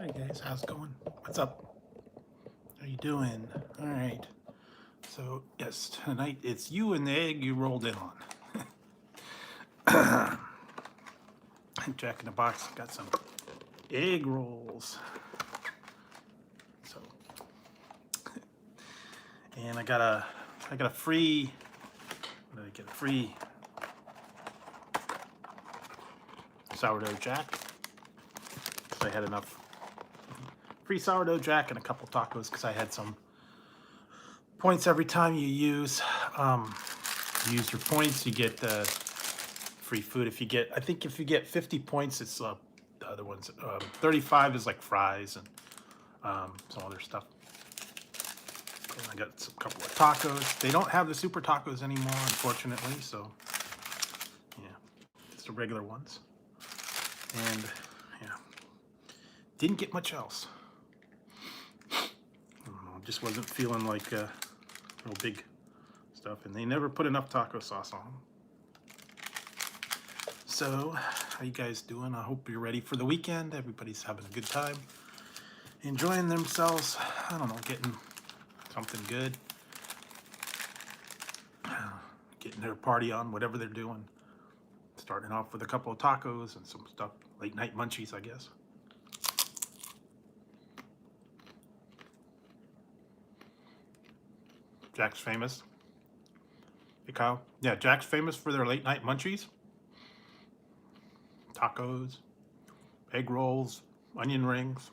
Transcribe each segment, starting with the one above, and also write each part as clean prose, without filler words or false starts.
Hi guys, how's it going? What's up? How you doing? All right. So yes, tonight it's you and the egg you rolled in on. Jack in the Box got some egg rolls. So, and I got a free. What did I get? A free sourdough jack. So I had enough free sourdough jack and a couple tacos because I had some points every time you use your points, you get free food. If you get, I think if you get 50 points, it's the other ones. 35 is like fries and some other stuff. And I got a couple of tacos. They don't have the super tacos anymore, unfortunately. So yeah, just the regular ones. And yeah, didn't get much else. I don't know, just wasn't feeling like real big stuff, and they never put enough taco sauce on them. So, how you guys doing? I hope you're ready for the weekend. Everybody's having a good time, enjoying themselves. I don't know, getting something good, getting their party on, whatever they're doing. Starting off with a couple of tacos and some stuff, late night munchies, I guess. Jack's famous. Hey, Kyle. Yeah, Jack's famous for their late night munchies. Tacos, egg rolls, onion rings,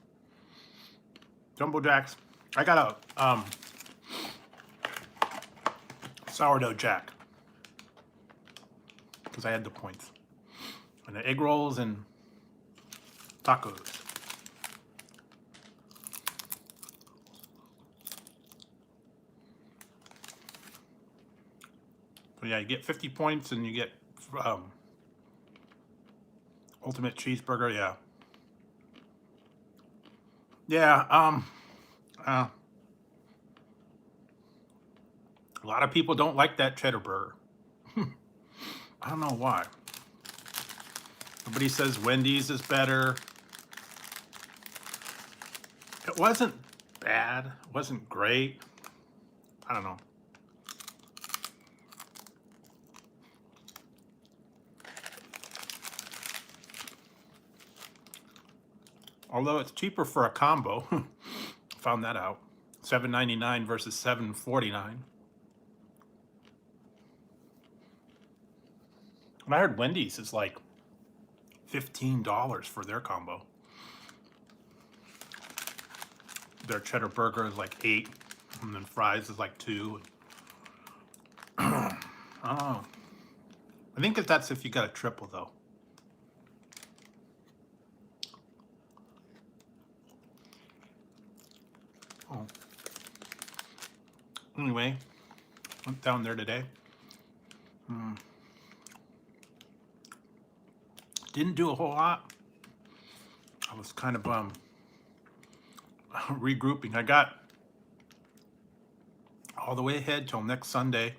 jumbo jacks. I got a sourdough jack because I had the points. And the egg rolls and tacos. So yeah, you get 50 points and you get ultimate cheeseburger. Yeah. Yeah. A lot of people don't like that cheddar burger. I don't know why. Everybody says Wendy's is better. It wasn't bad. It wasn't great. I don't know. Although it's cheaper for a combo. Found that out. $7.99 versus $7.49. And I heard Wendy's is like $15 for their combo. Their cheddar burger is like $8, and then fries is like $2. I don't know. I think that's if you got a triple though. Oh. Anyway, went down there today. Didn't do a whole lot. I was kind of regrouping. I got all the way ahead till next Sunday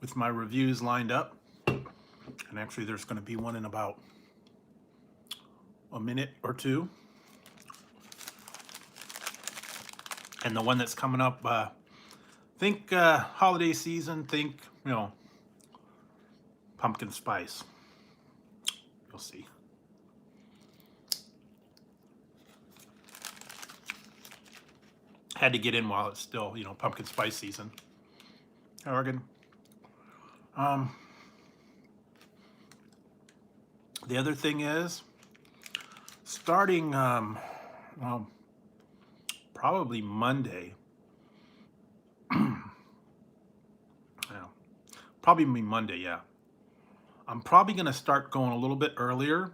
with my reviews lined up. And actually there's going to be one in about a minute or two. And the one that's coming up, think holiday season, think, you know, pumpkin spice. You'll see. Had to get in while it's still, you know, pumpkin spice season. Oregon. The other thing is, starting, well, probably Monday. Yeah, probably Monday, yeah. I'm probably going to start going a little bit earlier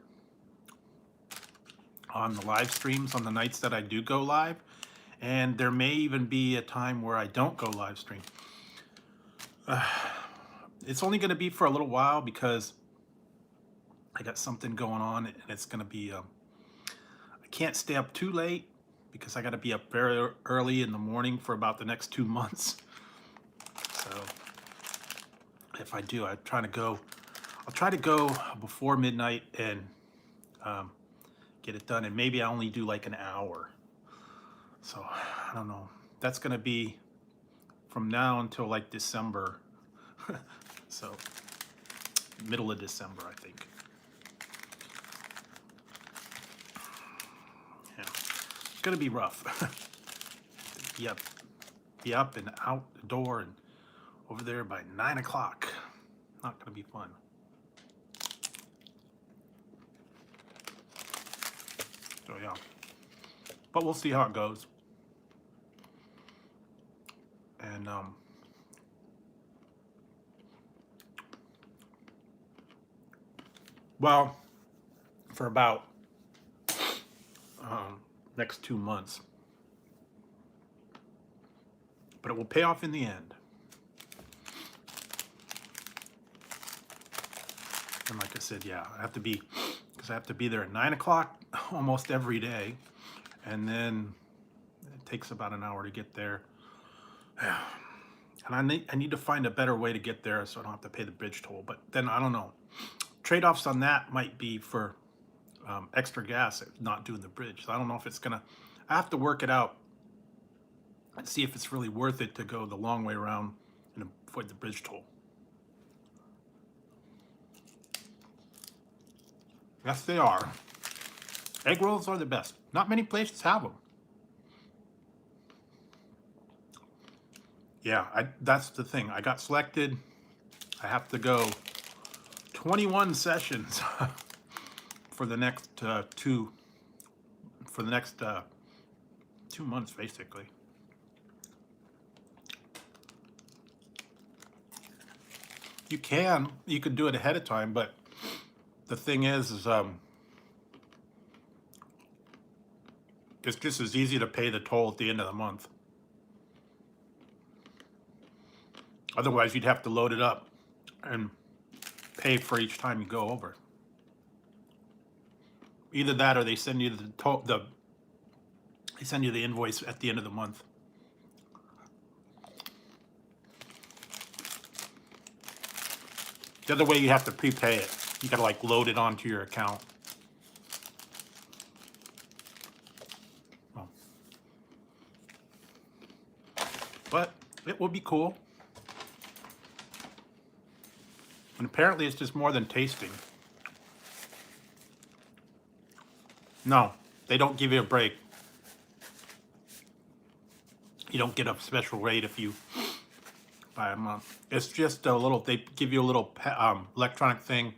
on the live streams on the nights that I do go live. And there may even be a time where I don't go live stream. It's only going to be for a little while because I got something going on, and it's going to be, I can't stay up too late because I got to be up very early in the morning for about the next 2 months. So if I do, I'll try to go before midnight and get it done. And maybe I only do like an hour. So I don't know. That's going to be from now until like December. So middle of December, I think. Yeah, it's going to be rough. Be up and out the door and over there by 9 o'clock. Not going to be fun. So yeah, but we'll see how it goes. And well, for about next 2 months, but it will pay off in the end. And like I said, yeah, I have to be, because I have to be there at 9 o'clock almost every day, and then it takes about an hour to get there. And I need to find a better way to get there so I don't have to pay the bridge toll. But then I don't know. Trade-offs on that might be for extra gas, not doing the bridge. So I don't know if it's gonna. I have to work it out and see if it's really worth it to go the long way around and avoid the bridge toll. Yes, they are. Egg rolls are the best. Not many places have them. Yeah, that's the thing. I got selected. I have to go 21 sessions for the next 2 months, basically. You could do it ahead of time, but the thing is it's just as easy to pay the toll at the end of the month. Otherwise, you'd have to load it up and pay for each time you go over. Either that, or they send you the invoice at the end of the month. The other way, you have to prepay it. You gotta like load it onto your account. Oh. But it will be cool. And apparently it's just more than tasting. No, they don't give you a break. You don't get a special rate if you buy a month. It's just a little, they give you a little electronic thing,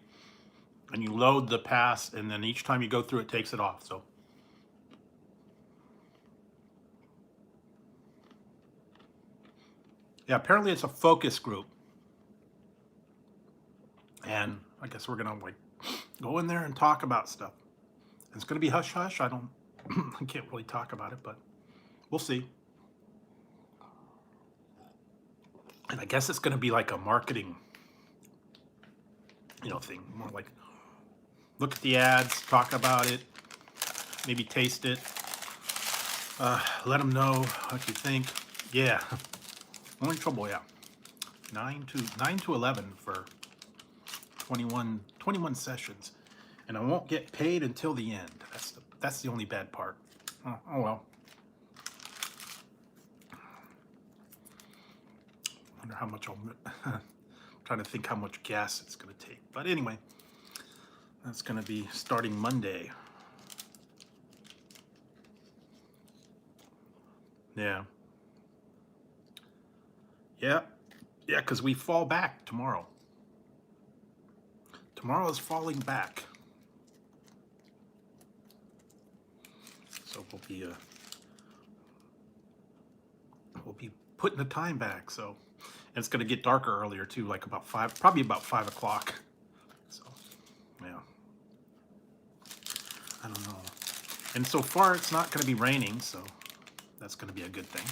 and you load the pass, and then each time you go through it takes it off. So yeah, apparently it's a focus group. And I guess we're gonna like go in there and talk about stuff. And it's gonna be hush hush. I can't really talk about it, but we'll see. And I guess it's gonna be like a marketing, thing. More like look at the ads, talk about it, maybe taste it, let them know what you think. Yeah, only trouble, yeah. 9 to 11 for 21 sessions, and I won't get paid until the end. That's the only bad part. Oh well. Wonder how much I'm trying to think how much gas it's going to take. But anyway, that's going to be starting Monday. Yeah, because we fall back tomorrow. Tomorrow is falling back. So we'll be putting the time back. So, and it's going to get darker earlier too, like probably about 5 o'clock. So, yeah. I don't know. And so far it's not going to be raining, so that's going to be a good thing.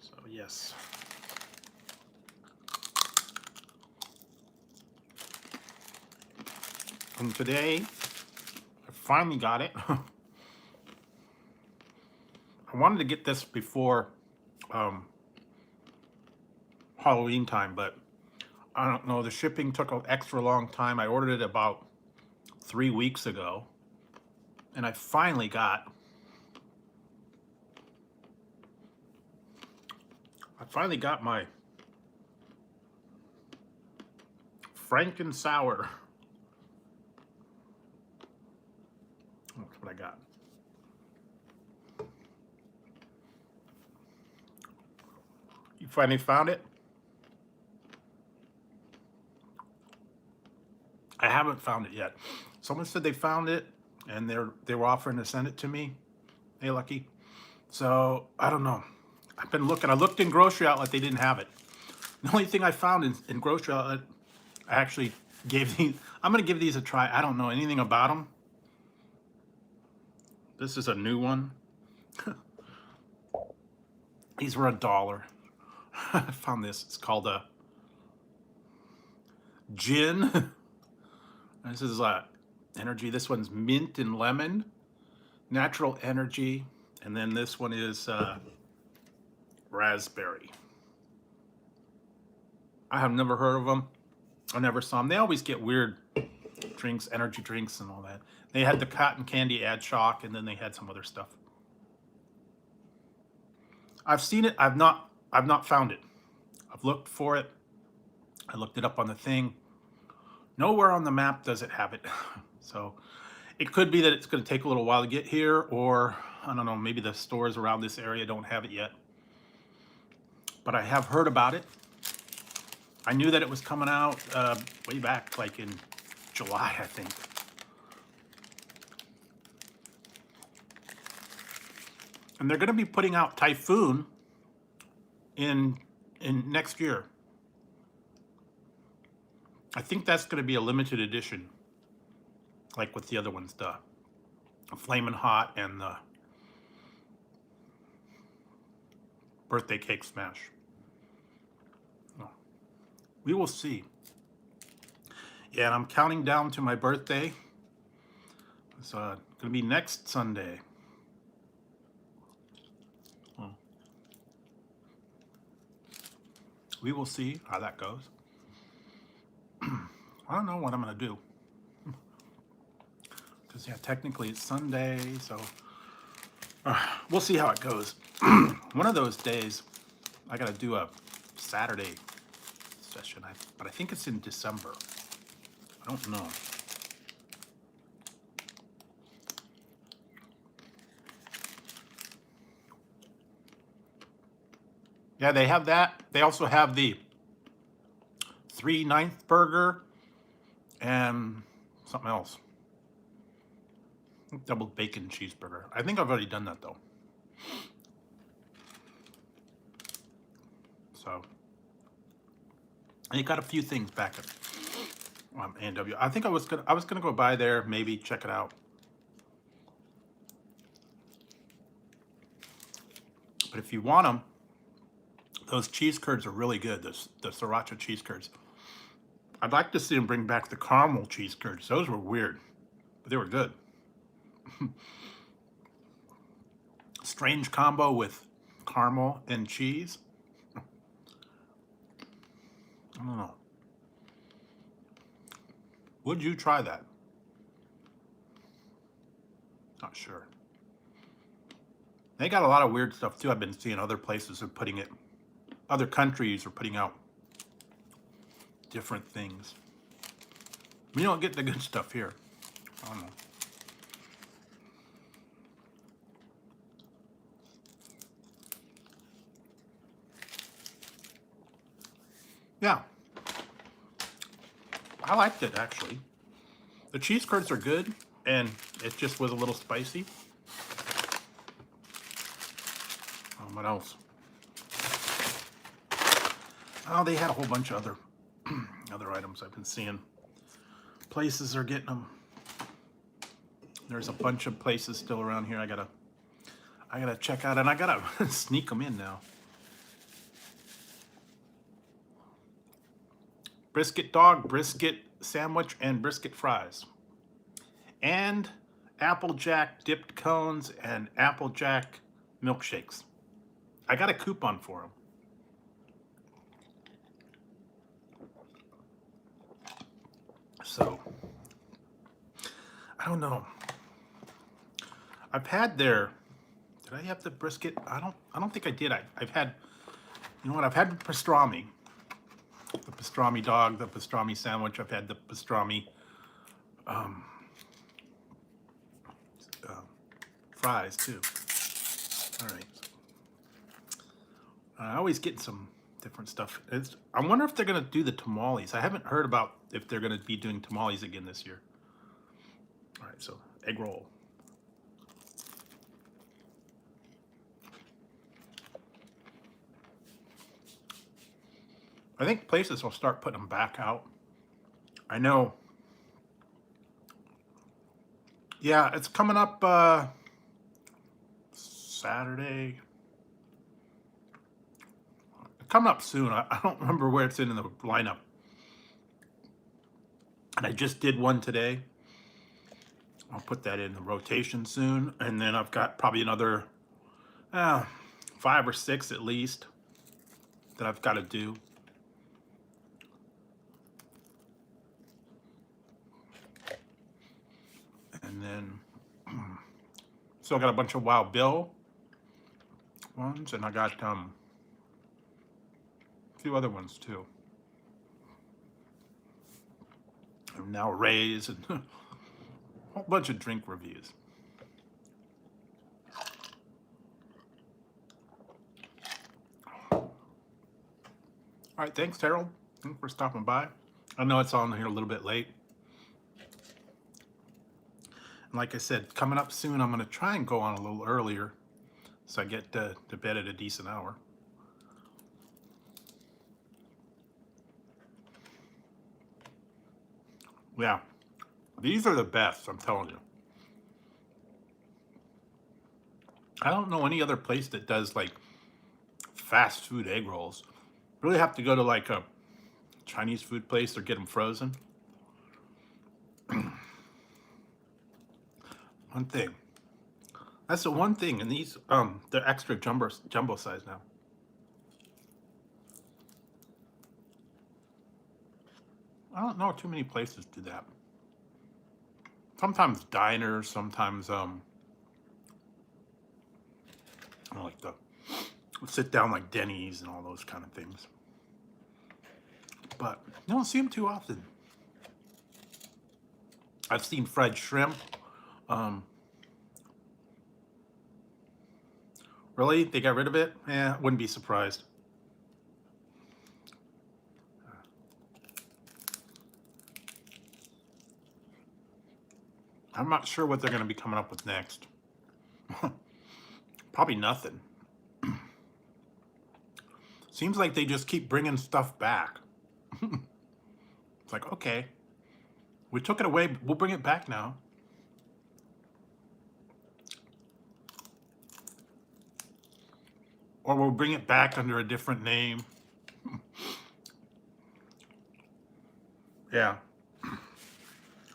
So, yes. And today, I finally got it. I wanted to get this before Halloween time, but I don't know, the shipping took an extra long time. I ordered it about 3 weeks ago, and I finally got my Franken Sour. That's what I got. You finally found it? I haven't found it yet. Someone said they found it, and they were offering to send it to me. Hey, Lucky. So I don't know. I've been looking. I looked in grocery outlet. They didn't have it. The only thing I found in grocery outlet, I actually gave these. I'm gonna give these a try. I don't know anything about them. This is a new one. These were $1. I found this. It's called a gin. This is energy. This one's mint and lemon, natural energy, and then this one is raspberry. I have never heard of them. I never saw them. They always get weird drinks, energy drinks, and all that. They had the cotton candy ad shock, and then they had some other stuff. I've seen it. I've not found it. I've looked for it. I looked it up on the thing. Nowhere on the map does it have it. So it could be that it's going to take a little while to get here, or I don't know, maybe the stores around this area don't have it yet. But I have heard about it. I knew that it was coming out way back, like in July, I think. And they're going to be putting out Typhoon in next year. I think that's going to be a limited edition, like with the other ones, the Flamin' Hot and the Birthday Cake Smash. We will see. Yeah, and I'm counting down to my birthday. It's going to be next Sunday. We will see how that goes. I don't know what I'm going to do. Because, yeah, technically it's Sunday, so we'll see how it goes. One of those days, I got to do a Saturday session, but I think it's in December. I don't know. Yeah, they have that. They also have the 3/9 burger and something else. Double bacon cheeseburger. I think I've already done that though. So they got a few things back at A&W. I think I was gonna go by there, maybe check it out. But if you want them, those cheese curds are really good. The Sriracha cheese curds. I'd like to see them bring back the caramel cheese curds. Those were weird, but they were good. Strange combo with caramel and cheese. I don't know. Would you try that? Not sure. They got a lot of weird stuff too. I've been seeing other places are putting it, other countries are putting out different things. We don't get the good stuff here. I don't know. Yeah. I liked it actually. The cheese curds are good, and it just was a little spicy. What else? Oh, they had a whole bunch of other items I've been seeing. Places are getting them. There's a bunch of places still around here I gotta check out, and I gotta sneak them in now. Brisket dog, brisket sandwich, and brisket fries. And Applejack dipped cones and Applejack milkshakes. I got a coupon for them. don't know. I've had their, did I have the brisket? I don't think I did. I've had, you know what? I've had the pastrami dog, the pastrami sandwich. I've had the pastrami fries too. All right. I always get some different stuff. I wonder if they're gonna do the tamales. I haven't heard about if they're gonna be doing tamales again this year. All right, so egg roll. I think places will start putting them back out. I know. Yeah, it's coming up Saturday. Coming up soon. I don't remember where it's in the lineup. And I just did one today. I'll put that in the rotation soon. And then I've got probably another 5 or 6 at least that I've got to do. And then still got a bunch of Wild Bill ones, and I got a few other ones too. And now Ray's and a whole bunch of drink reviews. All right, thanks, Harold. Thanks for stopping by. I know it's on here a little bit late. And like I said, coming up soon, I'm going to try and go on a little earlier so I get to bed at a decent hour. Yeah, these are the best, I'm telling you. I don't know any other place that does like fast food egg rolls. Really have to go to like a Chinese food place or get them frozen. One thing. That's the one thing, and these they're extra jumbo size now. I don't know too many places do that. Sometimes diners, sometimes like the sit down like Denny's and all those kind of things. But you don't see them too often. I've seen fried shrimp. Really? They got rid of it? Yeah, wouldn't be surprised. I'm not sure what they're going to be coming up with next. Probably nothing. Seems like they just keep bringing stuff back. It's like, okay, we took it away, we'll bring it back now. Or we'll bring it back under a different name. Yeah.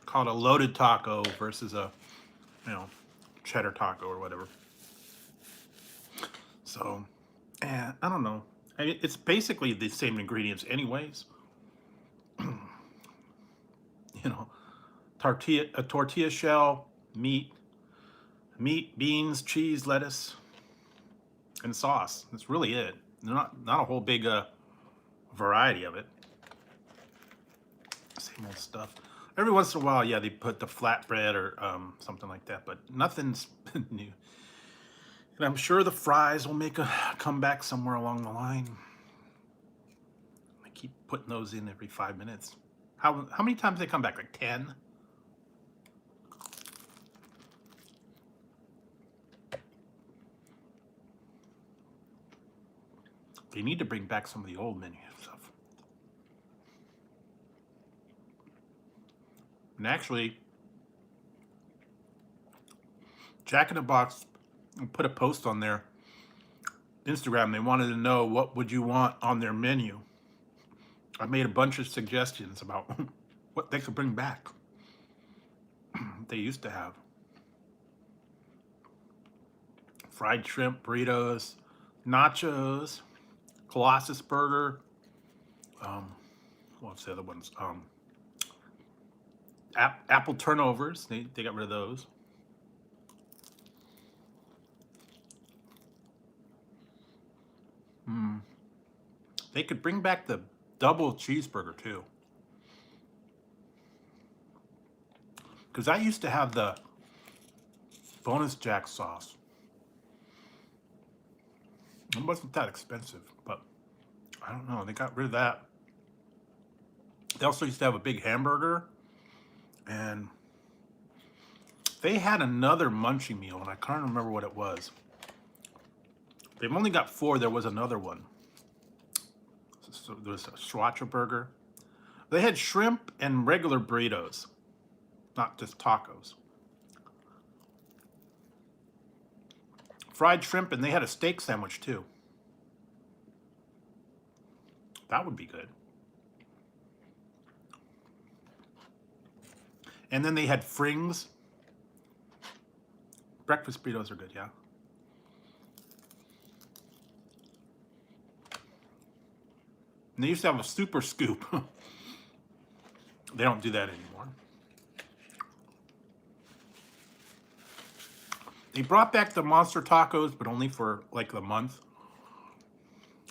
Called a loaded taco versus a, cheddar taco or whatever. So, I don't know. It's basically the same ingredients anyways. A tortilla shell, meat, beans, cheese, lettuce, and sauce. That's really it. Not a whole big variety of it. Same old stuff. Every once in a while, yeah, they put the flatbread or something like that, but nothing's new. And I'm sure the fries will make a comeback somewhere along the line. I keep putting those in every 5 minutes. How many times they come back? Like 10? They need to bring back some of the old menu stuff. And actually, Jack in the Box put a post on their Instagram. They wanted to know what would you want on their menu. I made a bunch of suggestions about what they could bring back. They used to have fried shrimp burritos, nachos, Colossus burger. What's the other ones? apple turnovers. They got rid of those. They could bring back the double cheeseburger too. Because I used to have the bonus jack sauce. It wasn't that expensive, but I don't know. They got rid of that. They also used to have a big hamburger, and they had another munchie meal, and I can't remember what it was. They've only got 4. There was another one. So there was a Sriracha burger. They had shrimp and regular burritos, not just tacos. Fried shrimp, and they had a steak sandwich too. That would be good. And then they had frings. Breakfast burritos are good, yeah. And they used to have a super scoop. They don't do that anymore. They brought back the monster tacos, but only for like a month.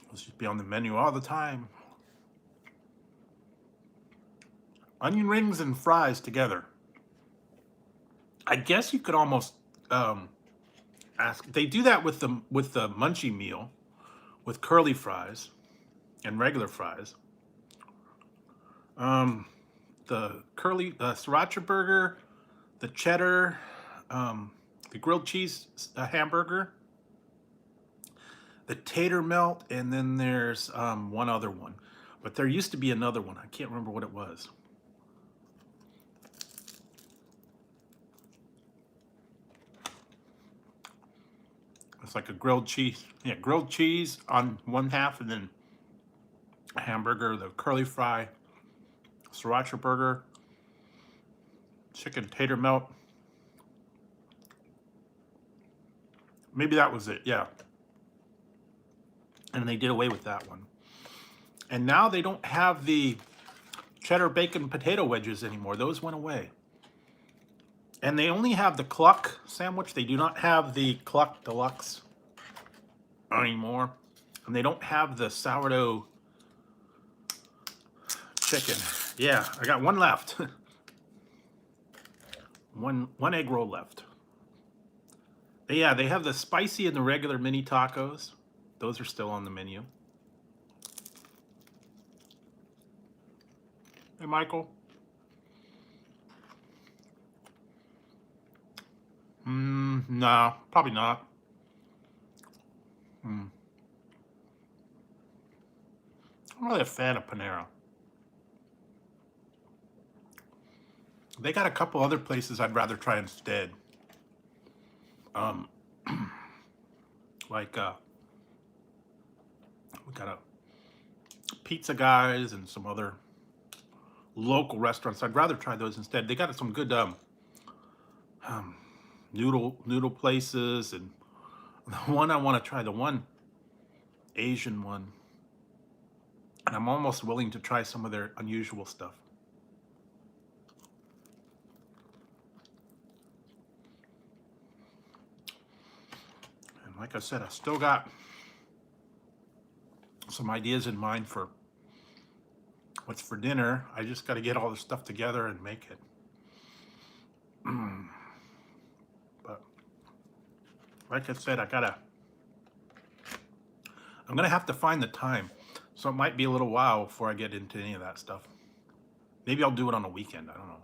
Let's just be on the menu all the time. Onion rings and fries together. I guess you could almost ask. They do that with the munchie meal, with curly fries and regular fries. The curly Sriracha burger, the cheddar, the grilled cheese hamburger, the tater melt, and then there's one other one. But there used to be another one. I can't remember what it was. It's like a grilled cheese. Yeah, grilled cheese on one half, and then a hamburger, the curly fry, Sriracha burger, chicken tater melt. Maybe that was it, yeah. And they did away with that one. And now they don't have the cheddar bacon potato wedges anymore. Those went away. And they only have the cluck sandwich. They do not have the cluck deluxe anymore. And they don't have the sourdough chicken. Yeah, I got one left. one egg roll left. But yeah, they have the spicy and the regular mini tacos. Those are still on the menu. Hey, Michael. No, probably not. I'm really a fan of Panera. They got a couple other places I'd rather try instead. Like we got a Pizza Guys and some other local restaurants. I'd rather try those instead. They got some good noodle places, and the one I want to try, the one Asian one, and I'm almost willing to try some of their unusual stuff. And like I said, I still got some ideas in mind for what's for dinner. I just got to get all the stuff together and make it. But like I said, I'm gonna have to find the time, so it might be a little while before I get into any of that stuff. Maybe I'll do it on a weekend. I don't know.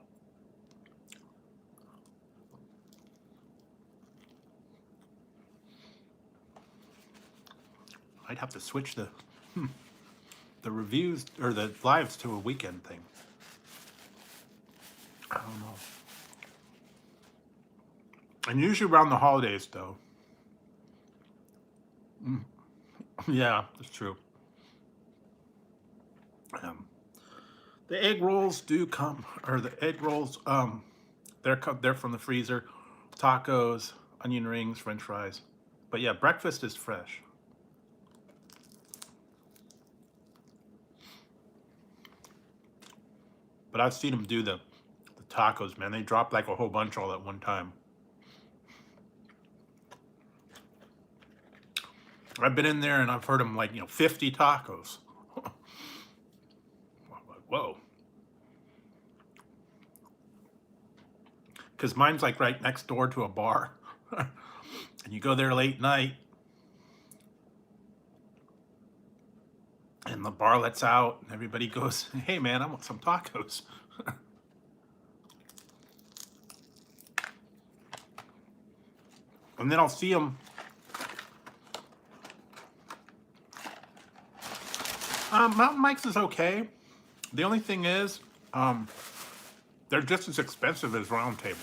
I'd have to switch the reviews or the lives to a weekend thing. I don't know. And usually around the holidays, though. Yeah, that's true. The egg rolls do come, or the egg rolls, they're from the freezer. Tacos, onion rings, French fries. But yeah, breakfast is fresh. But I've seen them do the tacos, man. They dropped like a whole bunch all at one time. I've been in there and I've heard them like, 50 tacos. I'm like, whoa. Because mine's like right next door to a bar. And you go there late night and the bar lets out and everybody goes, hey man, I want some tacos. And then I'll see them. Mountain Mike's is okay. The only thing is, they're just as expensive as Round Table.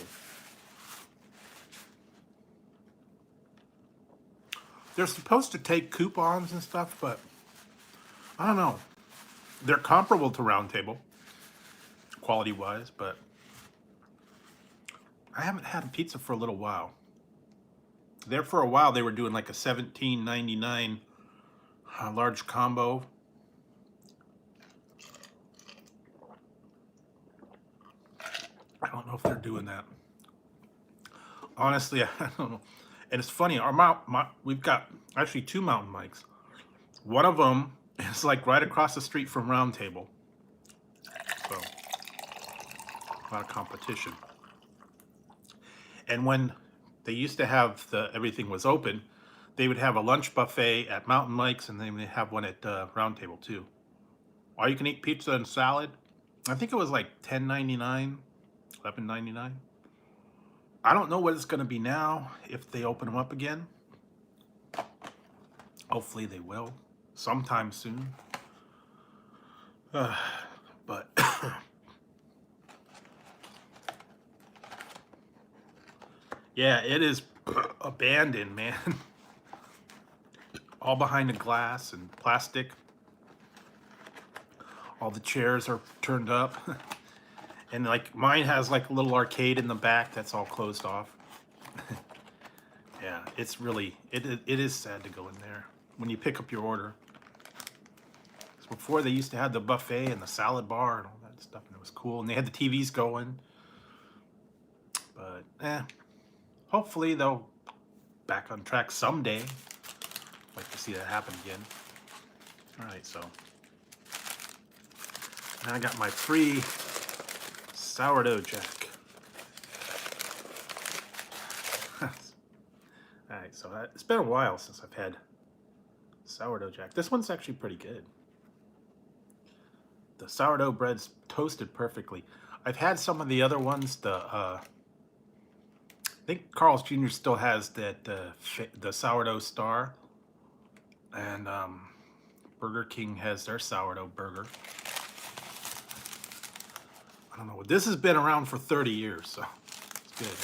They're supposed to take coupons and stuff, but I don't know. They're comparable to Round Table, quality-wise, but I haven't had a pizza for a little while. There for a while, they were doing like a $17.99 large combo. I don't know if they're doing that. Honestly, I don't know. And it's funny, we've got actually 2 Mountain Mikes. One of them is like right across the street from Round Table. So, a lot of competition. And when they used to have everything was open, they would have a lunch buffet at Mountain Mike's, and then they have one at Round Table too. All you can eat pizza and salad. I think it was like $10.99, $11.99. I don't know what it's going to be now if they open them up again. Hopefully they will sometime soon. But yeah, it is abandoned, man. All behind the glass and plastic. All the chairs are turned up. And like mine has like a little arcade in the back that's all closed off. Yeah, it's really, it is sad to go in there when you pick up your order. 'Cause before they used to have the buffet and the salad bar and all that stuff, and it was cool. And they had the TVs going. But hopefully they'll back on track someday. I'd like to see that happen again. All right, so now I got my free sourdough jack. All right, so it's been a while since I've had sourdough jack. This one's actually pretty good. The sourdough bread's toasted perfectly. I've had some of the other ones. I think Carl's Jr. still has that the sourdough star, and Burger King has their sourdough burger. I don't know. This has been around for 30 years, so it's good.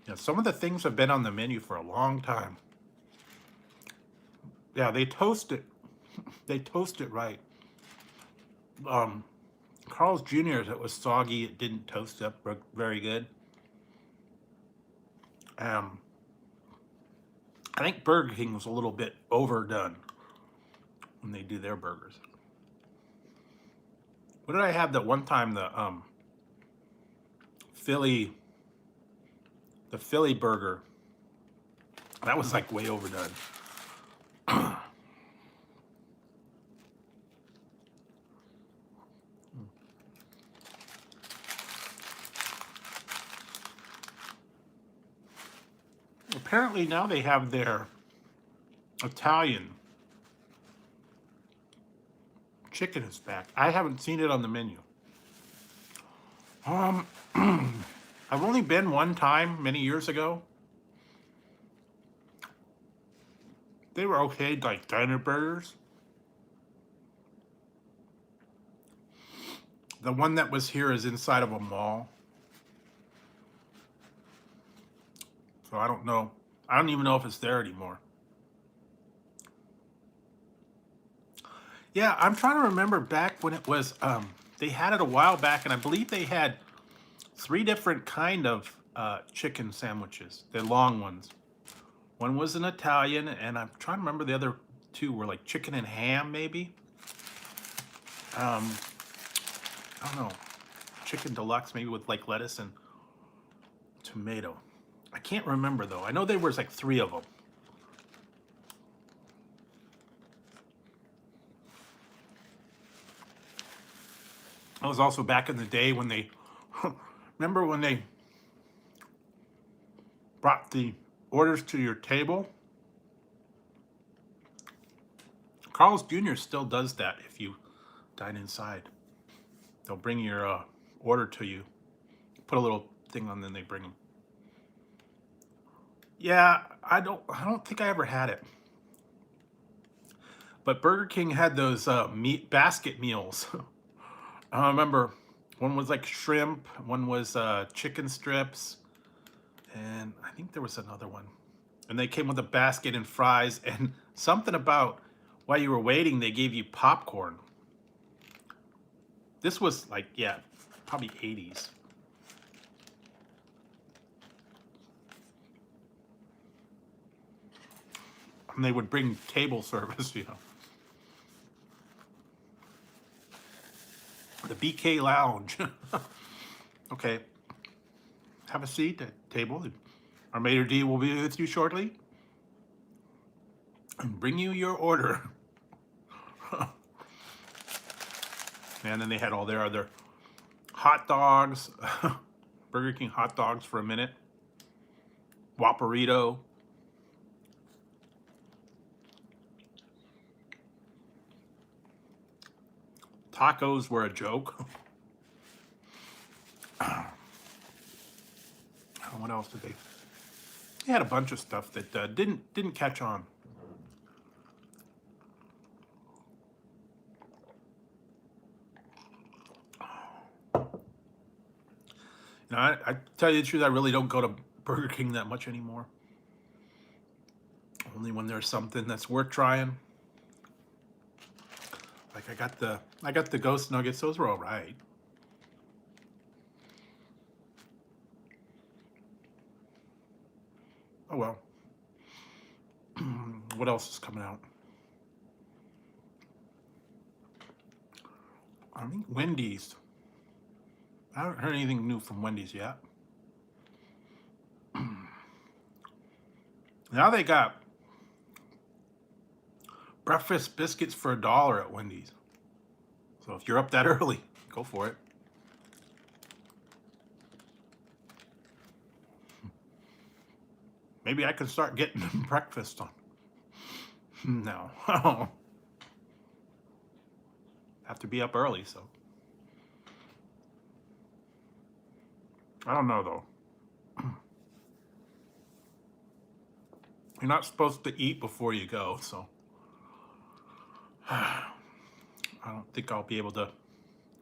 Yeah, some of the things have been on the menu for a long time. Yeah, they toast it. They toast it right. Carl's Jr. It was soggy. It didn't toast up very good. I think Burger King was a little bit overdone when they do their burgers. What did I have that one time? The Philly burger. That was like way overdone. Apparently now they have their Italian chicken is back. I haven't seen it on the menu. I've only been one time many years ago. They were okay, like diner burgers. The one that was here is inside of a mall. So I don't know. I don't even know if it's there anymore. Yeah, I'm trying to remember back when it was, they had it a while back, and I believe they had 3 different kind of chicken sandwiches, the long ones. One was an Italian, and I'm trying to remember the other two were like chicken and ham, maybe. I don't know. Chicken deluxe, maybe with like lettuce and tomato. I can't remember though. I know there was like 3 of them. I was also back in the day when they, remember when they brought the orders to your table? Carl's Jr. still does that if you dine inside. They'll bring your order to you. Put a little thing on, then they bring them. Yeah, I don't think I ever had it. But Burger King had those meat basket meals. I remember one was like shrimp, one was chicken strips, and I think there was another one. And they came with a basket and fries, and something about while you were waiting, they gave you popcorn. This was like, yeah, probably 80s. And they would bring table service, you know. The BK Lounge. Okay. Have a seat at the table. Our maitre d' will be with you shortly and bring you your order. And then they had all their other hot dogs. Burger King hot dogs for a minute. Whopperito. Tacos were a joke. What else did they? They had a bunch of stuff that didn't catch on. You know, I tell you the truth, I really don't go to Burger King that much anymore. Only when there's something that's worth trying. Like I got the ghost nuggets. Those were all right. Oh well. What else is coming out? I think Wendy's. I haven't heard anything new from Wendy's yet. Now they got breakfast biscuits for $1 at Wendy's. So if you're up that early, go for it. Maybe I can start getting breakfast on. No. Have to be up early, so. I don't know, though. You're not supposed to eat before you go, so. I don't think I'll be able to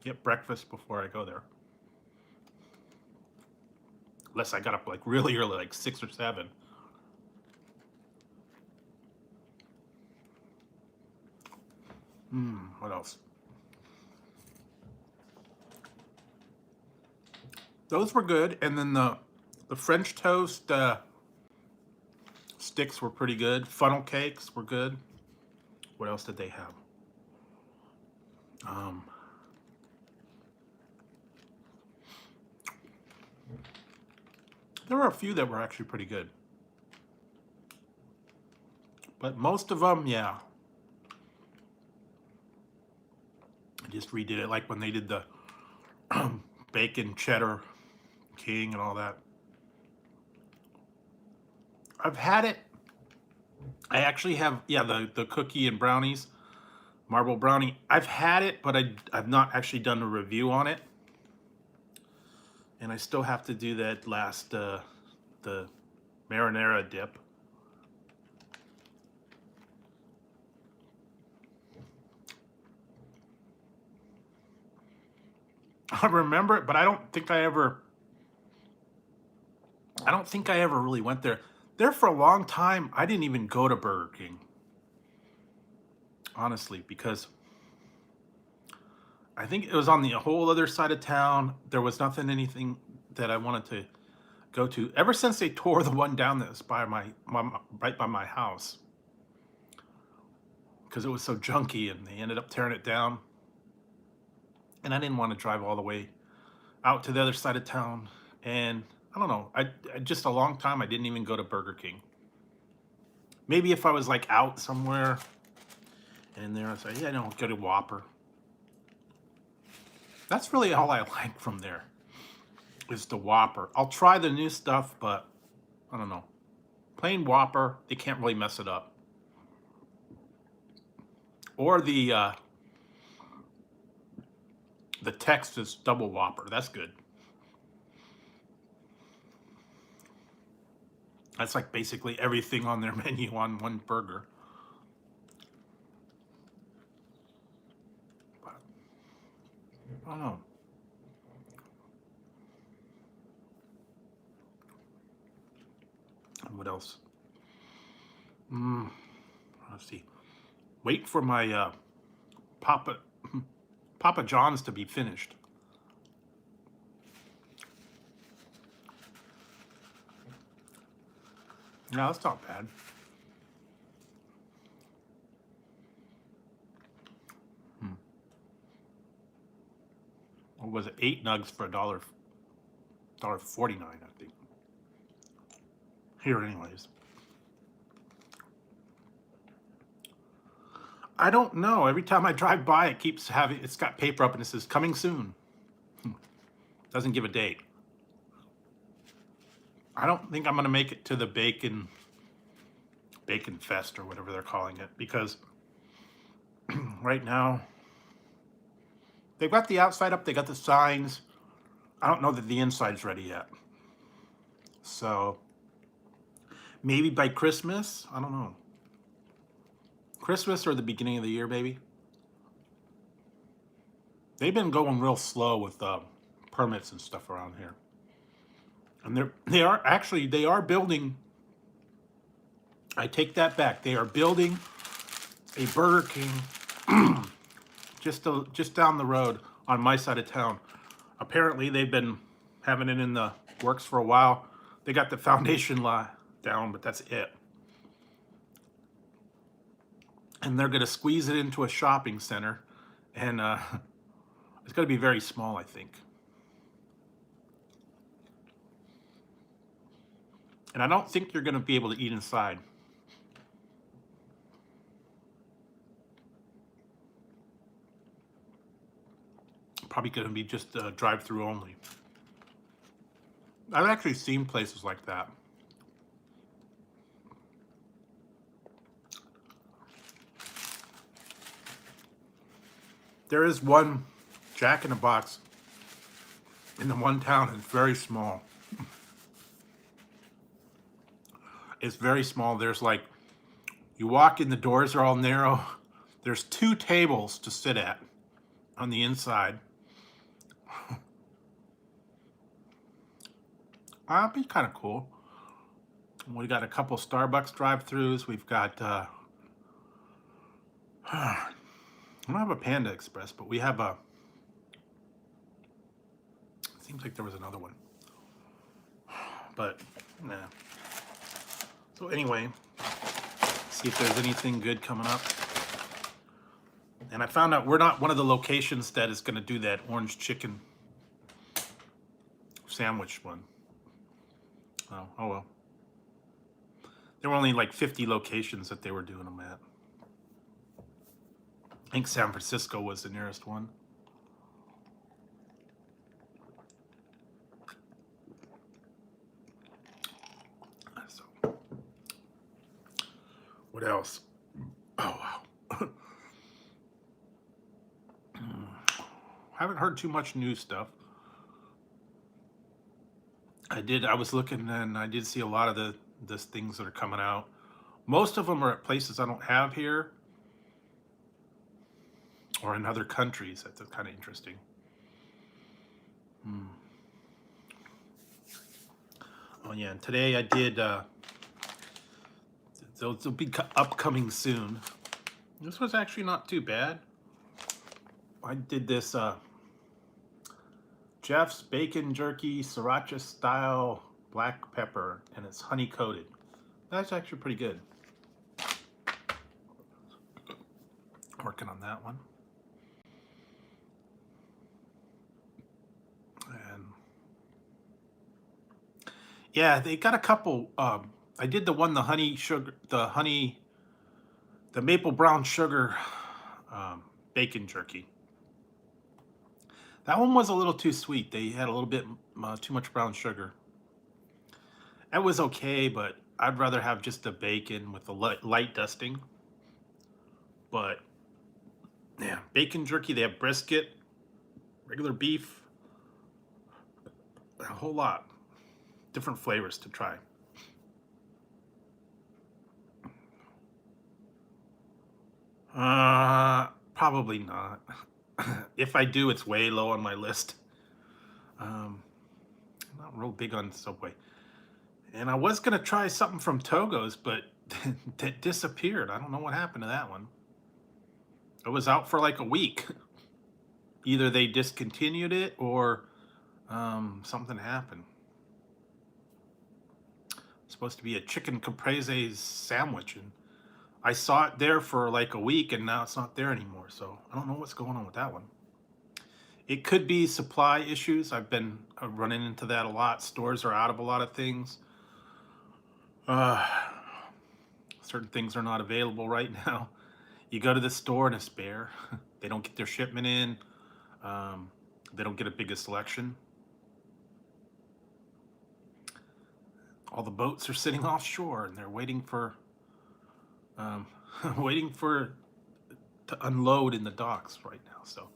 get breakfast before I go there. Unless I got up like really early, like 6 or 7. What else? Those were good, and then the French toast sticks were pretty good. Funnel cakes were good. What else did they have? There were a few that were actually pretty good, but most of them, yeah. I just redid it, like when they did the bacon cheddar king and all that. I've had it. I actually have, yeah, the cookie and brownies, marble brownie. I've had it, but I've not actually done a review on it. And I still have to do that last, the marinara dip. I remember it, but I don't think I ever really went there. There for a long time, I didn't even go to Burger King. Honestly, because I think it was on the whole other side of town. There was anything that I wanted to go to. Ever since they tore the one down that's by right by my house. because it was so junky, and they ended up tearing it down. And I didn't want to drive all the way out to the other side of town. And I don't know, I just a long time I didn't even go to Burger King. Maybe if I was like out somewhere and there, I'd say, yeah, no, go to Whopper. That's really all I like from there, is the Whopper. I'll try the new stuff, but I don't know. Plain Whopper, they can't really mess it up. Or the Texas double Whopper, that's good. That's like basically everything on their menu on one burger. But, I don't know. What else? Let's see. Wait for my Papa John's to be finished. No, that's not bad. What was it? 8 nugs for $1.49, I think. Here, anyways. I don't know. Every time I drive by, it keeps having, it's got paper up and it says coming soon. Doesn't give a date. I don't think I'm gonna make it to the Bacon Fest or whatever they're calling it, because right now they've got the outside up, they got the signs. I don't know that the inside's ready yet. So maybe by Christmas, I don't know. Christmas or the beginning of the year, maybe. They've been going real slow with permits and stuff around here. And they are building, I take that back, they are building a Burger King just down the road on my side of town. Apparently they've been having it in the works for a while. They got the foundation down, but that's it. And they're gonna squeeze it into a shopping center, and it's gonna be very small, I think. And I don't think you're going to be able to eat inside. Probably going to be just drive-through only. I've actually seen places like that. There is one Jack in the Box in the one town that's very small. It's very small. There's like, you walk in, the doors are all narrow. There's 2 tables to sit at on the inside. That'd be kind of cool. We got a couple Starbucks drive-thrus. We've got, I don't have a Panda Express, but we have a, seems like there was another one. But, nah. So anyway, see if there's anything good coming up. And I found out we're not one of the locations that is going to do that orange chicken sandwich one. Oh well. There were only like 50 locations that they were doing them at. I think San Francisco was the nearest one. What else? Oh, wow. Haven't heard too much new stuff. I was looking, and I did see a lot of the things that are coming out. Most of them are at places I don't have here, or in other countries. That's kind of interesting. Oh yeah, and today I did, they'll be upcoming soon. This was actually not too bad. I did this Jeff's Bacon Jerky Sriracha Style Black Pepper, and it's honey coated. That's actually pretty good. Working on that one. And yeah, they got a couple. I did the one, the maple brown sugar bacon jerky. That one was a little too sweet. They had a little bit too much brown sugar. That was okay, but I'd rather have just the bacon with the light dusting. But yeah, bacon jerky, they have brisket, regular beef, a whole lot. Different flavors to try. Probably not. If I do, it's way low on my list. I'm not real big on Subway. And I was gonna try something from Togo's, but that disappeared. I don't know what happened to that one. It was out for like a week. Either they discontinued it or something happened. It's supposed to be a chicken caprese sandwich, and I saw it there for like a week, and now it's not there anymore. So I don't know what's going on with that one. It could be supply issues. I've been running into that a lot. Stores are out of a lot of things. Certain things are not available right now. You go to the store and it's bare. They don't get their shipment in. They don't get a bigger selection. All the boats are sitting offshore and they're waiting for to unload in the docks right now. So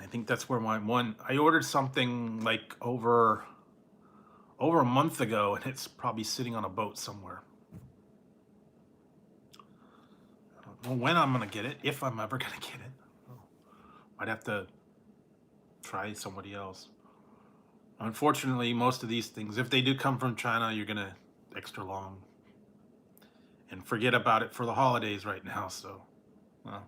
I think that's where I ordered something like over a month ago, and it's probably sitting on a boat somewhere. I don't know when I'm gonna get it, if I'm ever gonna get it. I'd have to try somebody else. Unfortunately, most of these things, if they do come from China, you're gonna extra long and forget about it for the holidays right now. So, well,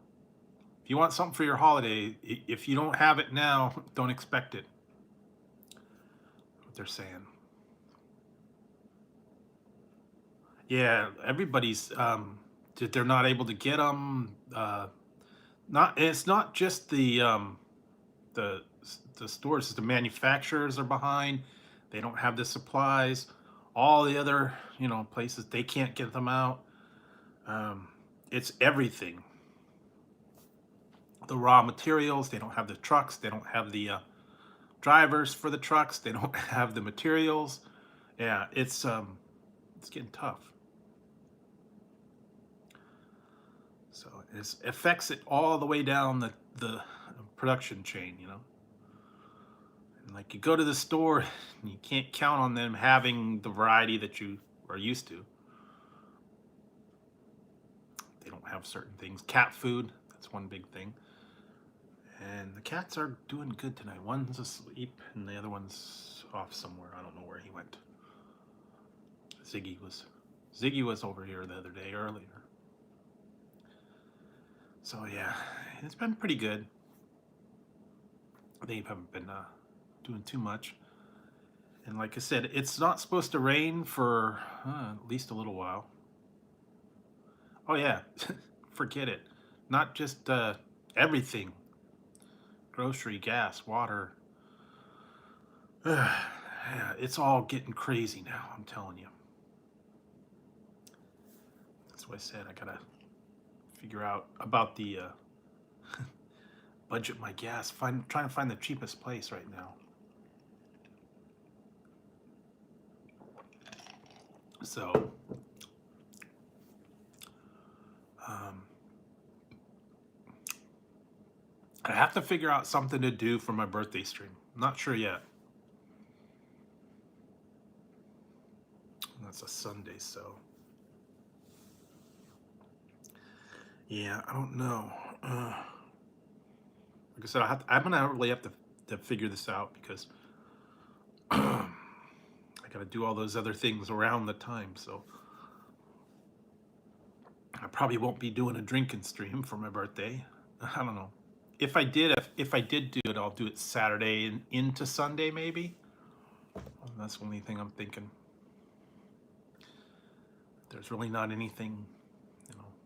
if you want something for your holiday, if you don't have it now, don't expect it. What they're saying. Yeah, everybody's they're not able to get them. It's not just the stores, the manufacturers are behind. They don't have the supplies. All the other places, they can't get them out. It's everything. The raw materials, they don't have the trucks, they don't have the drivers for the trucks, they don't have the materials. Yeah, it's getting tough. So it affects it all the way down the production chain, And like you go to the store, and you can't count on them having the variety that you are used to. They don't have certain things. Cat food, that's one big thing. And the cats are doing good tonight. One's asleep and the other one's off somewhere. I don't know where he went. Ziggy was over here the other day earlier. So yeah, it's been pretty good. They haven't been doing too much. And like I said, it's not supposed to rain for at least a little while. Oh yeah, forget it. Not just everything. Grocery, gas, water. Yeah, it's all getting crazy now, I'm telling you. That's what I said. I gotta figure out about the budget my gas. Trying to find the cheapest place right now. So, I have to figure out something to do for my birthday stream. I'm not sure yet. That's a Sunday, so yeah, I don't know. Like I said, I'm gonna really have to figure this out because I gotta do all those other things around the time. So I probably won't be doing a drinking stream for my birthday. I don't know. If I did do it, I'll do it Saturday and into Sunday maybe. That's the only thing I'm thinking. There's really not anything,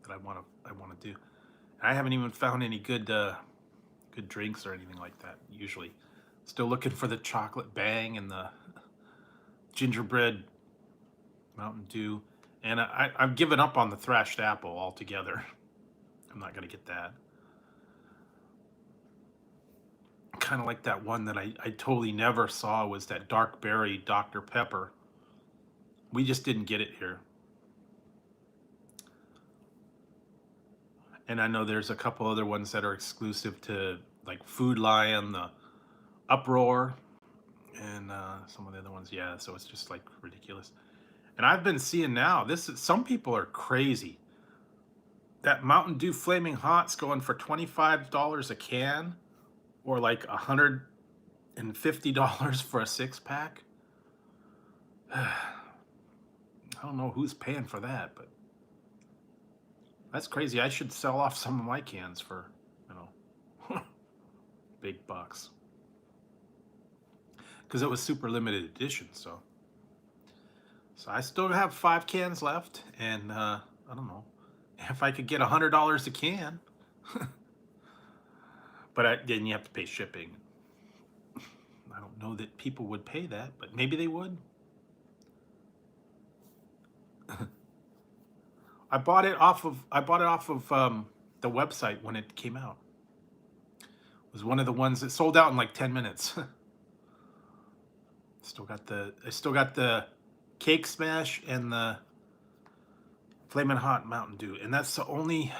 that I want to do. I haven't even found any good good drinks or anything like that. Usually, still looking for the chocolate bang and the gingerbread Mountain Dew, and I've given up on the thrashed apple altogether. I'm not gonna get that. Kind of like that one that I totally never saw was that dark berry Dr. Pepper. We just didn't get it here. And I know there's a couple other ones that are exclusive to like Food Lion, the Uproar, and some of the other ones. Yeah, so it's just like ridiculous. And I've been seeing now, some people are crazy. That Mountain Dew Flaming Hot's going for $25 a can, or like $150 for a 6-pack. I don't know who's paying for that, but that's crazy. I should sell off some of my cans for, you know, big bucks. Because it was super limited edition, so I still have 5 cans left, and I don't know if I could get $100 a can. But then you have to pay shipping. I don't know that people would pay that, but maybe they would. I bought it off of the website when it came out. It was one of the ones that sold out in like 10 minutes. I still got the Cake Smash and the Flamin' Hot Mountain Dew, and that's I only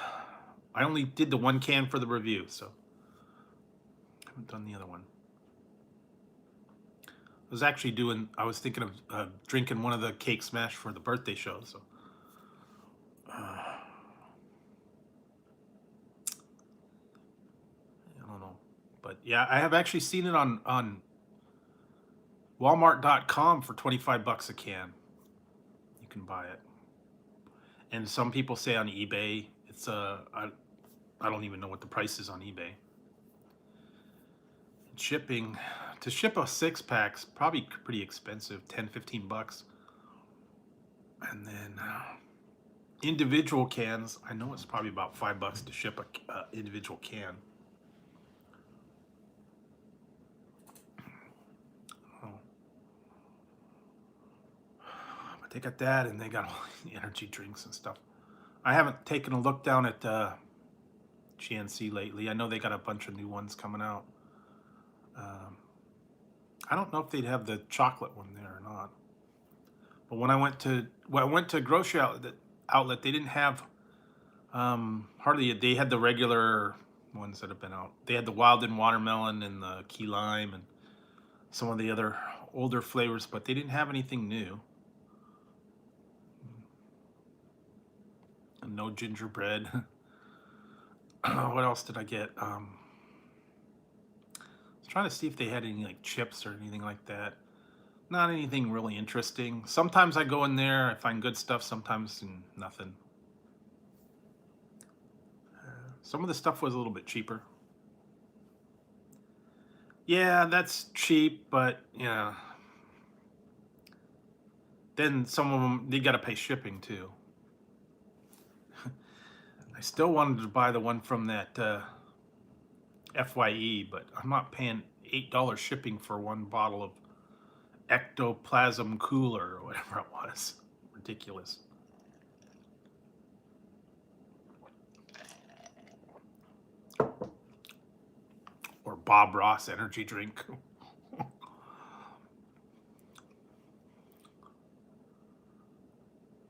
did the 1 can for the review, so I haven't done the other one. I was thinking of drinking one of the Cake Smash for the birthday show, so. I don't know. But yeah, I have actually seen it on Walmart.com for 25 bucks a can. You can buy it. And some people say on eBay, it's I don't even know what the price is on eBay. Shipping, to ship a 6-pack's probably pretty expensive, 10-15 bucks. And then individual cans, I know it's probably about $5 to ship a individual can. But they got that, and they got all the energy drinks and stuff. I haven't taken a look down at GNC lately. I know they got a bunch of new ones coming out. I don't know if they'd have the chocolate one there or not. But when I went to a grocery outlet, they didn't have hardly. They had the regular ones that have been out. They had the wild and watermelon and the key lime and some of the other older flavors, but they didn't have anything new. And no gingerbread. What else did I get? I was trying to see if they had any like chips or anything like that. Not anything really interesting. Sometimes I go in there, I find good stuff, sometimes nothing. Some of the stuff was a little bit cheaper. Yeah, that's cheap, but yeah. Then some of them, they gotta pay shipping too. I still wanted to buy the one from that FYE, but I'm not paying $8 shipping for one bottle of ectoplasm cooler or whatever it was. Ridiculous. Or Bob Ross energy drink.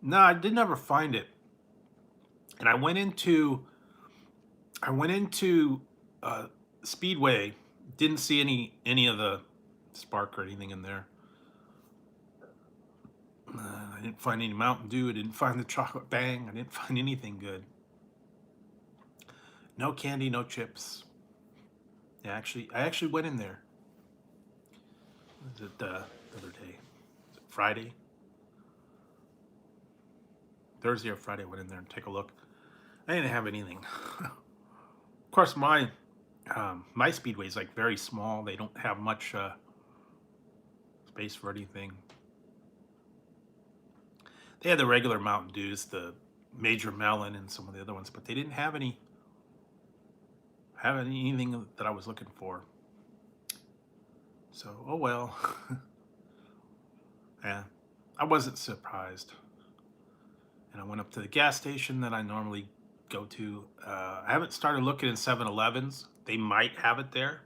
No, I did never find it. And I went into Speedway, didn't see any of the Spark or anything in there. I didn't find any Mountain Dew. I didn't find the Chocolate Bang. I didn't find anything good. No candy, no chips. Yeah, I actually went in there. Was it the other day? Was it Friday? Thursday or Friday, I went in there and take a look. I didn't have anything. Of course, my Speedway is like very small. They don't have much space for anything. They had the regular Mountain Dews, the Major Melon, and some of the other ones, but they didn't have any haven't anything that I was looking for. So, oh well. Yeah, I wasn't surprised. And I went up to the gas station that I normally go to. I haven't started looking in 7-Elevens. They might have it there.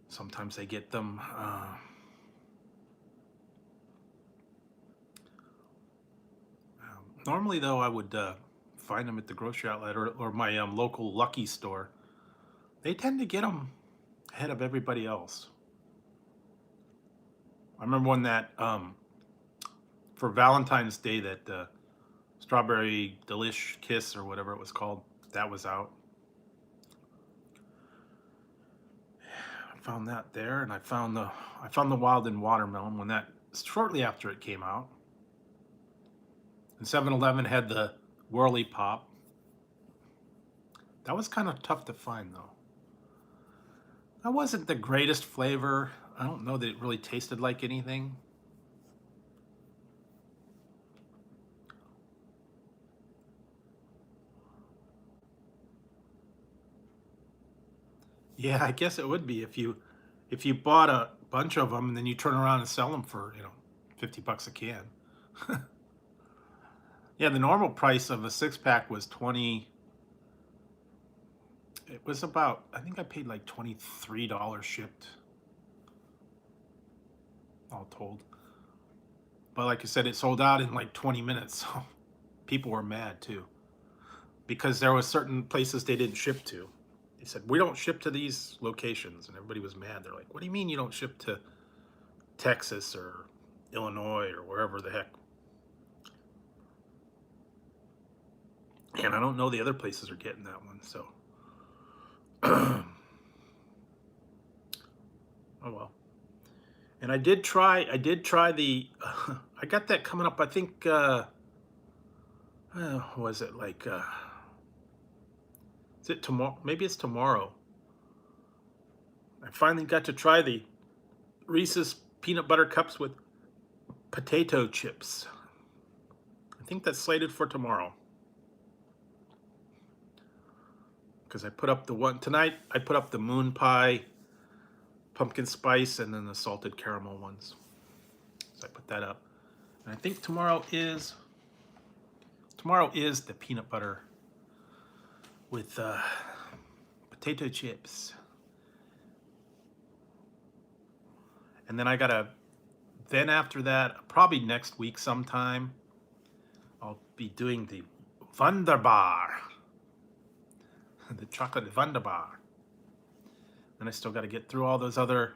Sometimes they get them. Normally, though, I would find them at the grocery outlet or my local Lucky store. They tend to get them ahead of everybody else. I remember when that for Valentine's Day, that strawberry delish kiss or whatever it was called, that was out. I found that there, and I found the Wild and Watermelon when that shortly after it came out. And 7-Eleven had the Whirly Pop. That was kind of tough to find, though. That wasn't the greatest flavor. I don't know that it really tasted like anything. Yeah, I guess it would be if you bought a bunch of them and then you turn around and sell them for, $50 a can. Yeah, the normal price of a 6-pack was 20. It was about, I think I paid like $23 shipped, all told. But like I said, it sold out in like 20 minutes, so people were mad too. Because there was certain places they didn't ship to. They said, we don't ship to these locations, and everybody was mad. They're like, what do you mean you don't ship to Texas or Illinois or wherever the heck? And I don't know the other places are getting that one, so. Oh well. And I did try the, I got that coming up, I think, was it like, is it tomorrow? Maybe it's tomorrow. I finally got to try the Reese's peanut butter cups with potato chips. I think that's slated for tomorrow. Because I put up the one tonight, I put up the moon pie, pumpkin spice, and then the salted caramel ones. So I put that up. And I think tomorrow is the peanut butter with potato chips. And then then after that, probably next week sometime, I'll be doing the Wunderbar. The chocolate Wunderbar. And I still got to get through all those other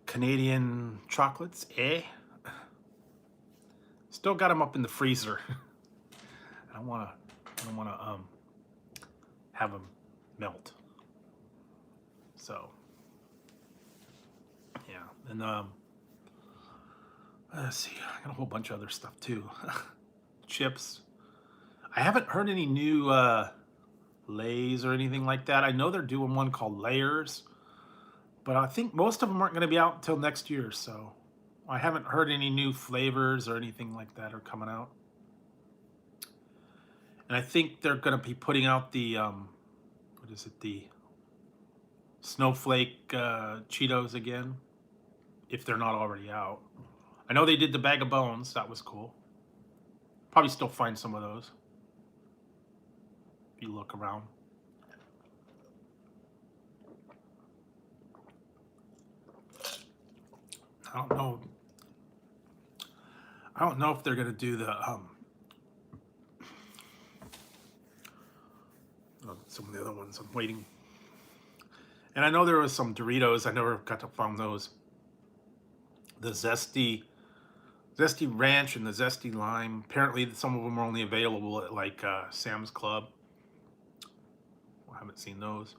Canadian chocolates, eh? Still got them up in the freezer. I don't want to have them melt. So, yeah. And let's see. I got a whole bunch of other stuff too. Chips. I haven't heard any new Lays or anything like that. I know they're doing one called Layers, but I think most of them aren't going to be out until next year, so I haven't heard any new flavors or anything like that are coming out. And I think they're going to be putting out the the Snowflake Cheetos again, if they're not already out. I know they did the Bag of Bones. That was cool. Probably still find some of those if you look around. I don't know if they're gonna do the some of the other ones. I'm waiting. And I know there was some Doritos. I never got to find those. The Zesty Ranch and the Zesty Lime. Apparently, some of them are only available at like Sam's Club. I haven't seen those.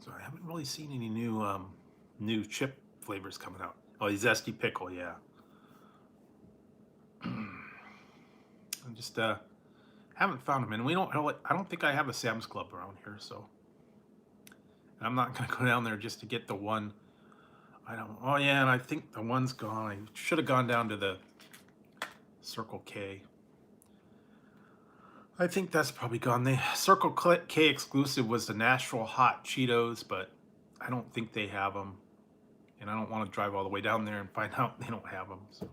So I haven't really seen any new chip flavors coming out. Oh, the Zesty Pickle, yeah. I just haven't found them, and I don't think I have a Sam's Club around here, so. And I'm not gonna go down there just to get the one. Oh yeah, and I think the one's gone. I should have gone down to the Circle K. I think that's probably gone. The Circle K exclusive was the Nashville Hot Cheetos, but I don't think they have them. And I don't want to drive all the way down there and find out they don't have them. So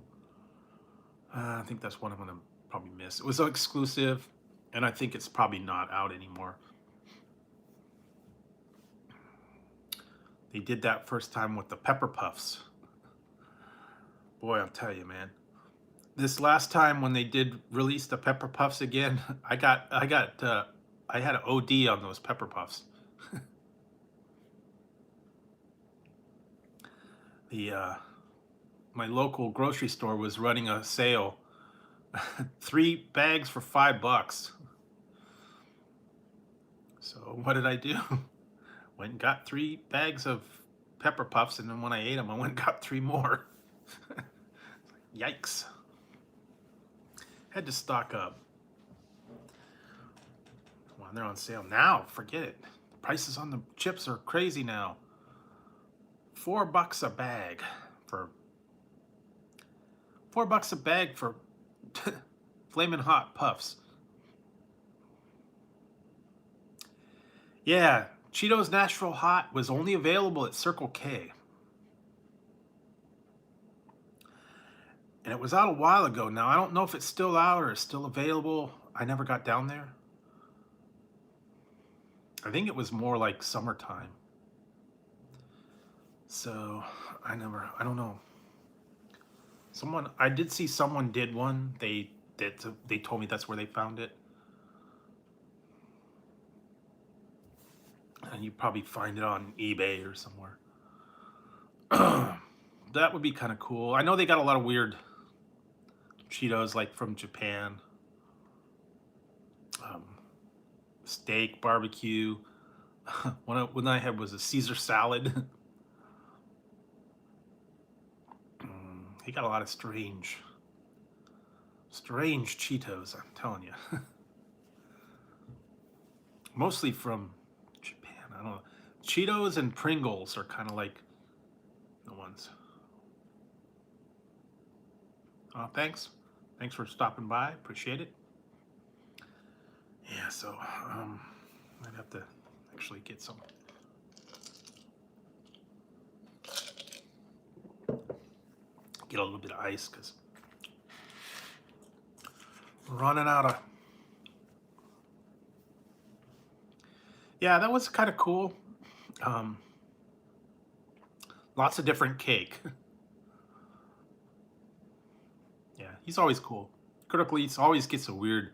I think that's one I'm going to probably miss. It was exclusive, and I think it's probably not out anymore. They did that first time with the Pepper Puffs. Boy, I'll tell you, man. This last time when they did release the Pepper Puffs again, I had an OD on those Pepper Puffs. My local grocery store was running a sale, 3 bags for $5. So what did I do? Went and got 3 bags of Pepper Puffs, and then when I ate them, I went and got 3 more. Yikes. Had to stock up. When they're on sale now, forget it. The prices on the chips are crazy now. $4 a bag for $4 a bag for Flamin' Hot Puffs. Yeah, Cheetos Nashville Hot was only available at Circle K. And it was out a while ago. Now, I don't know if it's still out or it's still available. I never got down there. I think it was more like summertime. So, I don't know. I did see someone did one. They told me that's where they found it. And you probably find it on eBay or somewhere. That would be kind of cool. I know they got a lot of weird Cheetos, like from Japan. Steak, barbecue. One I had was a Caesar salad. He got a lot of strange Cheetos, I'm telling you. Mostly from Japan. I don't know. Cheetos and Pringles are kind of like the ones. Thanks for stopping by. Appreciate it. Yeah, so I'd have to actually get some. Get a little bit of ice because we're running out of. Yeah, that was kind of cool. Lots of different cake. Yeah, he's always cool. Critical Eats always gets a weird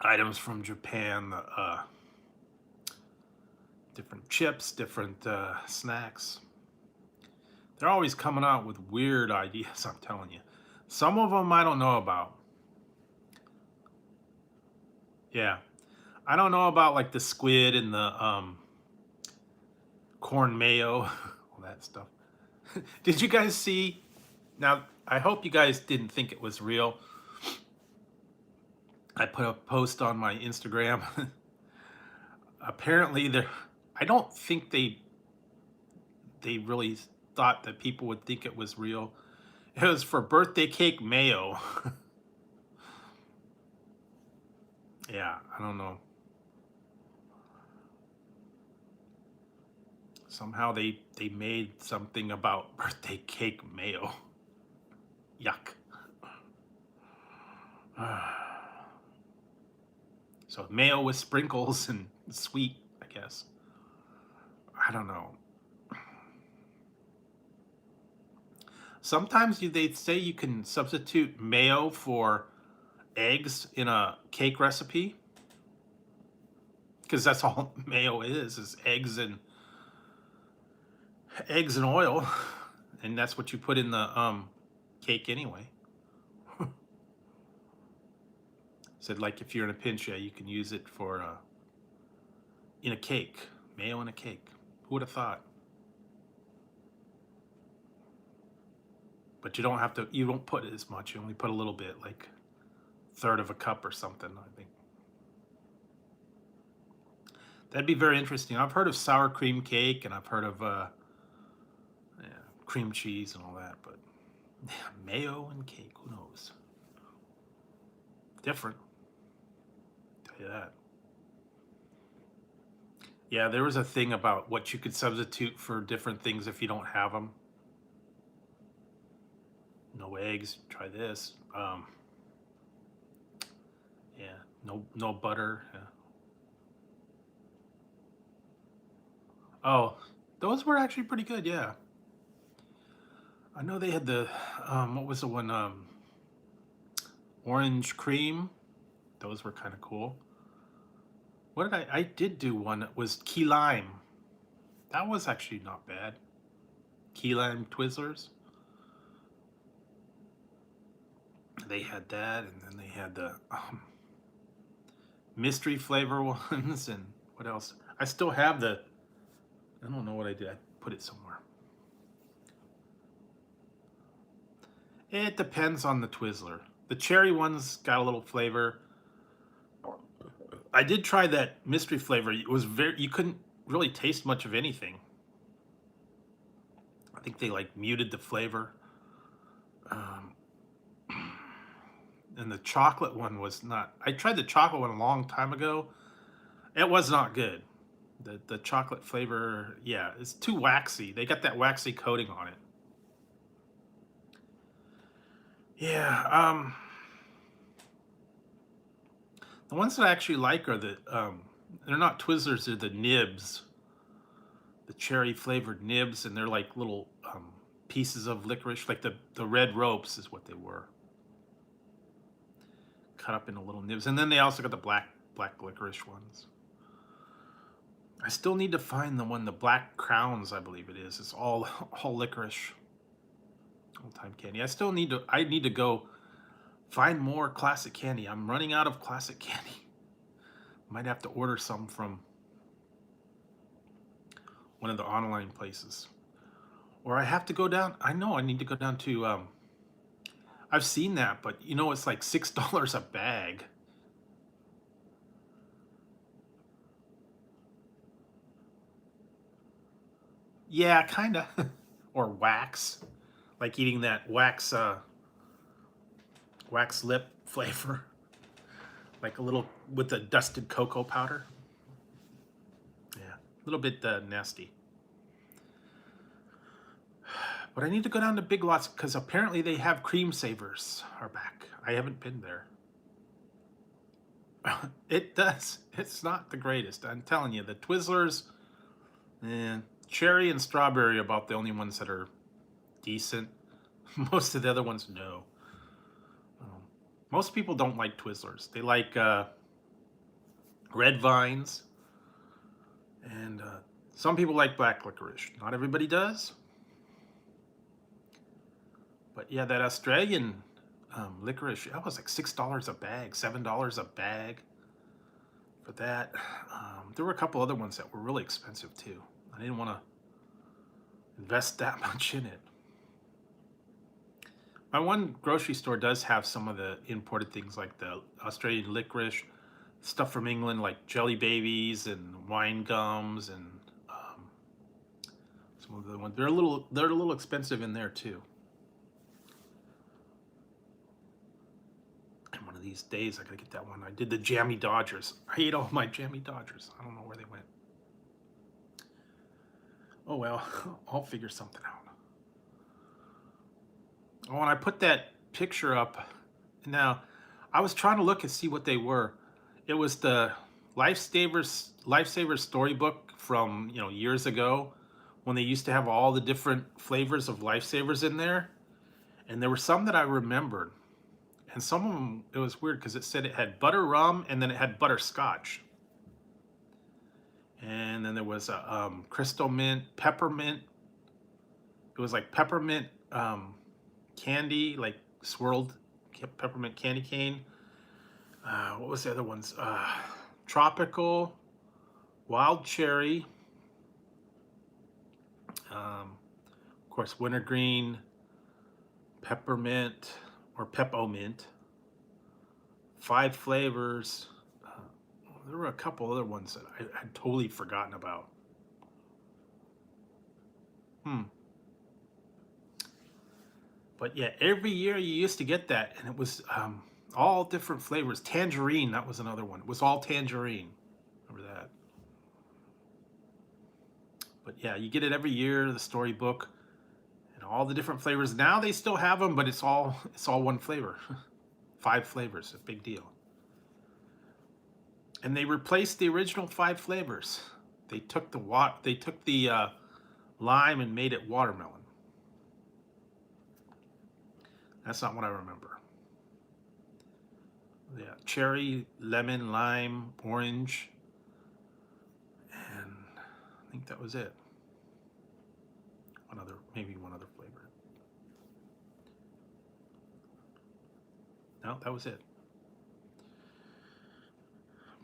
items from Japan. Different chips, different snacks. They're always coming out with weird ideas, I'm telling you. Some of them I don't know about. Yeah. I don't know about like the squid and the corn mayo, all that stuff. Did you guys see? Now, I hope you guys didn't think it was real. I put a post on my Instagram. Apparently, I don't think they really thought that people would think it was real. It was for birthday cake mayo. Yeah, I don't know. Somehow they made something about birthday cake mayo. Yuck. So mayo with sprinkles and sweet, I guess. I don't know. Sometimes they say you can substitute mayo for eggs in a cake recipe. Because that's all mayo is eggs and oil. And that's what you put in the cake anyway. Said like if you're in a pinch, yeah, you can use it for in a cake, mayo in a cake. Who would have thought? But you don't have to. You don't put as much. You only put a little bit, like 1/3 of a cup or something. I think that'd be very interesting. I've heard of sour cream cake, and I've heard of cream cheese and all that, but Mayo and cake, who knows? Different, tell you that. Yeah, there was a thing about what you could substitute for different things if you don't have them. No eggs, try this. Yeah, no butter. Yeah. Oh, those were actually pretty good. Yeah, I know they had the what was the one? Orange cream. Those were kind of cool. What did I did do one that was key lime. That was actually not bad. Key lime Twizzlers. They had that, and then they had the mystery flavor ones, and what else? I still have the. I don't know what I did. I put it somewhere. It depends on the Twizzler. The cherry ones got a little flavor. I did try that mystery flavor. It was very. You couldn't really taste much of anything. I think they like muted the flavor. And the chocolate one was not. I tried the chocolate one a long time ago. It was not good. The chocolate flavor, yeah, it's too waxy. They got that waxy coating on it. Yeah, the ones that I actually like are the they're not Twizzlers, they're the nibs, the cherry flavored nibs, and they're like little pieces of licorice, like the red ropes is what they were, cut up into little nibs. And then they also got the black licorice ones. I still need to find the one, the black crowns, I believe it is. It's all licorice, old time candy. I need to go find more classic candy. I'm running out of classic candy. Might have to order some from one of the online places. Or I have to go down. I know I need to go down to I've seen that, but you know it's like $6 a bag. Yeah, kind of. Or wax. Like eating that wax lip flavor. Like a little with the dusted cocoa powder. Yeah, a little bit nasty. But I need to go down to Big Lots because apparently they have cream savers are back. I haven't been there. It does. It's not the greatest. I'm telling you, the Twizzlers, cherry and strawberry are about the only ones that are decent. Most of the other ones, no. Most people don't like Twizzlers. They like red vines, and some people like black licorice. Not everybody does. But yeah, that Australian licorice, that was like $6 a bag, $7 a bag for that. There were a couple other ones that were really expensive too. I didn't want to invest that much in it. My one grocery store does have some of the imported things like the Australian licorice, stuff from England like jelly babies and wine gums, and some of the ones. They're a little expensive in there too. And one of these days I gotta get that one. I did the jammy Dodgers. I ate all my jammy Dodgers. I don't know where they went. Oh well, I'll figure something out. Oh, and I put that picture up. Now, I was trying to look and see what they were. It was the Lifesavers storybook from years ago, when they used to have all the different flavors of Lifesavers in there, and there were some that I remembered, and some of them it was weird because it said it had butter rum and then it had butterscotch, and then there was a crystal mint, peppermint. It was like peppermint candy, like swirled peppermint candy cane. What was the other ones? Tropical, wild cherry, of course wintergreen, peppermint or peppermint. 5 flavors. There were a couple other ones that I had totally forgotten about. But yeah, every year you used to get that, and it was all different flavors. Tangerine, that was another one. It was all tangerine. Remember that? But yeah, you get it every year, the storybook, and all the different flavors. Now they still have them, but it's all one flavor. 5 flavors, a big deal. And they replaced the original 5 flavors. They took the lime and made it watermelon. That's not what I remember. Yeah, cherry, lemon, lime, orange, and I think that was it. Maybe one other flavor. No, that was it.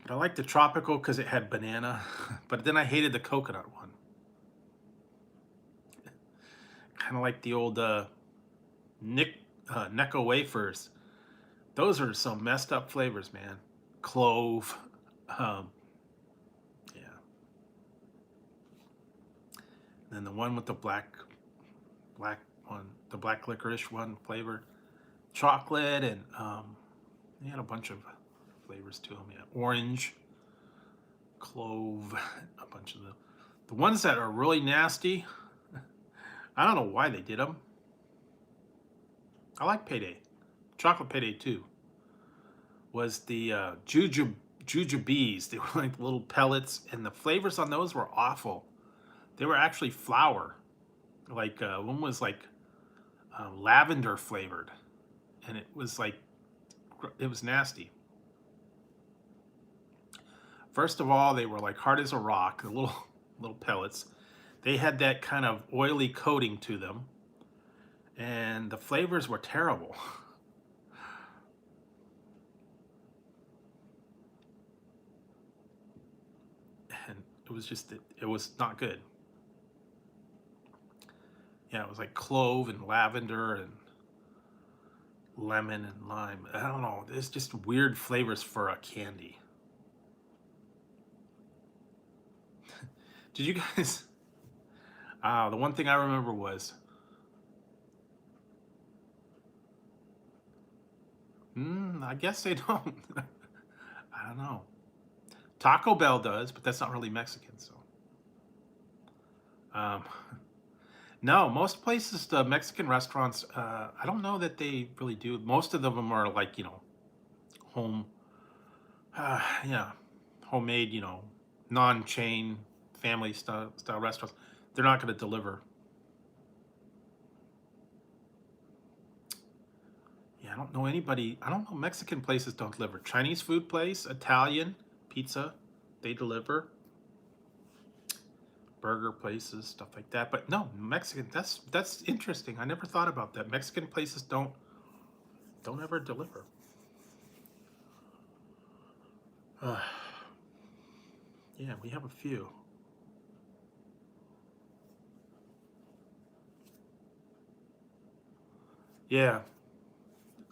But I liked the tropical because it had banana, but then I hated the coconut one. Kind of like the old Necco wafers. Those are some messed up flavors, man. Clove, yeah. And then the one with the black one, the black licorice one flavor, chocolate, and they had a bunch of flavors to them. Yeah, orange, clove, a bunch of the ones that are really nasty. I don't know why they did them. I like Payday. Chocolate Payday too. Was the jujubes. They were like little pellets, and the flavors on those were awful. They were actually flour. Like one was like lavender flavored, and it was nasty. First of all, they were like hard as a rock, the little pellets. They had that kind of oily coating to them, and the flavors were terrible. And it was not good. Yeah, it was like clove and lavender and lemon and lime. I don't know. There's just weird flavors for a candy. Did you guys? The one thing I remember was, I guess they don't. I don't know. Taco Bell does, but that's not really Mexican, so. No, most places, the Mexican restaurants, I don't know that they really do. Most of them are like, home, yeah, homemade, non-chain, family style restaurants. They're not going to deliver. Yeah, I don't know anybody. I don't know. Mexican places don't deliver. Chinese food place, Italian, pizza, they deliver. Burger places, stuff like that. But no, Mexican. That's interesting. I never thought about that. Mexican places don't ever deliver. Yeah, we have a few. Yeah,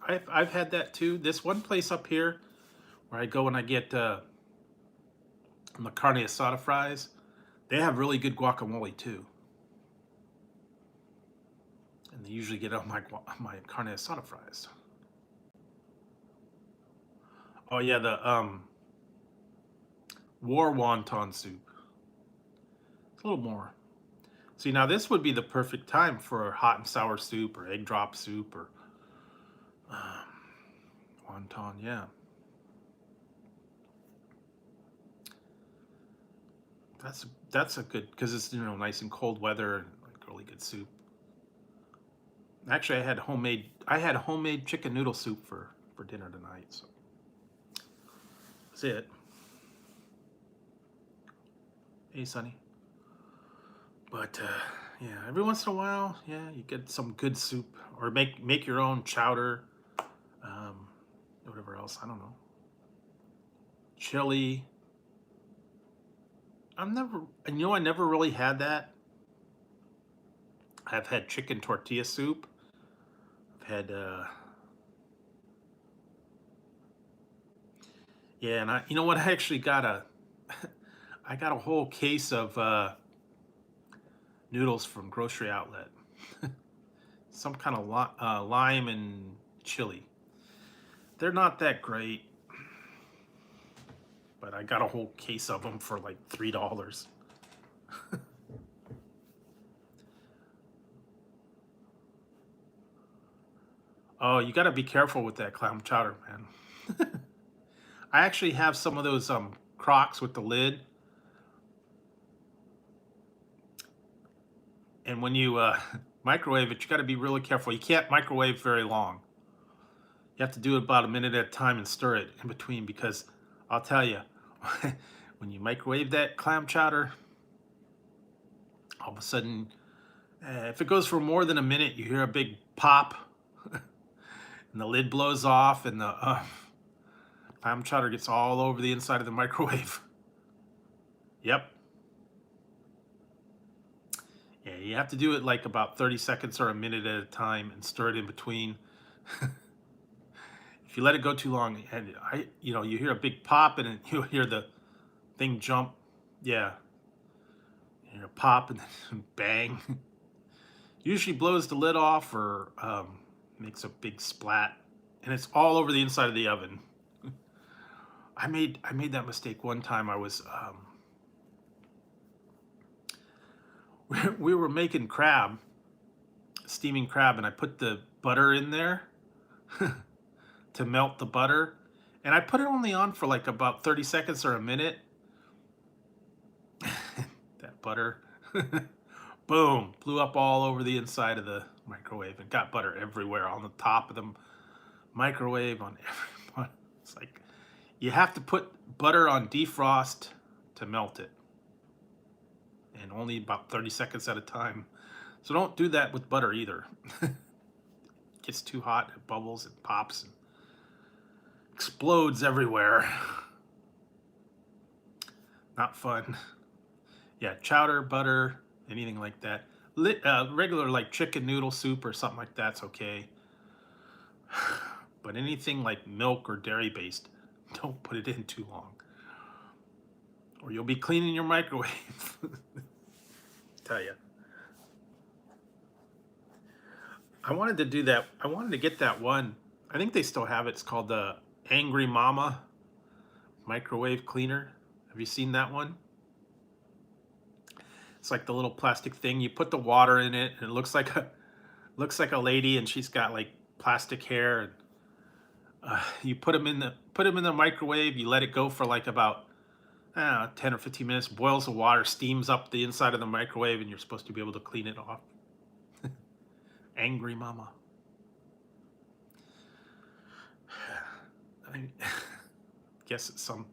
I've had that too. This one place up here where I go and I get the carne asada fries, they have really good guacamole too. And they usually get on my carne asada fries. Oh yeah, the war wonton soup. It's a little more. See, now this would be the perfect time for hot and sour soup or egg drop soup or wonton, yeah. That's a good, because it's nice and cold weather and like really good soup. Actually, I had homemade chicken noodle soup for dinner tonight. So that's it. Hey, Sonny. But yeah, every once in a while, yeah, you get some good soup or make your own chowder, whatever else. I don't know. Chili. I never really had that. I've had chicken tortilla soup. I've had, yeah, and you know what? I actually got I got a whole case of noodles from Grocery Outlet. some kind of lime and chili. They're not that great, but I got a whole case of them for like $3. Oh, you got to be careful with that clam chowder, man. I actually have some of those Crocs with the lid, and when you microwave it, you got to be really careful. You can't microwave very long. You have to do it about a minute at a time and stir it in between, because I'll tell you, when you microwave that clam chowder, all of a sudden, if it goes for more than a minute, you hear a big pop, and the lid blows off, and the clam chowder gets all over the inside of the microwave. Yep. Yeah, you have to do it like about 30 seconds or a minute at a time and stir it in between. If you let it go too long, and you hear a big pop, and you hear the thing jump. Yeah, you hear a pop and then bang. Usually blows the lid off, or makes a big splat, and it's all over the inside of the oven. I made that mistake one time. I was we were making crab, steaming crab, and I put the butter in there to melt the butter, and I put it only on for like about 30 seconds or a minute. That butter, boom, blew up all over the inside of the microwave, and got butter everywhere on the top of the microwave, on everyone. It's like, you have to put butter on defrost to melt it, and only about 30 seconds at a time. So don't do that with butter either. It gets too hot, it bubbles, it pops, and explodes everywhere. Not fun. Yeah, chowder, butter, anything like that. Regular like chicken noodle soup or something like that's okay. But anything like milk or dairy based, don't put it in too long, or you'll be cleaning your microwave. Tell you. I wanted to do that. I wanted to get that one. I think they still have it. It's called the Angry Mama microwave cleaner. Have you seen that one? It's like the little plastic thing. You put the water in it, and it looks like a lady, and she's got like plastic hair. And you put them in the microwave. You let it go for like about 10 or 15 minutes. Boils the water, steams up the inside of the microwave, and you're supposed to be able to clean it off. Angry Mama. I guess it's some,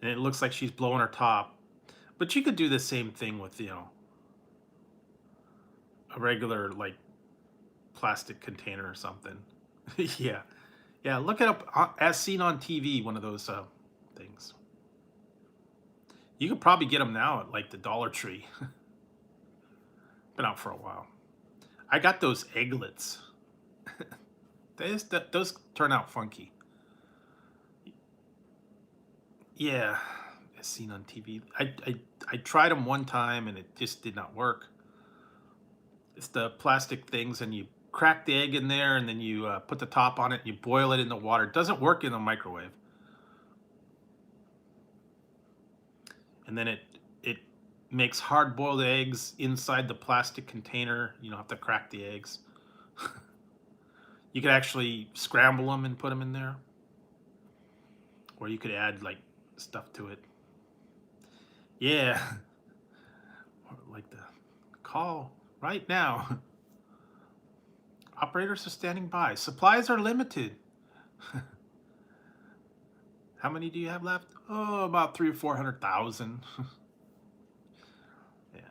and it looks like she's blowing her top. But you could do the same thing with, a regular like plastic container or something. Yeah. Yeah, look it up, as seen on TV, one of those things. You could probably get them now at like the Dollar Tree. Been out for a while. I got those egglets. Those turn out funky. Yeah, as seen on TV. I tried them one time, and it just did not work. It's the plastic things, and you crack the egg in there, and then you put the top on it, and you boil it in the water. It doesn't work in the microwave. And then it makes hard-boiled eggs inside the plastic container. You don't have to crack the eggs. You could actually scramble them and put them in there, or you could add like stuff to it. Yeah, or like the call right now. Operators are standing by. Supplies are limited. How many do you have left? Oh, about 300,000 or 400,000. Yeah.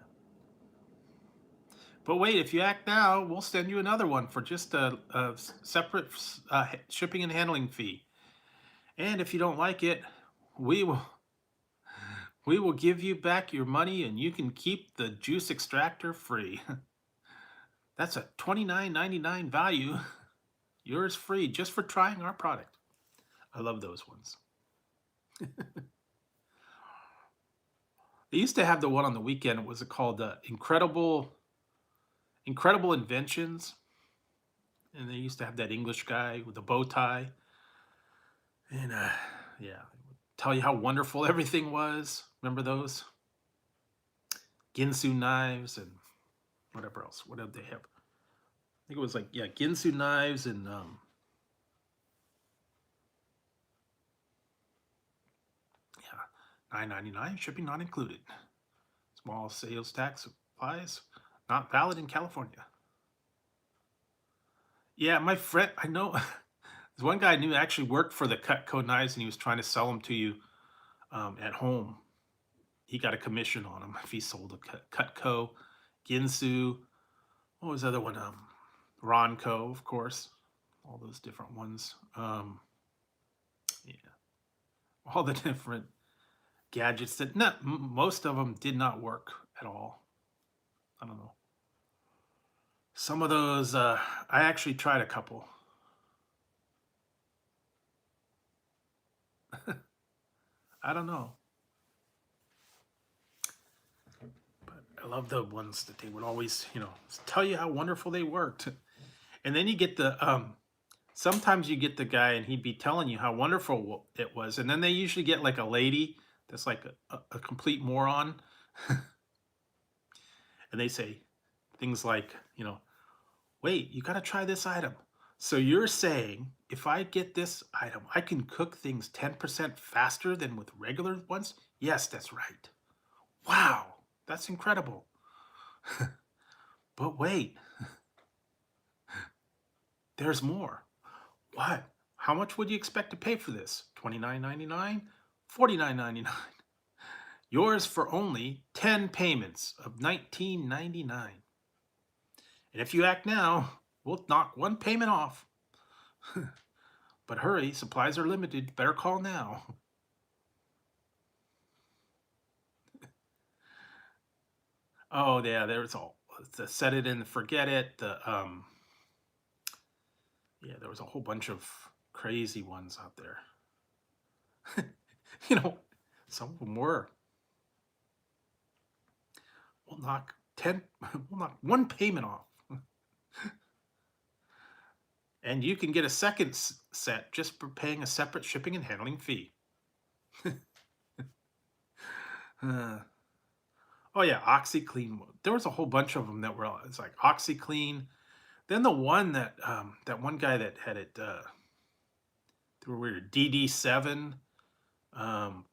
But wait, if you act now, we'll send you another one for just a separate shipping and handling fee. And if you don't like it, we will give you back your money, and you can keep the juice extractor free. That's a $29.99 value. Yours free just for trying our product. I love those ones. They used to have the one on the weekend. It was called Incredible Inventions. And they used to have that English guy with the bow tie. And yeah, tell you how wonderful everything was. Remember those? Ginsu knives and whatever else. What did they have? I think it was like, yeah, Ginsu knives and yeah, $9.99, shipping not included. Small sales tax applies. Not valid in California. Yeah, my friend, I know there's one guy I knew actually worked for the Cutco knives, and he was trying to sell them to you at home. He got a commission on them if he sold a Cutco, Ginsu. What was the other one? Ronco, of course. All those different ones. Yeah, all the different gadgets that most of them did not work at all. I don't know. Some of those, I actually tried a couple. I don't know. But I love the ones that they would always, tell you how wonderful they worked. And then you get the, sometimes you get the guy and he'd be telling you how wonderful it was. And then they usually get like a lady that's like a complete moron. And they say things like, wait, you got to try this item. So you're saying if I get this item, I can cook things 10% faster than with regular ones? Yes, that's right. Wow, that's incredible. But wait, there's more. What? How much would you expect to pay for this? $29.99? $49.99. Yours for only 10 payments of $19.99. And if you act now, we'll knock one payment off. But hurry, supplies are limited. Better call now. Oh yeah, there's all the set it and forget it. Yeah, there was a whole bunch of crazy ones out there. Some of them were. We'll knock 10. We'll knock one payment off. And you can get a second set just for paying a separate shipping and handling fee. Oh yeah, OxyClean. There was a whole bunch of them that were. It's like OxyClean. Then the one that that one guy that had it. They were weird. DD7,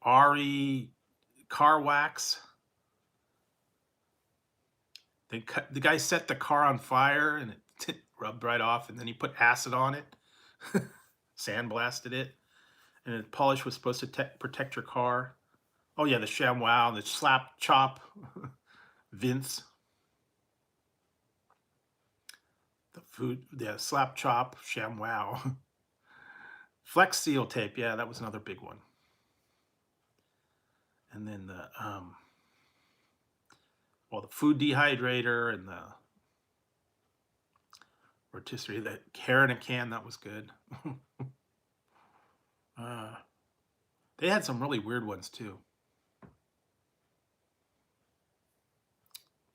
RE car wax. The guy set the car on fire and it rubbed right off, and then he put acid on it, sandblasted it, and the polish was supposed to protect your car. Oh yeah, the ShamWow, the Slap Chop, Vince, the food, yeah, Slap Chop, ShamWow, Flex Seal Tape, yeah, that was another big one. And then the the food dehydrator and the rotisserie, that hair in a can, that was good. They had some really weird ones too.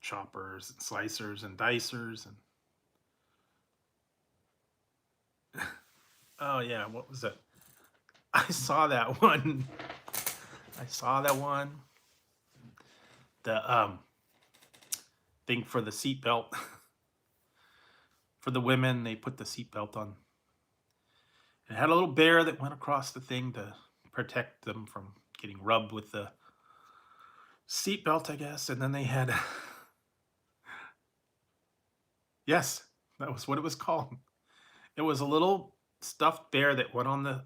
Choppers and slicers and dicers and oh yeah, what was it? I saw that one. The thing for the seatbelt. For the women, they put the seatbelt on. It had a little bear that went across the thing to protect them from getting rubbed with the seatbelt, I guess. And then they had yes, that was what it was called. It was a little stuffed bear that went on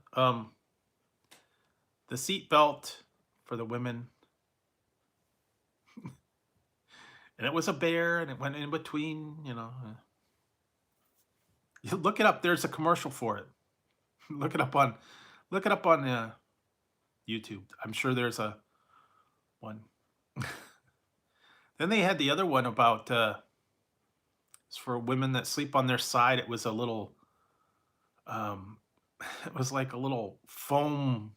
the seat belt for the women. And it was a bear, and it went in between, You look it up. There's a commercial for it. Look it up on YouTube. I'm sure there's a one. Then they had the other one about it's for women that sleep on their side. It was a little it was like a little foam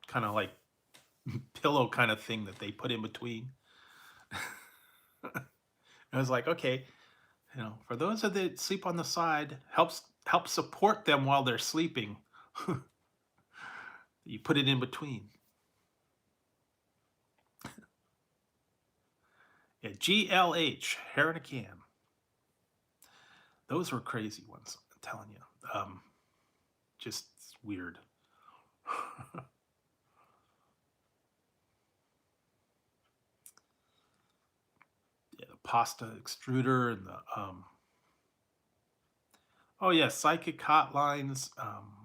kind of like pillow kind of thing that they put in between. I was like, okay, for those that sleep on the side, helps help support them while they're sleeping. You put it in between. Yeah, GLH, hair in a can. Those were crazy ones, I'm telling you. Just weird. Yeah, the pasta extruder and the oh yeah, psychic hotlines.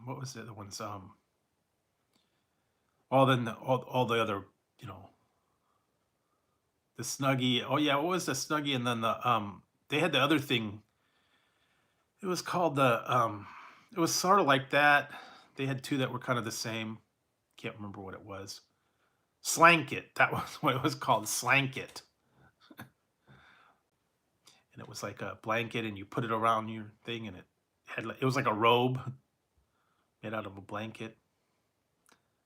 What was the other ones? All the other, you know, the Snuggie. Oh yeah, what was the Snuggie? And then they had the other thing. It was called it was sort of like that. They had two that were kind of the same. Can't remember what it was. Slanket. That was what it was called. Slanket. And it was like a blanket, and you put it around your thing, and it was like a robe made out of a blanket.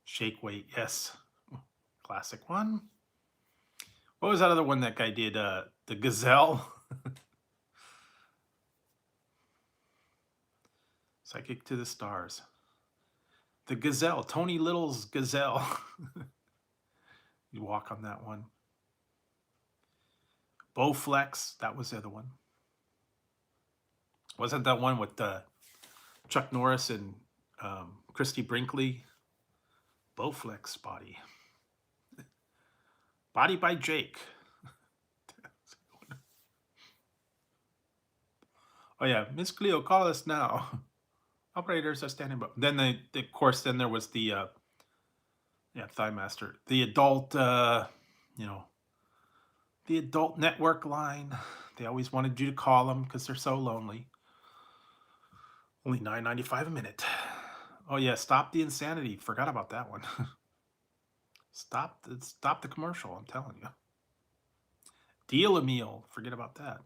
Shake weight, yes, classic one. What was that other one that guy did? The Gazelle. Psychic to the Stars. The Gazelle, Tony Little's Gazelle. You walk on that one. Bowflex, that was the other one. Wasn't that one with Chuck Norris and Christy Brinkley? Bowflex body. Body by Jake. Oh yeah, Miss Cleo, call us now. Operators are standing by. Then of course, then there was the Thigh Master, the adult, you know, the adult network line. They always wanted you to call them because they're so lonely. Only $9.95 a minute. Oh yeah, Stop the Insanity. Forgot about that one. Stop the commercial. I'm telling you. Deal a meal. Forget about that.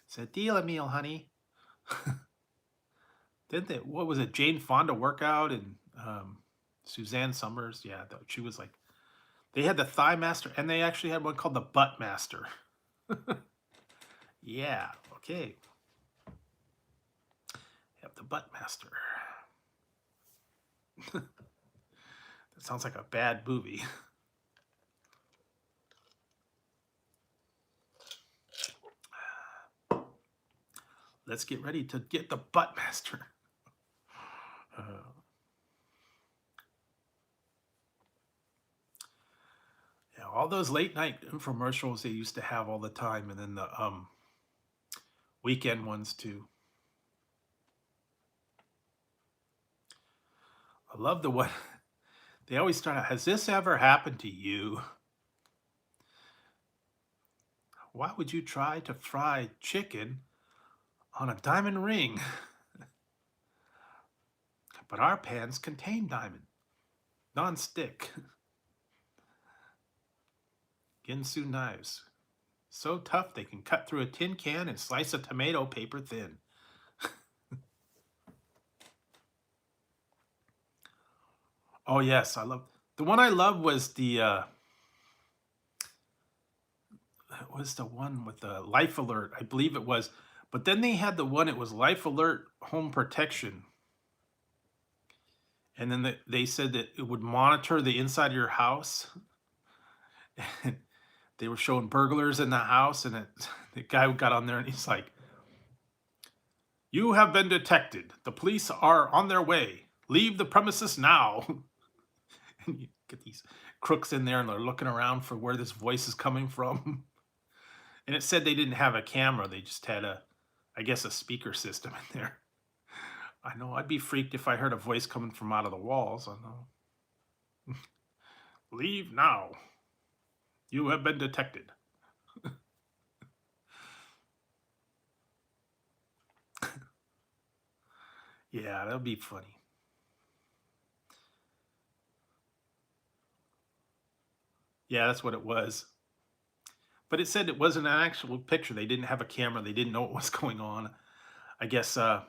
It's a deal a meal, honey. Didn't they? What was it? Jane Fonda workout and Suzanne Summers. Yeah, she was like. They had the Thigh Master, and they actually had one called the Butt Master. Yeah. Okay. Have the Butt Master. That sounds like a bad movie. Let's get ready to get the Butt Master. Yeah, all those late night infomercials they used to have all the time, and then the weekend ones too. I love the one they always start out. Has this ever happened to you? Why would you try to fry chicken on a diamond ring? But our pans contain diamond, non-stick. Ginsu knives, so tough they can cut through a tin can and slice a tomato paper thin. Oh yes, I love the one I love was the one with the Life Alert, I believe it was. But then they had the one, it was Life Alert Home Protection. And then they said that it would monitor the inside of your house. And they were showing burglars in the house, and the guy got on there and he's like, "You have been detected. The police are on their way. Leave the premises now." And you get these crooks in there and they're looking around for where this voice is coming from. And it said they didn't have a camera. They just had I guess a speaker system in there. I know I'd be freaked if I heard a voice coming from out of the walls. I know. Leave now. You have been detected. Yeah, that'll be funny. Yeah, that's what it was. But it said it wasn't an actual picture. They didn't have a camera. They didn't know what was going on. I guess it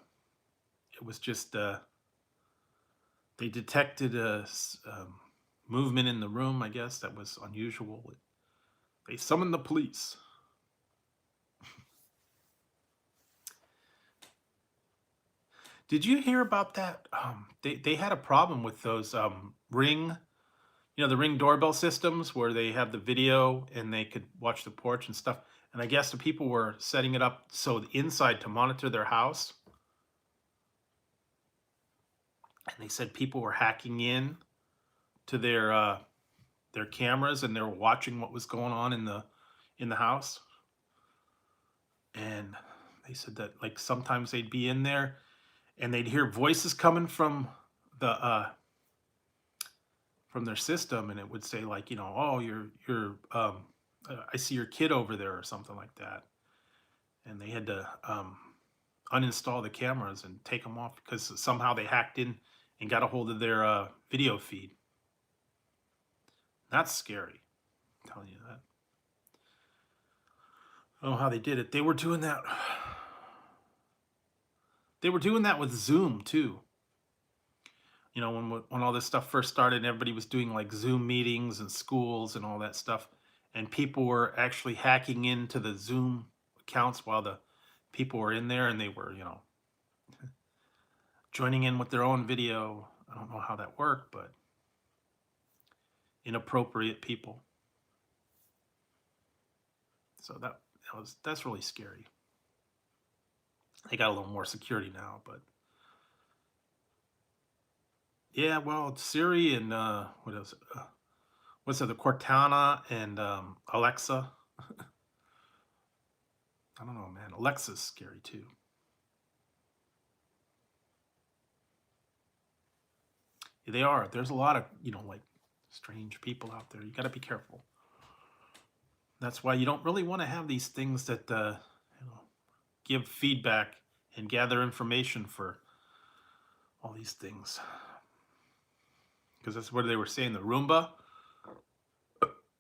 was just they detected a movement in the room. I guess that was unusual. They summoned the police. Did you hear about that? They had a problem with those Ring, the Ring doorbell systems where they have the video and they could watch the porch and stuff. And I guess the people were setting it up so the inside to monitor their house. And they said people were hacking in to their cameras and they were watching what was going on in the house. And they said that like sometimes they'd be in there and they'd hear voices coming the from their system, and it would say like, oh, you're I see your kid over there or something like that. And they had to uninstall the cameras and take them off because somehow they hacked in and got a hold of their video feed. That's scary, I'm telling you that. I don't know how they did it. They were doing that. They were doing that with Zoom too. When all this stuff first started, and everybody was doing like Zoom meetings and schools and all that stuff, and people were actually hacking into the Zoom accounts while the people were in there, and they were, joining in with their own video. I don't know how that worked, but inappropriate people. So that's really scary. They got a little more security now, but yeah, well, it's Siri and what else? What's it? The Cortana and Alexa. I don't know, man. Alexa's scary too. Yeah, they are. There's a lot of like strange people out there. You got to be careful. That's why you don't really want to have these things that give feedback and gather information for all these things. Because that's what they were saying. The Roomba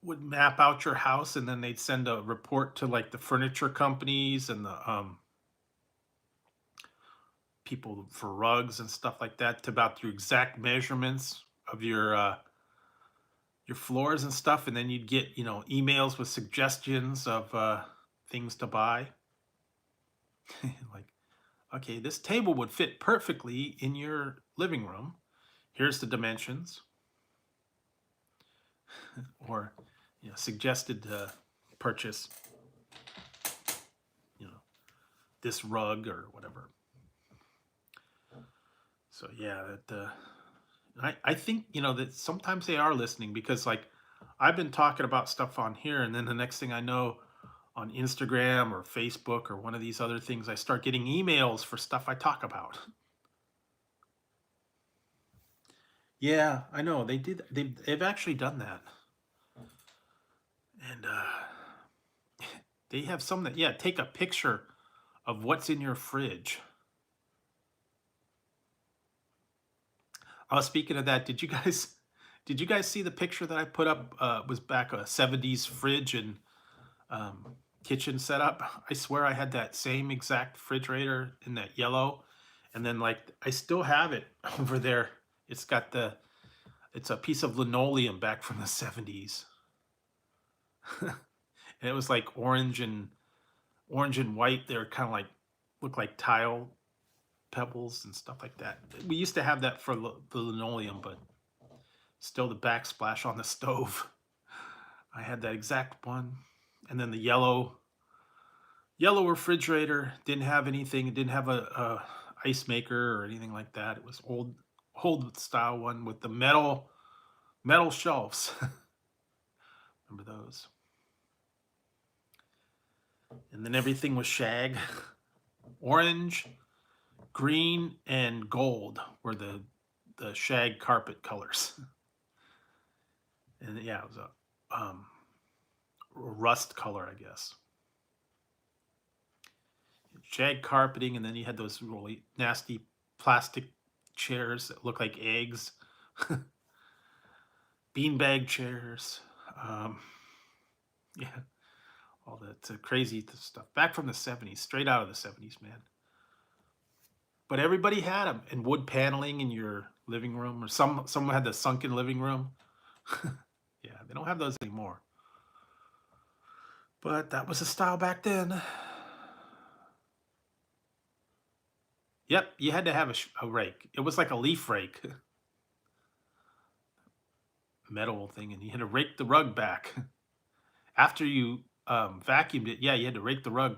would map out your house, and then they'd send a report to like the furniture companies and the people for rugs and stuff like that about your exact measurements of your floors and stuff, and then you'd get emails with suggestions of things to buy. Like, okay, this table would fit perfectly in your living room. Here's the dimensions. Or suggested purchase this rug or whatever. So yeah, that I think that sometimes they are listening, because like I've been talking about stuff on here, and then the next thing I know, on Instagram or Facebook or one of these other things, I start getting emails for stuff I talk about. Yeah, I know they did. They've actually done that, and they have some that take a picture of what's in your fridge. Speaking of that, did you guys see the picture that I put up? Was back a 70s fridge and kitchen setup. I swear I had that same exact refrigerator in that yellow, and then like I still have it over there. It's a piece of linoleum back from the 70s. And it was like orange and white. They're kind of like look like tile pebbles and stuff like that. We used to have that for the linoleum, but still the backsplash on the stove. I had that exact one. And then the yellow refrigerator didn't have anything. It didn't have a ice maker or anything like that. It was old style one with the metal shelves. Remember those? And then everything was shag. Orange, green, and gold were the shag carpet colors. And yeah, it was a rust color, I guess. Shag carpeting, and then you had those really nasty plastic chairs that look like eggs. Beanbag chairs. Yeah, all that crazy stuff. Back from the 70s, straight out of the 70s, man. But everybody had them. And wood paneling in your living room, or someone had the sunken living room. Yeah, they don't have those anymore. But that was the style back then. Yep, you had to have a rake. It was like a leaf rake, metal thing, and you had to rake the rug back after you vacuumed it. Yeah, you had to rake the rug.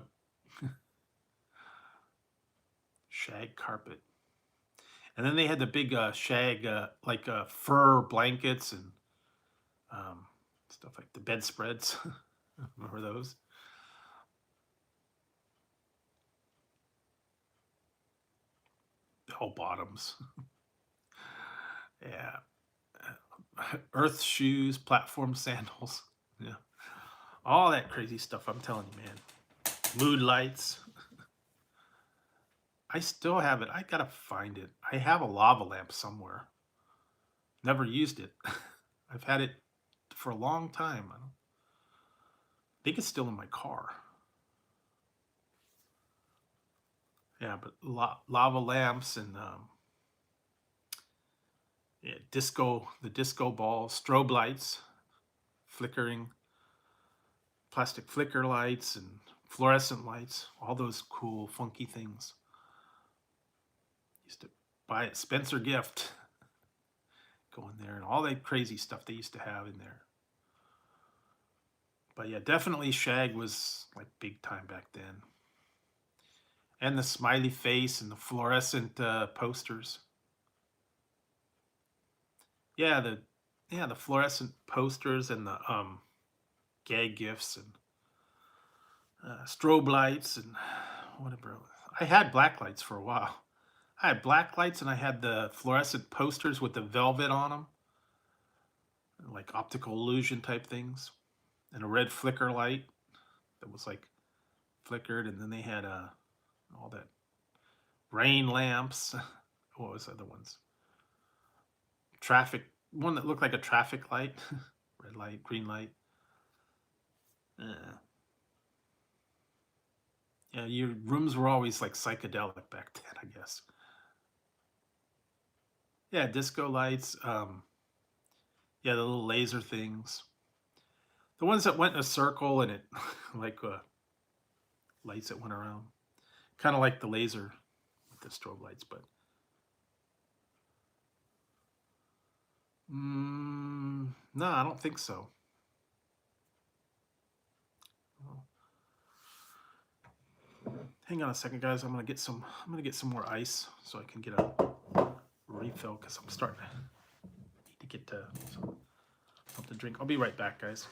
Shag carpet, and then they had the big shag like fur blankets and stuff like the bedspreads. Remember those? Oh, bottoms. Yeah. Earth shoes, platform sandals. Yeah. All that crazy stuff, I'm telling you, man. Mood lights. I still have it. I gotta find it. I have a lava lamp somewhere. Never used it. I've had it for a long time. I think it's still in my car. Yeah, but lava lamps and yeah, the disco balls, strobe lights, flickering, plastic flicker lights and fluorescent lights, all those cool, funky things. Used to buy at Spencer Gift, go in there, and all that crazy stuff they used to have in there. But yeah, definitely shag was like big time back then. And the smiley face and the fluorescent posters. Yeah, the fluorescent posters and the gag gifts and strobe lights and whatever. I had black lights for a while. I had black lights and I had the fluorescent posters with the velvet on them, like optical illusion type things, and a red flicker light that was like flickered. And then they had all that rain lamps. What was the other ones? Traffic, one that looked like a traffic light, red light, green light. Yeah, your rooms were always like psychedelic back then, I guess. Yeah, disco lights. Yeah, the little laser things. The ones that went in a circle and it like lights that went around. Kind of like the laser with the strobe lights, but no, I don't think so. Hang on a second, guys. I'm gonna get some more ice so I can get a refill because I'm starting to need to get something to drink. I'll be right back, guys.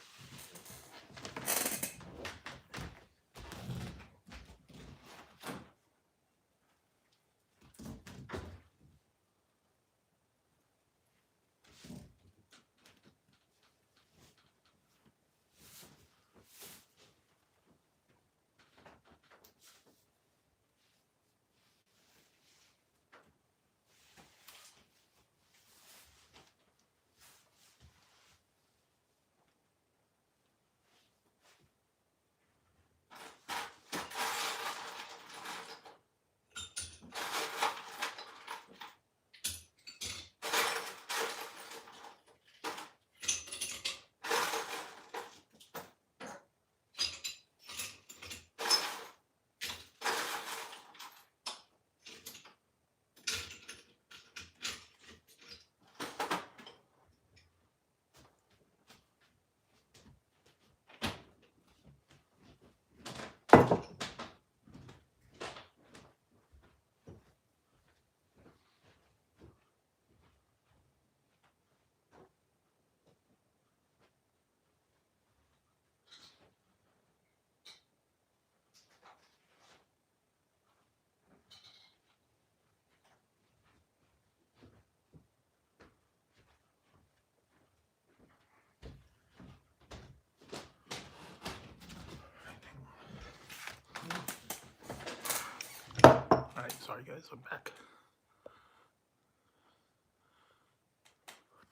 All right, sorry guys, I'm back.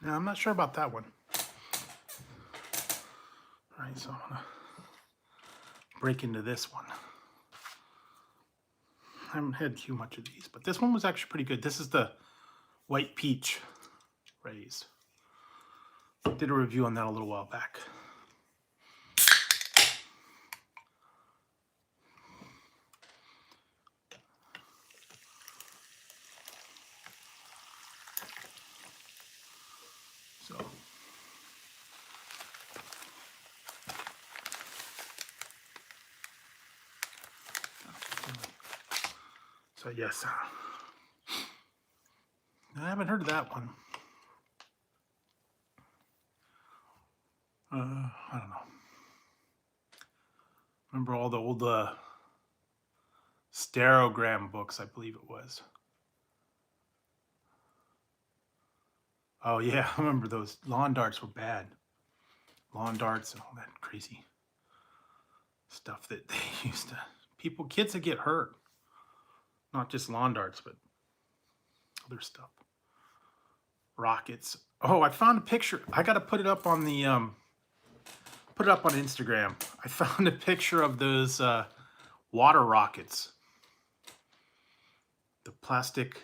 Now I'm not sure about that one. All right, so I'm gonna break into this one. I haven't had too much of these, but this one was actually pretty good. This is the white peach raised. Did a review on that a little while back. So yes, I haven't heard of that one. I don't know. Remember all the old stereogram books, I believe it was. Oh yeah, I remember those. Lawn darts were bad. Lawn darts and all that crazy stuff that they used to. Kids that get hurt. Not just lawn darts, but other stuff. Rockets. Oh, I found a picture. I got to put it up on the put it up on Instagram. I found a picture of those water rockets. The plastic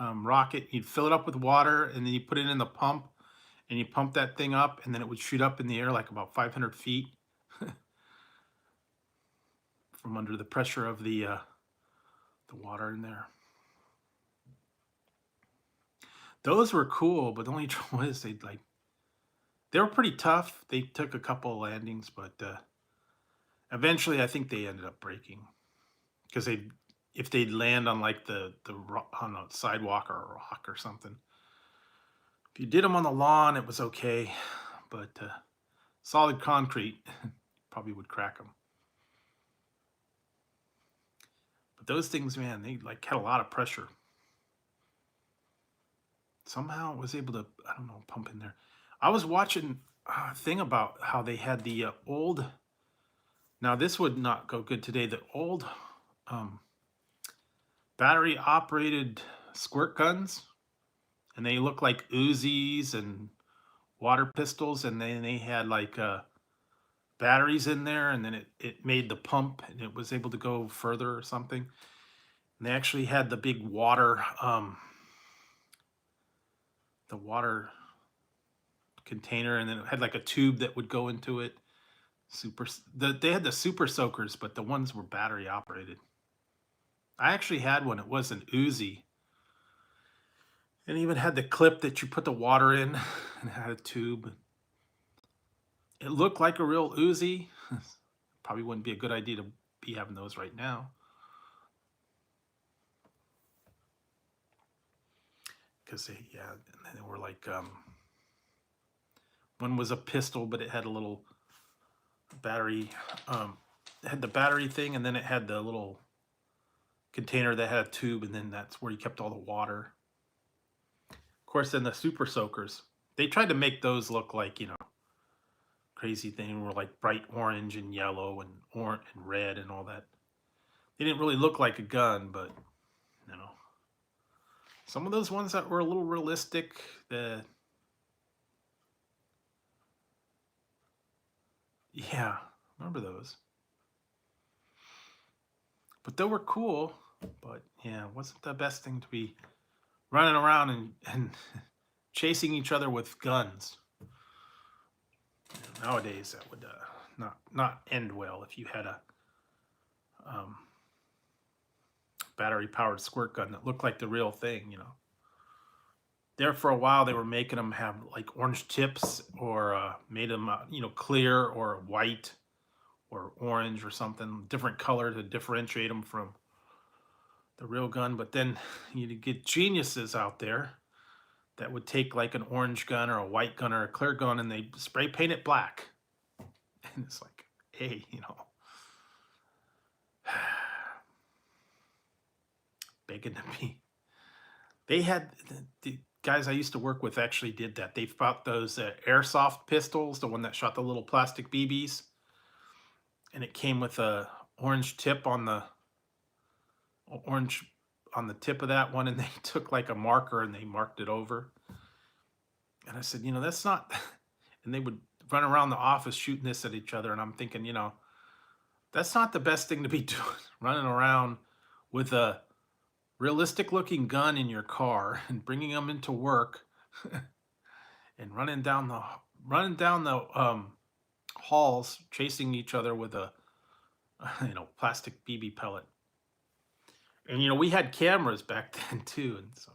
rocket. You'd fill it up with water, and then you put it in the pump, and you pump that thing up, and then it would shoot up in the air like about 500 feet from under the pressure of the water in there. Those were cool, but the only trouble is they were pretty tough. They took a couple of landings, but eventually I think they ended up breaking because if they'd land on like on a sidewalk or a rock or something. If you did them on the lawn, it was okay, but solid concrete probably would crack them. But those things, man, they like had a lot of pressure. Somehow it was able to, I don't know, pump in there. I was watching a thing about how they had the old, now this would not go good today, the old battery operated squirt guns, and they look like Uzis and water pistols, and then they had like batteries in there, and then it made the pump, and it was able to go further or something. And they actually had the big water container, and then it had like a tube that would go into it. They had the super soakers, but the ones were battery operated. I actually had one. It was an Uzi, and even had the clip that you put the water in, and it had a tube. It looked like a real Uzi. Probably wouldn't be a good idea to be having those right now, because they were like one was a pistol, but it had a little battery. It had the battery thing, and then it had the little container that had a tube, and then that's where you kept all the water. Of course, then the super soakers, they tried to make those look like, crazy thing, were like bright orange and yellow and orange and red and all that. They didn't really look like a gun, but some of those ones that were a little realistic, yeah, remember those. But they were cool, but yeah, it wasn't the best thing to be running around and chasing each other with guns. Nowadays, that would not end well if you had a battery-powered squirt gun that looked like the real thing, There for a while, they were making them have like orange tips, or made them, clear or white or orange or something, different color to differentiate them from the real gun. But then you'd get geniuses out there that would take like an orange gun or a white gun or a clear gun, and they spray paint it black. And it's like, hey, begging to be. They had, the guys I used to work with actually did that. They bought those airsoft pistols, the one that shot the little plastic BBs. And it came with a orange tip on the tip of that one, and they took like a marker and they marked it over. And I said, that's not, and they would run around the office shooting this at each other, and I'm thinking, that's not the best thing to be doing, running around with a realistic looking gun in your car and bringing them into work and running down the halls chasing each other with a plastic BB pellet. And we had cameras back then too, and so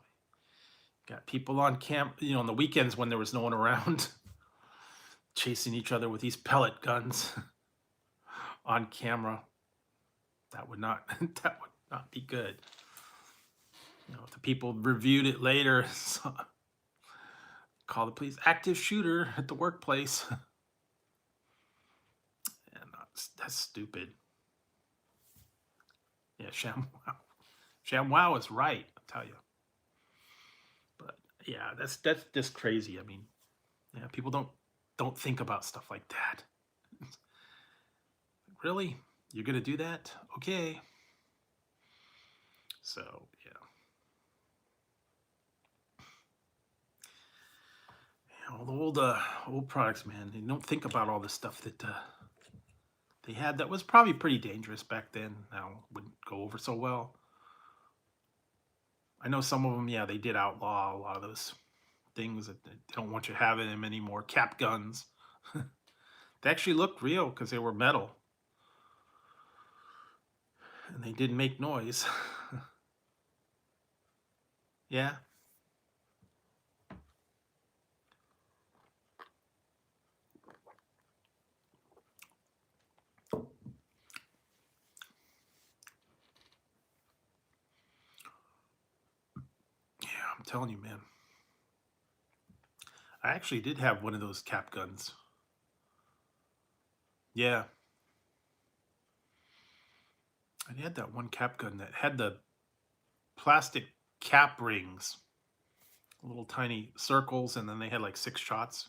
got people on on the weekends when there was no one around, chasing each other with these pellet guns on camera. That would not that would not be good. You know, if the people reviewed it later, call the police, active shooter at the workplace. And that's stupid. Yeah, ShamWow is right, I'll tell you. But yeah, that's just crazy. I mean, yeah, people don't think about stuff like that. Really? You're gonna do that? Okay. So yeah. All the old products, man. They don't think about all the stuff that they had that was probably pretty dangerous back then. Now wouldn't go over so well. I know some of them, yeah, they did outlaw a lot of those things that they don't want you having them anymore. Cap guns. They actually looked real because they were metal. And they didn't make noise. Yeah. Yeah, I'm telling you, man. I actually did have one of those cap guns. Yeah. I had that one cap gun that had the plastic cap rings, little tiny circles, and then they had like 6 shots.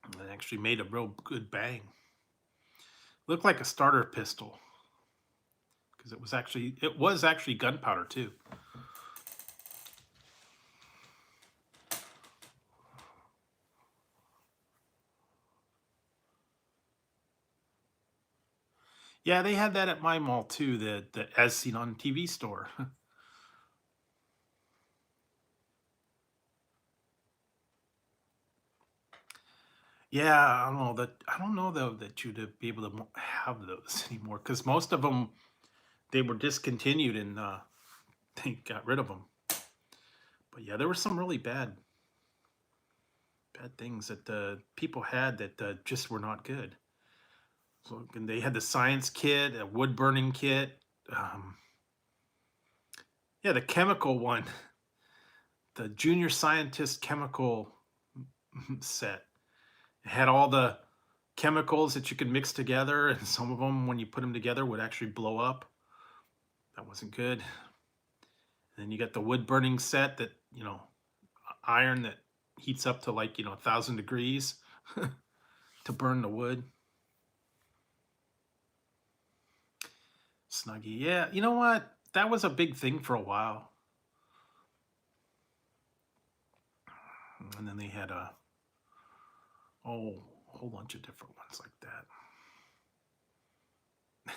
And it actually made a real good bang. Looked like a starter pistol because it was actually gunpowder too. Yeah, they had that at my mall too. The As Seen on TV store. Yeah, I don't know though that you'd be able to have those anymore because most of them they were discontinued and they got rid of them. But yeah, there were some really bad things that people had that just were not good. So and they had the science kit, a wood burning kit. Um, yeah, the chemical one, the junior scientist chemical set. It had all the chemicals that you could mix together, and some of them, when you put them together, would actually blow up. That wasn't good. And then you got the wood burning set that, iron that heats up to like, 1,000 degrees to burn the wood. Snuggie. Yeah, you know what? That was a big thing for a while. And then they had a whole bunch of different ones like that.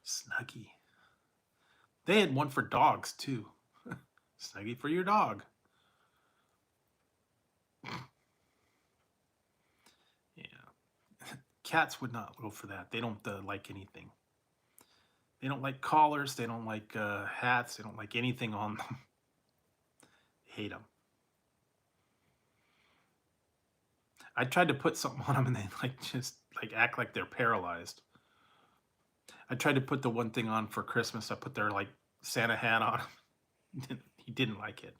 Snuggie. They had one for dogs too. Snuggie for your dog. Yeah. Cats would not go for that. They don't like anything. They don't like collars. They don't like hats. They don't like anything on them. Hate them. I tried to put something on them and they just act like they're paralyzed. I tried to put the one thing on for Christmas. I put their Santa hat on him. He didn't like it.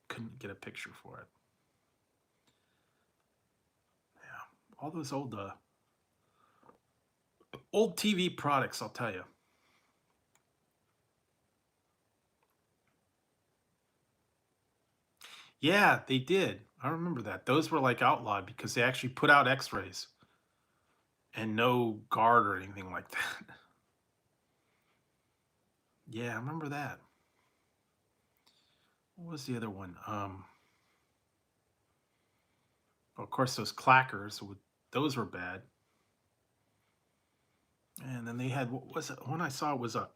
Couldn't get a picture for it. Yeah, all those old TV products, I'll tell you. Yeah, they did. I remember that. Those were outlawed because they actually put out X-rays and no guard or anything like that. Yeah, I remember that. What was the other one? Of course, those clackers. Those were bad. And then they had, what was it? One I saw was a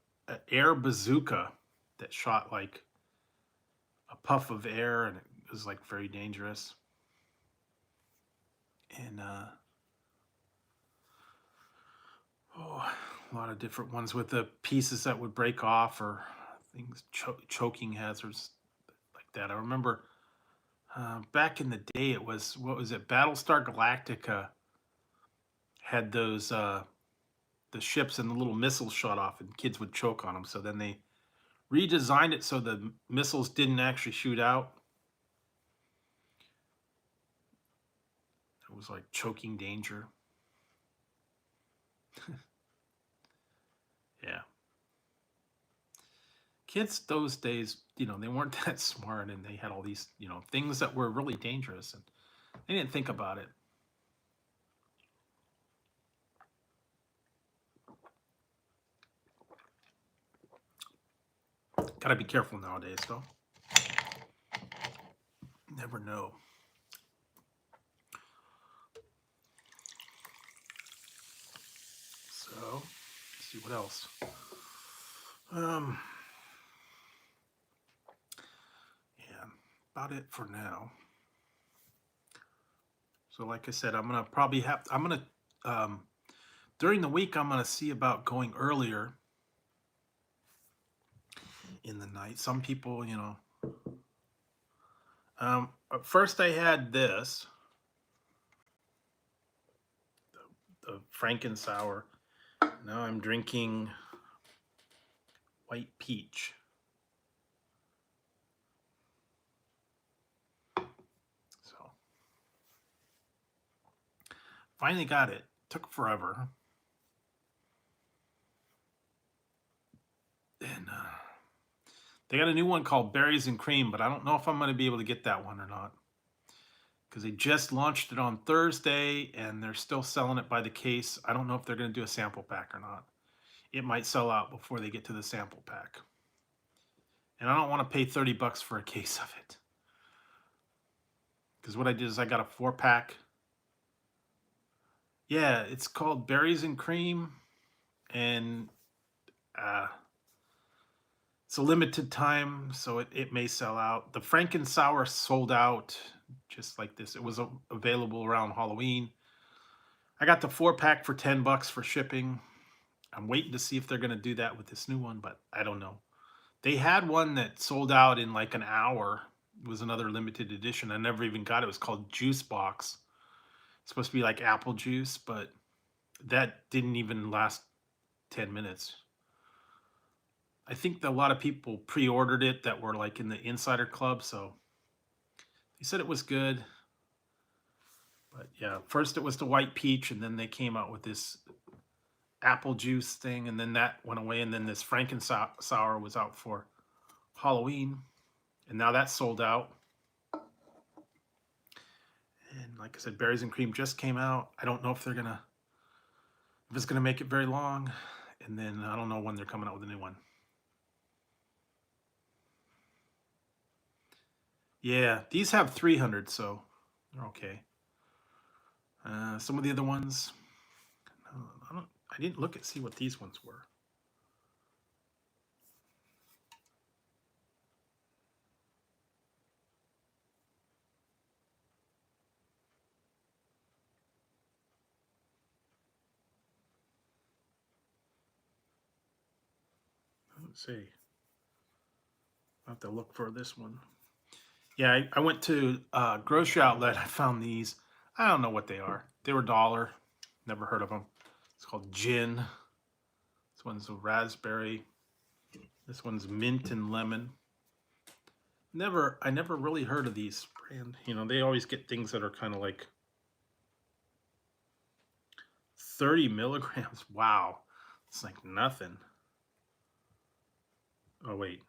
air bazooka that shot like a puff of air, and it was very dangerous. And a lot of different ones with the pieces that would break off or things choking hazards like that. I remember back in the day, it was, what was it? Battlestar Galactica had those. the ships and the little missiles shot off and kids would choke on them. So then they redesigned it so the missiles didn't actually shoot out. It was like choking danger. Yeah. Kids those days, you know, they weren't that smart, and they had all these, you know, things that were really dangerous, and they didn't think about it. Gotta be careful nowadays, though. Never know. So, let's see what else. Yeah, about it for now. So, like I said, I'm gonna during the week, I'm gonna see about going earlier in the night. Some people, you know. At first I had this, the Franken Sour. Now I'm drinking white peach. So finally got it. Took forever. And they got a new one called Berries and Cream, but I don't know if I'm going to be able to get that one or not, because they just launched it on Thursday and they're still selling it by the case. I don't know if they're going to do a sample pack or not. It might sell out before they get to the sample pack. And I don't want to pay $30 for a case of it, because what I did is I got a 4-pack. Yeah, it's called Berries and Cream, and it's a limited time, so it may sell out. The Franken Sour sold out just like this. It was available around Halloween. I got the 4-pack for $10 for shipping. I'm waiting to see if they're going to do that with this new one, but I don't know. They had one that sold out in like an hour. It was another limited edition. I never even got it. It was called Juice Box. It's supposed to be like apple juice, but that didn't even last 10 minutes. I think that a lot of people pre-ordered it that were like in the insider club, so they said it was good. But yeah, first it was the white peach, and then they came out with this apple juice thing, and then that went away, and then this Franken Sour was out for Halloween, and now that's sold out. And like I said, Berries and Cream just came out. I don't know if it's gonna make it very long, and then I don't know when they're coming out with a new one. Yeah, these have 300, so they're okay. Some of the other ones, I didn't look at see what these ones were. Let's see. I'll have to look for this one. Yeah, I went to grocery outlet. I found these. I don't know what they are. They were $1. Never heard of them. It's called gin. This one's a raspberry. This one's mint and lemon. I never really heard of these brand. You know, they always get things that are kind of like 30 milligrams. Wow, it's like nothing. Oh wait.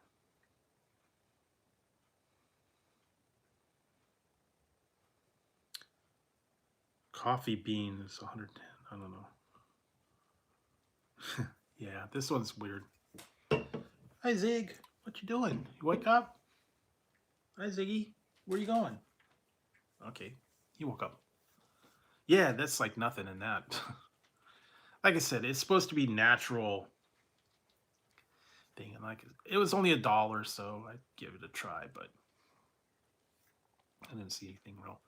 Coffee bean is 110. I don't know. Yeah, this one's weird. Hi Zig, what you doing? You wake up? Hi Ziggy, where you going? Okay, he woke up. Yeah, that's like nothing in that. Like I said, it's supposed to be natural thing, and like it was only $1, so I'd give it a try, but I didn't see anything real.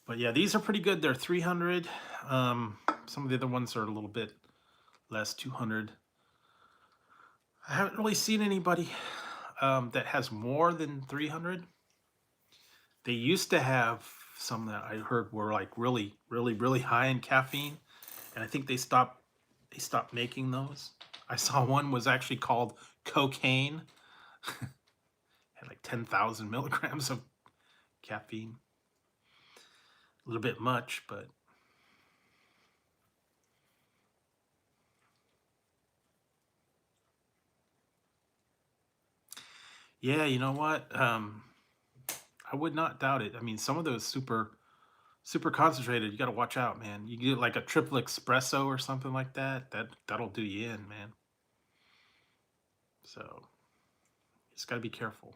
But yeah, these are pretty good. They're 300. Some of the other ones are a little bit less, 200. I haven't really seen anybody that has more than 300. They used to have some that I heard were like really, really, really high in caffeine, and I think they stopped they stopped making those. I saw one was actually called cocaine. Had like 10,000 milligrams of caffeine. A little bit much, but yeah, you know what? I would not doubt it. I mean, some of those super concentrated, you got to watch out, man. You get like a triple espresso or something like that. That'll do you in, man. So, you just got to be careful.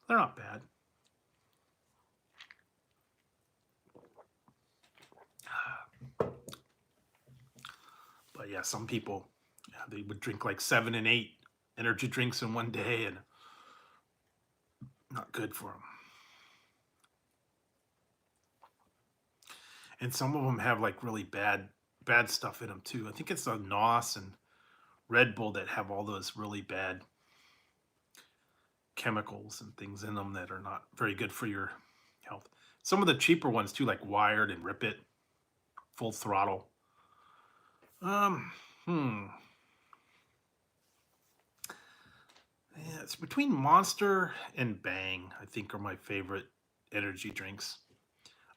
They're not bad. But yeah, some people, yeah, they would drink like 7 and 8 energy drinks in one day, and not good for them. And some of them have like really bad stuff in them too. I think it's the NOS and Red Bull that have all those really bad chemicals and things in them that are not very good for your health. Some of the cheaper ones too, like Wired and Rip It, Full Throttle. Yeah, it's between Monster and Bang, I think, are my favorite energy drinks.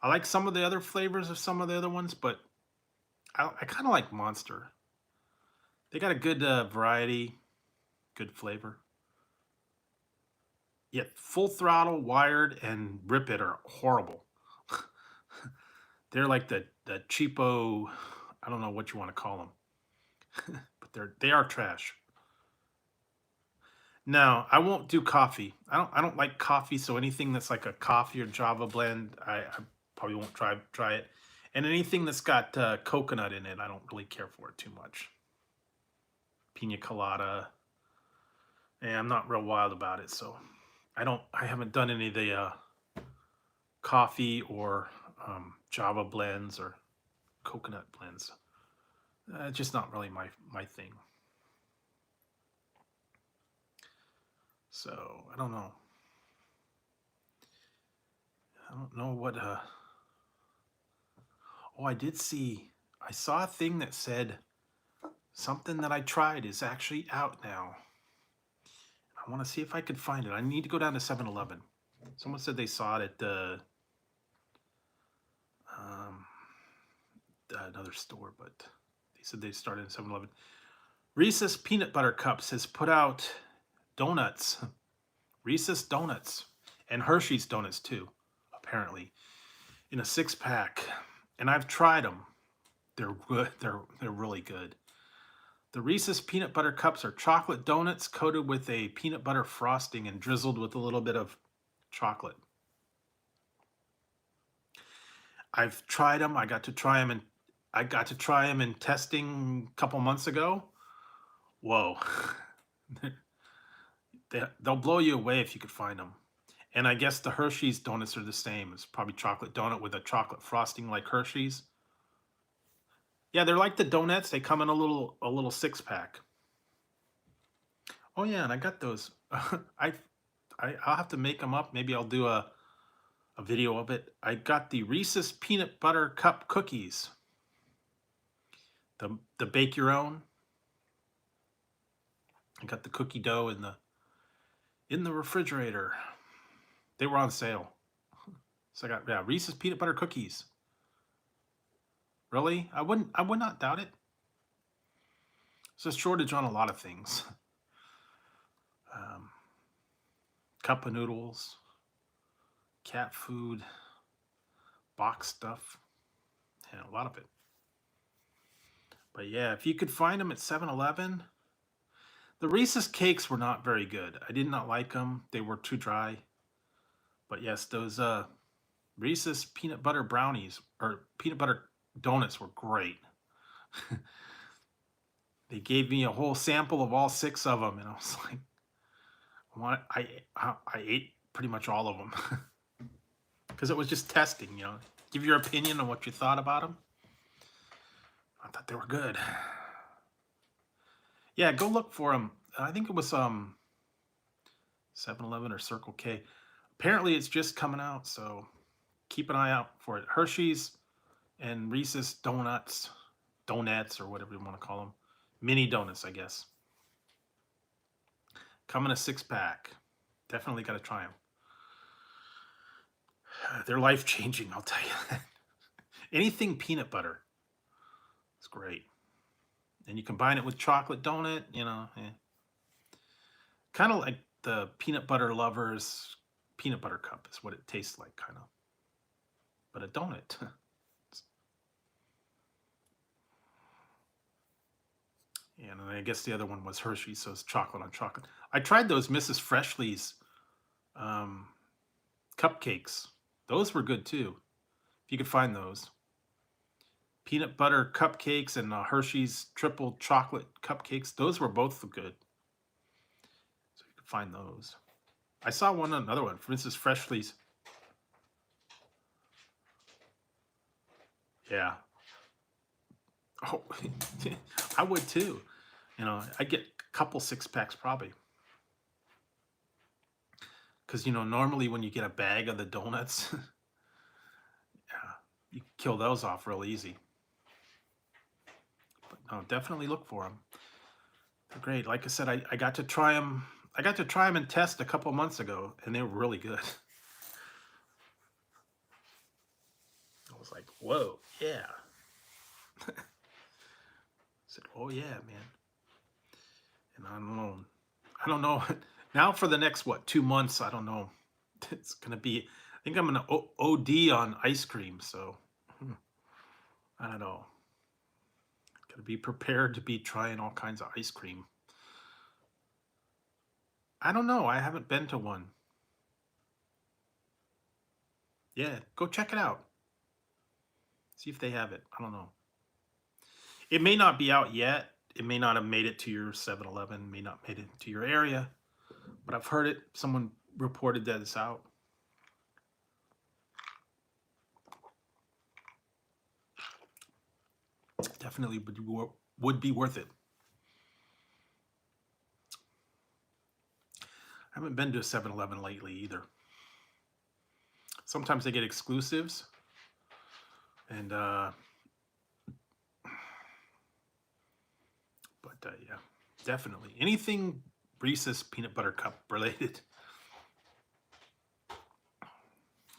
I like some of the other flavors of some of the other ones, but I kind of like Monster. They got a good variety, good flavor. Yet Full Throttle, Wired, and Rip It are horrible. They're like the cheapo, I don't know what you want to call them, but they are trash. No, I won't do coffee. I don't like coffee, so anything that's like a coffee or Java blend, I probably won't try it. And anything that's got coconut in it, I don't really care for it too much. Pina colada. Yeah, I'm not real wild about it, so I haven't done any of the coffee or Java blends or coconut blends. It's just not really my thing. So I don't know. I don't know what. Oh, I saw a thing that said something that I tried is actually out now. I want to see if I could find it. I need to go down to 7-Eleven. Someone said they saw it at another store, but they said they started at 7-Eleven. Reese's Peanut Butter Cups has put out donuts. Reese's Donuts. And Hershey's Donuts, too, apparently, in a 6-pack. And I've tried them. They're good. They're really good. The Reese's Peanut Butter Cups are chocolate donuts coated with a peanut butter frosting and drizzled with a little bit of chocolate. I've tried them. I got to try them in testing a couple months ago. Whoa. They'll blow you away if you could find them. And I guess the Hershey's donuts are the same. It's probably chocolate donut with a chocolate frosting like Hershey's. Yeah, they're like the donuts. They come in a little 6-pack. Oh yeah, and I got those. I'll have to make them up. Maybe I'll do a video of it. I got the Reese's Peanut Butter Cup cookies. The bake your own. I got the cookie dough in the refrigerator. They were on sale. So I got Reese's Peanut Butter cookies. Really? I would not doubt it. There's a shortage on a lot of things. Cup of noodles, cat food, box stuff, and a lot of it. But yeah, if you could find them at 7-Eleven, the Reese's cakes were not very good. I did not like them. They were too dry. But yes, those Reese's peanut butter brownies or peanut butter donuts were great. They gave me a whole sample of all 6 of them, and I was like, I ate pretty much all of them because it was just testing, give your opinion on what you thought about them. I thought they were good. Yeah, go look for them. I think it was 7-Eleven or Circle K. Apparently, it's just coming out, so keep an eye out for it. Hershey's and Reese's donuts, or whatever you want to call them, mini donuts, I guess. Come in a 6-pack. Definitely got to try them. They're life-changing, I'll tell you that. Anything peanut butter. It's great. And you combine it with chocolate donut, you know. Kind of like the peanut butter lovers peanut butter cup is what it tastes like, kind of. But a donut. And I guess the other one was Hershey's, so it's chocolate on chocolate. I tried those Mrs. Freshley's cupcakes. Those were good too, if you could find those. Peanut butter cupcakes and Hershey's triple chocolate cupcakes. Those were both good. So you could find those. I saw another one, for Mrs. Freshley's. Yeah. Oh, I would too. You know, I'd get a couple 6-packs probably. Because, you know, normally when you get a bag of the donuts, yeah, you kill those off real easy. But no, definitely look for them. They're great. Like I said, I got to try them. I got to try them and test a couple months ago, and they were really good. I was like, whoa, yeah. I said, oh yeah, man. And I don't know. Now for the next, 2 months, I don't know. It's going to be, I think I'm going to OD on ice cream. So I don't know. Got to be prepared to be trying all kinds of ice cream. I don't know. I haven't been to one. Yeah, go check it out. See if they have it. I don't know. It may not be out yet. It may not have made it to your 7-Eleven, may not made it to your area, but I've heard it. Someone reported that it's out. Definitely would be worth it. I haven't been to a 7-Eleven lately either. Sometimes they get exclusives, and yeah, definitely anything Reese's peanut butter cup related.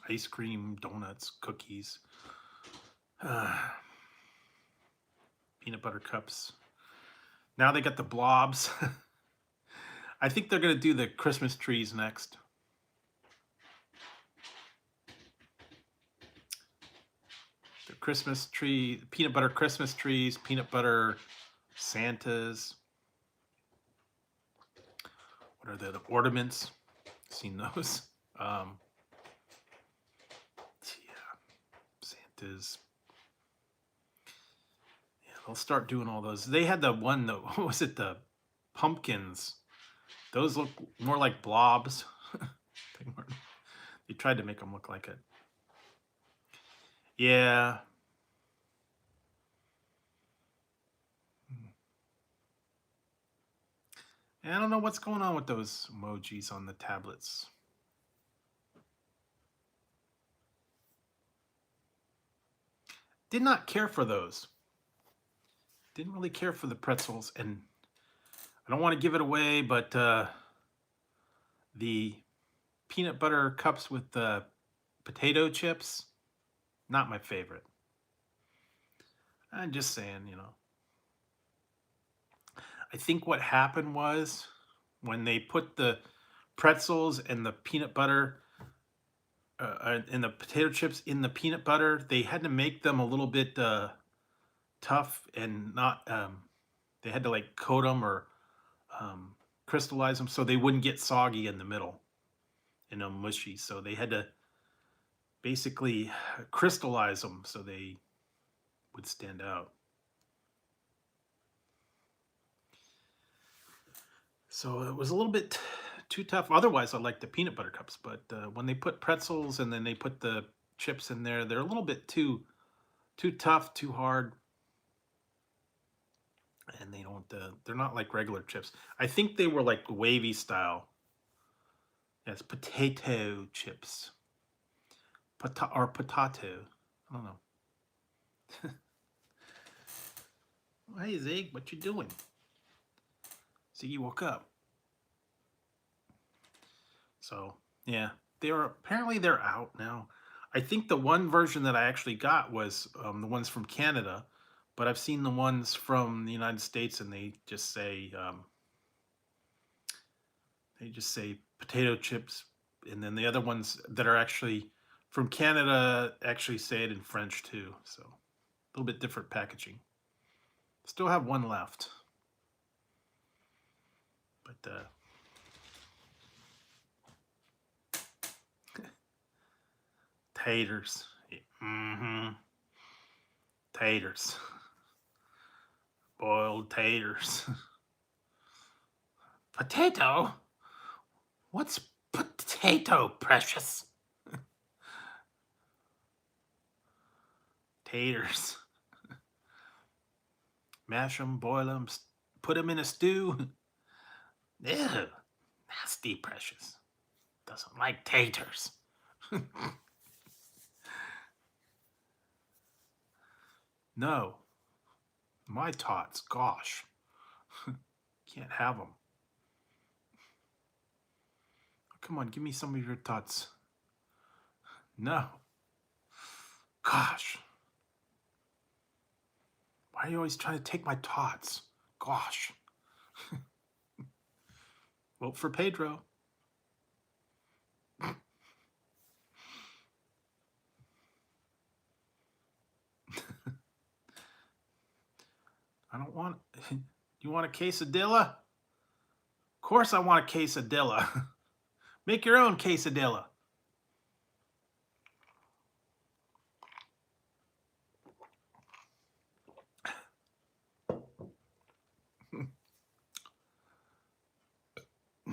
Ice cream, donuts, cookies, peanut butter cups. Now they got the blobs. I think they're going to do the Christmas trees next. The Christmas tree, peanut butter Christmas trees, peanut butter Santas. What are the ornaments? Seen those? Yeah, Santas. Yeah, they'll start doing all those. They had the one that, what was it? The pumpkins. Those look more like blobs. They tried to make them look like it. Yeah. I don't know what's going on with those emojis on the tablets. Did not care for those. Didn't really care for the pretzels, and I don't want to give it away, but the peanut butter cups with the potato chips, not my favorite. I'm just saying, you know. I think what happened was when they put the pretzels and the peanut butter and the potato chips in the peanut butter, they had to make them a little bit tough and not, they had to like coat them or crystallize them so they wouldn't get soggy in the middle, you know, mushy. So they had to basically crystallize them so they would stand out. So it was a little bit too tough. Otherwise, I like the peanut butter cups, but when they put pretzels and then they put the chips in there, they're a little bit too tough, too hard, and they don't. They're not like regular chips. I think they were like wavy style. Yes, potato chips, or potato. I don't know. Hey, Zig, what you doing? Ziggy woke up. So, yeah, apparently they're out now. I think the one version that I actually got was the ones from Canada, but I've seen the ones from the United States, and they just say potato chips, and then the other ones that are actually from Canada actually say it in French too. So a little bit different packaging. Still have one left, but taters. Mm-hmm. Taters. Boiled taters. Potato? What's potato, precious? Taters. Mash them, boil them, put them in a stew. Ew, nasty, precious. Doesn't like taters. No. My tots, gosh. Can't have them. Come on, give me some of your tots. No. Gosh. Why are you always trying to take my tots? Gosh. Vote for Pedro. I don't want... You want a quesadilla? Of course I want a quesadilla. Make your own quesadilla.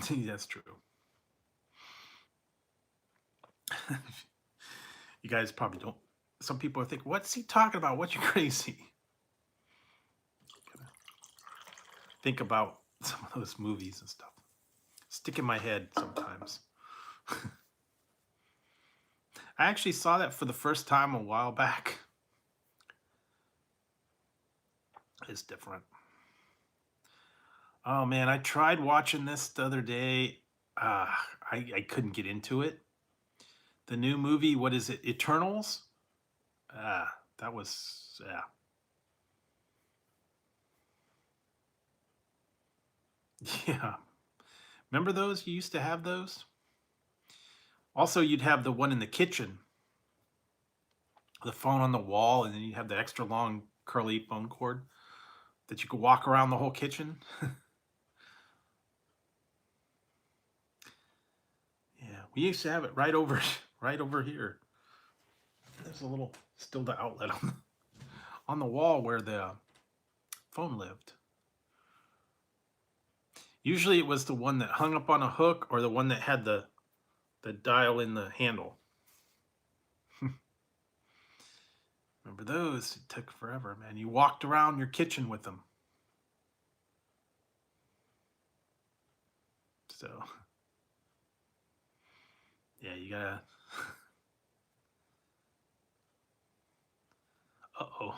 That's true. You guys probably don't. Some people are thinking, what's he talking about? What, you crazy? Think about some of those movies and stuff. Stick in my head sometimes. I actually saw that for the first time a while back. It's different. Oh man, I tried watching this the other day. I couldn't get into it. The new movie, what is it? Eternals? That was, yeah. Yeah. Remember those? You used to have those? Also, you'd have the one in the kitchen. The phone on the wall, and then you'd have the extra long curly phone cord that you could walk around the whole kitchen. Yeah, we used to have it right over here. There's a little, still the outlet on the wall where the phone lived. Usually it was the one that hung up on a hook or the one that had the dial in the handle. Remember those? It took forever, man. You walked around your kitchen with them. So, yeah, you gotta... Uh-oh.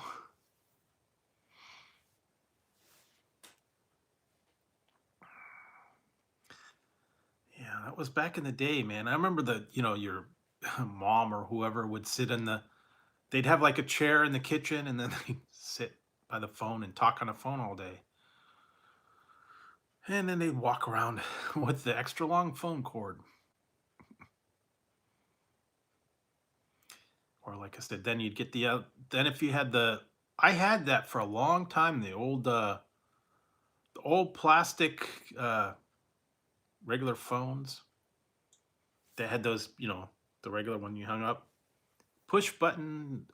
Yeah, that was back in the day, man. I remember your mom or whoever would sit they'd have like a chair in the kitchen and then they'd sit by the phone and talk on the phone all day. And then they'd walk around with the extra long phone cord. Or like I said, then you'd get then if you had I had that for a long time, the old plastic regular phones. They had those, the regular one you hung up. Push button,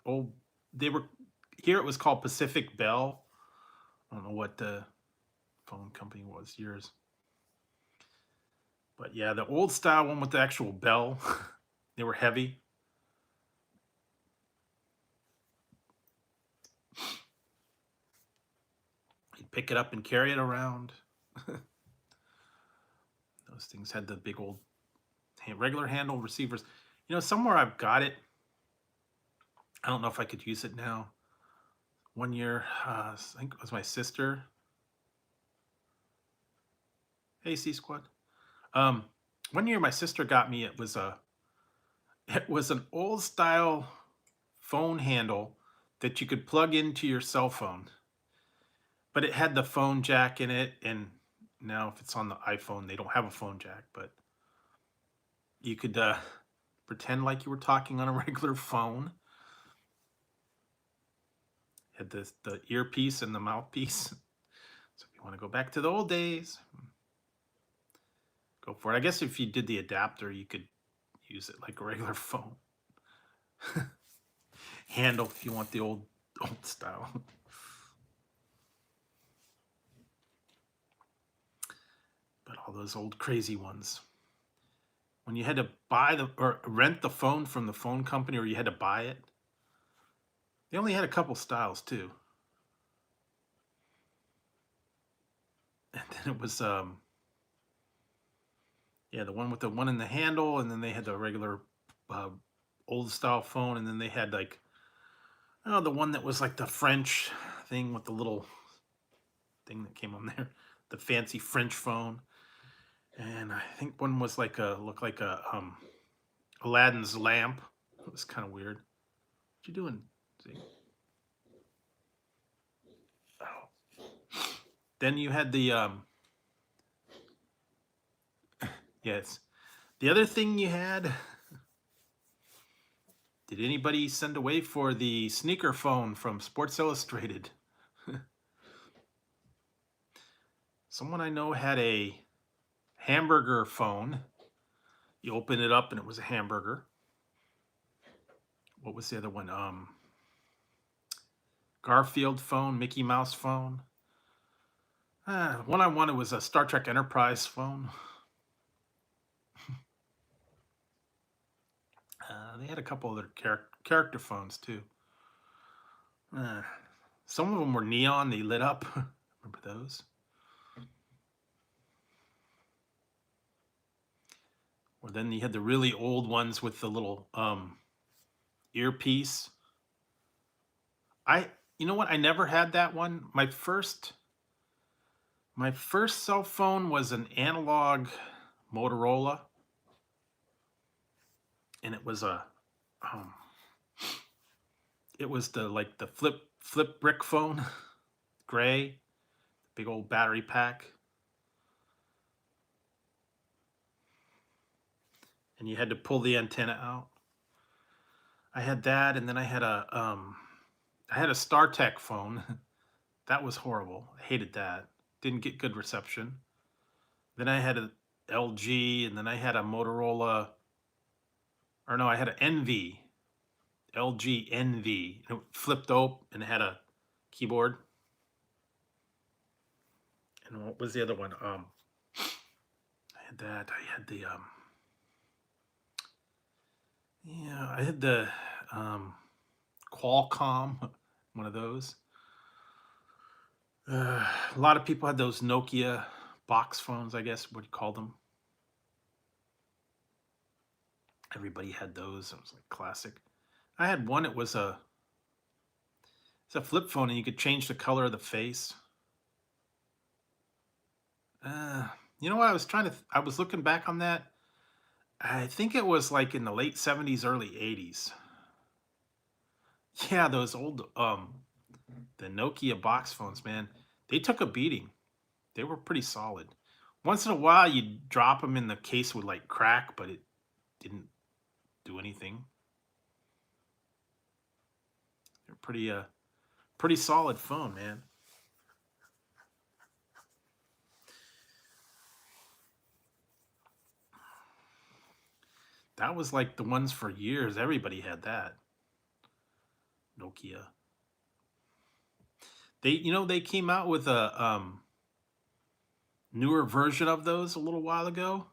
here it was called Pacific Bell. I don't know what the phone company was, yours. But yeah, the old style one with the actual bell, they were heavy. You'd pick it up and carry it around. Those things had the big old regular handle receivers. Somewhere I've got it. I don't know if I could use it now. one year, I think it was my sister. Hey, C Squad. Um, one year my sister got me. It was an old style phone handle that you could plug into your cell phone, but it had the phone jack in it. And now, if it's on the iPhone, they don't have a phone jack, but you could pretend like you were talking on a regular phone. Had the earpiece and the mouthpiece. So if you want to go back to the old days, go for it. I guess if you did the adapter, you could use it like a regular phone handle if you want the old style. But all those old crazy ones. When you had to buy or rent the phone from the phone company, or you had to buy it, they only had a couple styles too. And then it was yeah, the one with the one in the handle, and then they had the regular old style phone, and then they had like, oh, the one that was like the French thing with the little thing that came on there, the fancy French phone. And I think one was like looked like a Aladdin's lamp. It was kind of weird. What you doing? See? Oh. Then you had the yes. The other thing you had. Did anybody send away for the sneaker phone from Sports Illustrated? Someone I know had a hamburger phone. You open it up and it was a hamburger. What was the other one? Garfield phone, Mickey Mouse phone. One I wanted was a Star Trek Enterprise phone. They had a couple other character phones too. Some of them were neon. They lit up. Remember those? Or then you had the really old ones with the little earpiece. You know what? I never had that one. My first cell phone was an analog Motorola, and it was it was the flip brick phone, gray, big old battery pack, and you had to pull the antenna out. I had that, and then I had a StarTech phone. That was horrible. I hated that. Didn't get good reception. Then I had a LG, and then I had a Motorola, or no, I had an NV, LG NV. It flipped open and it had a keyboard. And what was the other one? I had that. I had the yeah, I had the Qualcomm, one of those. A lot of people had those Nokia box phones, I guess, what do you call them? Everybody had those. It was like classic. I had one. It's a flip phone, and you could change the color of the face. You know what? I was looking back on that. I think it was like in the late 70s, early 80s. Yeah, those old the Nokia box phones, man. They took a beating. They were pretty solid. Once in a while, you'd drop them, and the case would like crack, but it didn't do anything. They're pretty solid phone, man. That was like the ones for years. Everybody had that. Nokia. They came out with a newer version of those a little while ago.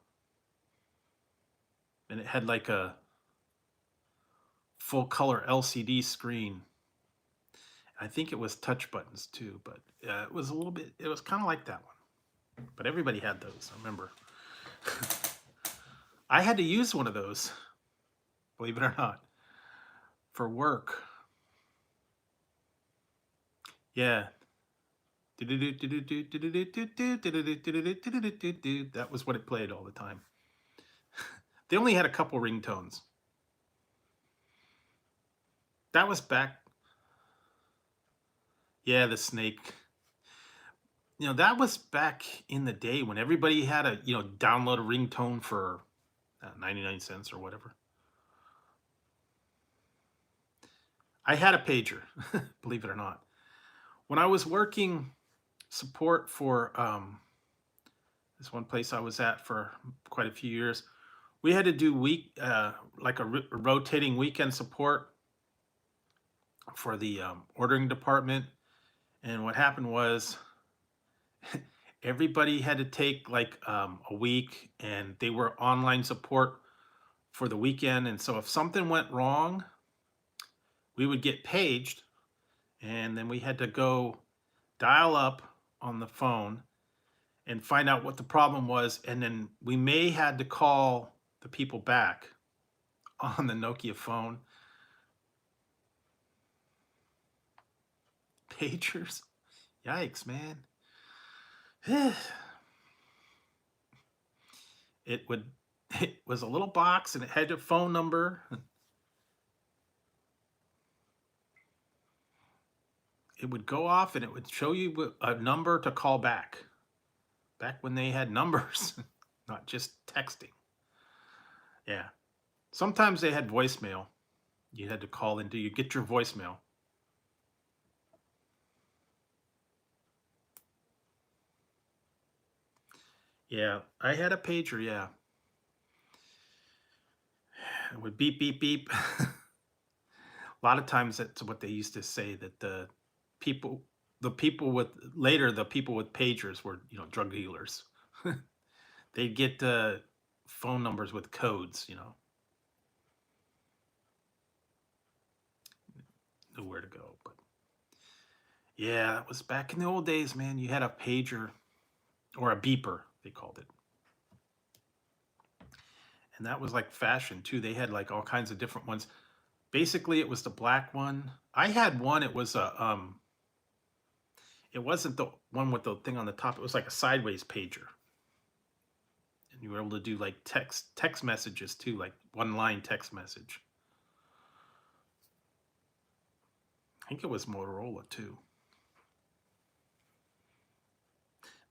And it had like a full color LCD screen. I think it was touch buttons too, but it was kind of like that one. But everybody had those, I remember. I had to use one of those, believe it or not, for work. Yeah. That was what it played all the time. They only had a couple ringtones. That was back. Yeah, the snake. That was back in the day when everybody had a, download a ringtone for 99 cents or whatever. I had a pager, believe it or not. When I was working support for this one place I was at for quite a few years, we had to do like a rotating weekend support for the ordering department. And what happened was everybody had to take like a week, and they were online support for the weekend. And so if something went wrong, we would get paged, and then we had to go dial up on the phone and find out what the problem was. And then we may had to call the people back on the Nokia phone. Pagers. Yikes, man. It was a little box, and it had a phone number. It would go off and it would show you a number to call back when they had numbers, not just texting. Yeah. Sometimes they had voicemail. You had to call in. Do you get your voicemail? Yeah, I had a pager. Yeah, it would beep, beep, beep. A lot of times that's what they used to say, that people, the people with pagers were, drug dealers. They'd get phone numbers with codes, knew where to go. But yeah, that was back in the old days, man. You had a pager or a beeper, they called it. And that was like fashion too. They had like all kinds of different ones. Basically, it was the black one. I had one. It was it wasn't the one with the thing on the top. It was like a sideways pager, and you were able to do like text messages too, like one line text message. I think it was Motorola too.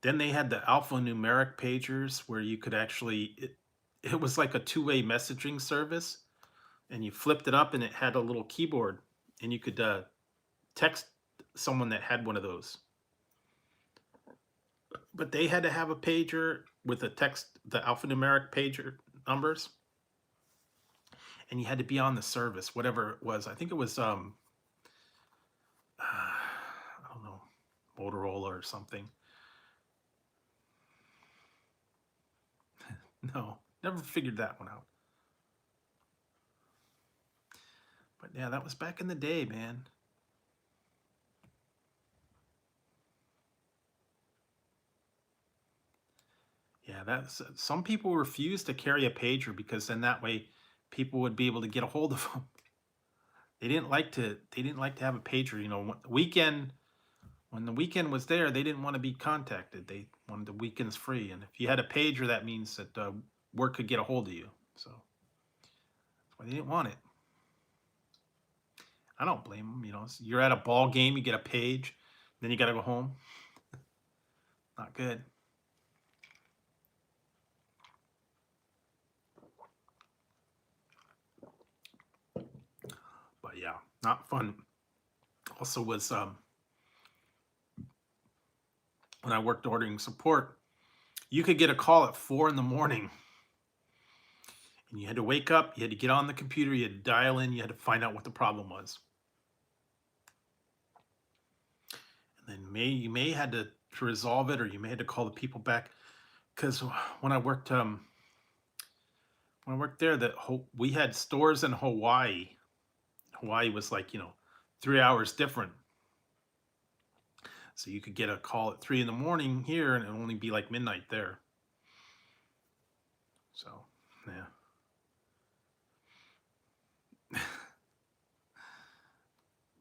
Then they had the alphanumeric pagers where you could actually it was like a two-way messaging service, and you flipped it up and it had a little keyboard, and you could text someone that had one of those. But they had to have a pager with the alphanumeric pager numbers, and you had to be on the service, whatever it was. I think it was I don't know, Motorola or something. No, never figured that one out. But yeah, that was back in the day, man. Yeah, that's some people refuse to carry a pager because then that way people would be able to get a hold of them. They didn't like to have a pager, when the weekend was there, they didn't want to be contacted. They wanted the weekends free, and if you had a pager, that means that work could get a hold of you. So that's why they didn't want it. I don't blame them. You're at a ball game, you get a page, then you got to go home. Not good. But yeah, not fun. Also was when I worked ordering support, you could get a call at 4 in the morning, and you had to wake up, you had to get on the computer, you had to dial in, you had to find out what the problem was. And then you may had to resolve it, or you may have to call the people back. Because when I worked there, we had stores in Hawaii. Hawaii was like 3 hours different, so you could get a call at 3 in the morning here, and it'd only be like midnight there. So yeah.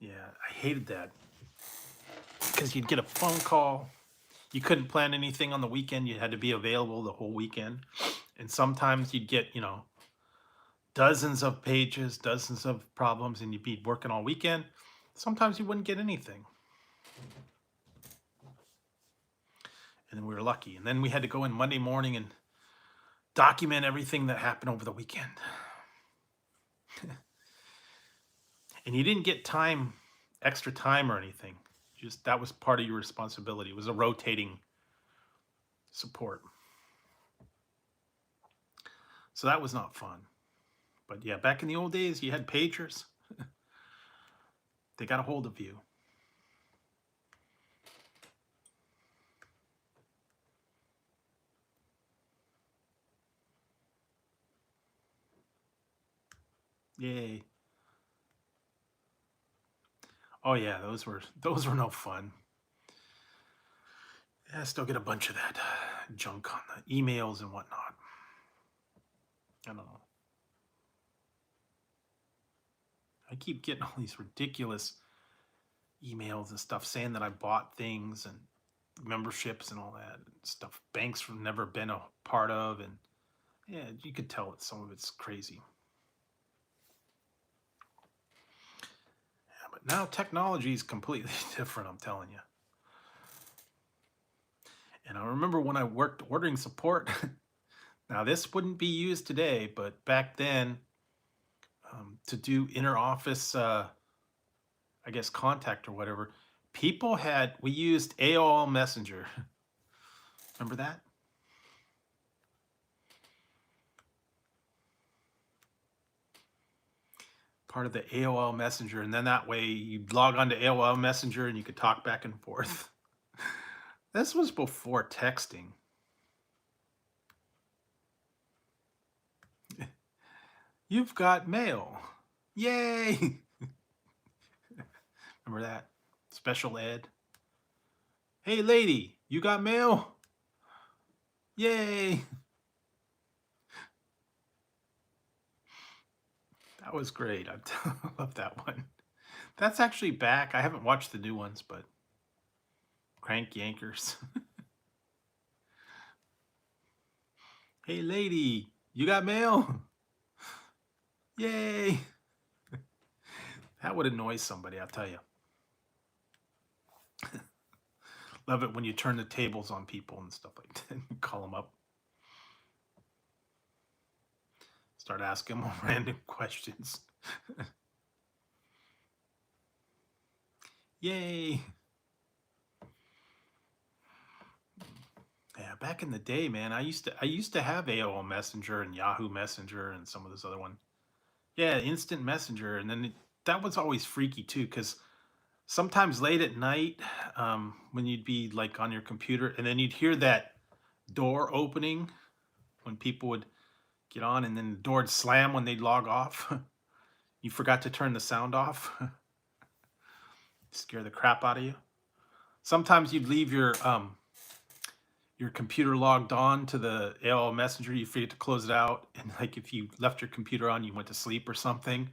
Yeah, I hated that. because you'd get a phone call. You couldn't plan anything on the weekend. You had to be available the whole weekend. And sometimes you'd get, dozens of pages, dozens of problems, and you'd be working all weekend. Sometimes you wouldn't get anything. And then we were lucky. And then we had to go in Monday morning and document everything that happened over the weekend. And you didn't get extra time or anything. Just that was part of your responsibility. It was a rotating support. So that was not fun. But yeah, back in the old days, you had pagers. They got a hold of you. Yay. Oh yeah, those were no fun. Yeah, I still get a bunch of that junk on the emails and whatnot. I don't know. I keep getting all these ridiculous emails and stuff saying that I bought things and memberships and all that and stuff banks have never been a part of, and yeah, you could tell that some of it's crazy. Yeah, but now technology is completely different, I'm telling you. And I remember when I worked ordering support. Now this wouldn't be used today, but back then, to do inter-office, I guess, contact or whatever, we used AOL Messenger. Remember that? Part of the AOL Messenger, and then that way you'd log on to AOL Messenger and you could talk back and forth. This was before texting. You've got mail. Yay! Remember that? Special ed. Hey lady, you got mail? Yay! That was great. I love that one. That's actually back. I haven't watched the new ones, but Crank Yankers. Hey lady, you got mail? Yay! That would annoy somebody, I'll tell you. Love it when you turn the tables on people and stuff like that. Call them up. Start asking them random questions. Yay! Yeah, back in the day, man, I used to have AOL Messenger and Yahoo Messenger and some of those other ones. Yeah, Instant Messenger, and then that was always freaky too, because sometimes late at night, when you'd be like on your computer, and then you'd hear that door opening when people would get on, and then the door would slam when they'd log off. You forgot to turn the sound off. Scare the crap out of you. Sometimes you'd leave your computer logged on to the AOL Messenger, you forget to close it out, and like if you left your computer on, you went to sleep or something, in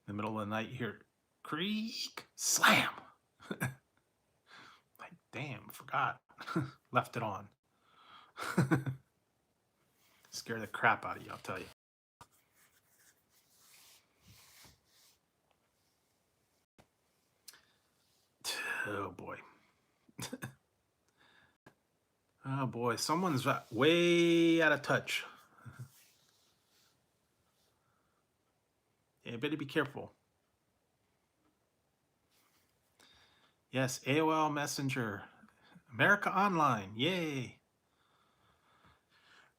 the middle of the night, you hear creak, slam. Like, damn, forgot. Left it on. Scare the crap out of you, I'll tell you. Oh boy. Oh boy, someone's way out of touch. Yeah, better be careful. Yes, AOL Messenger. America Online, yay.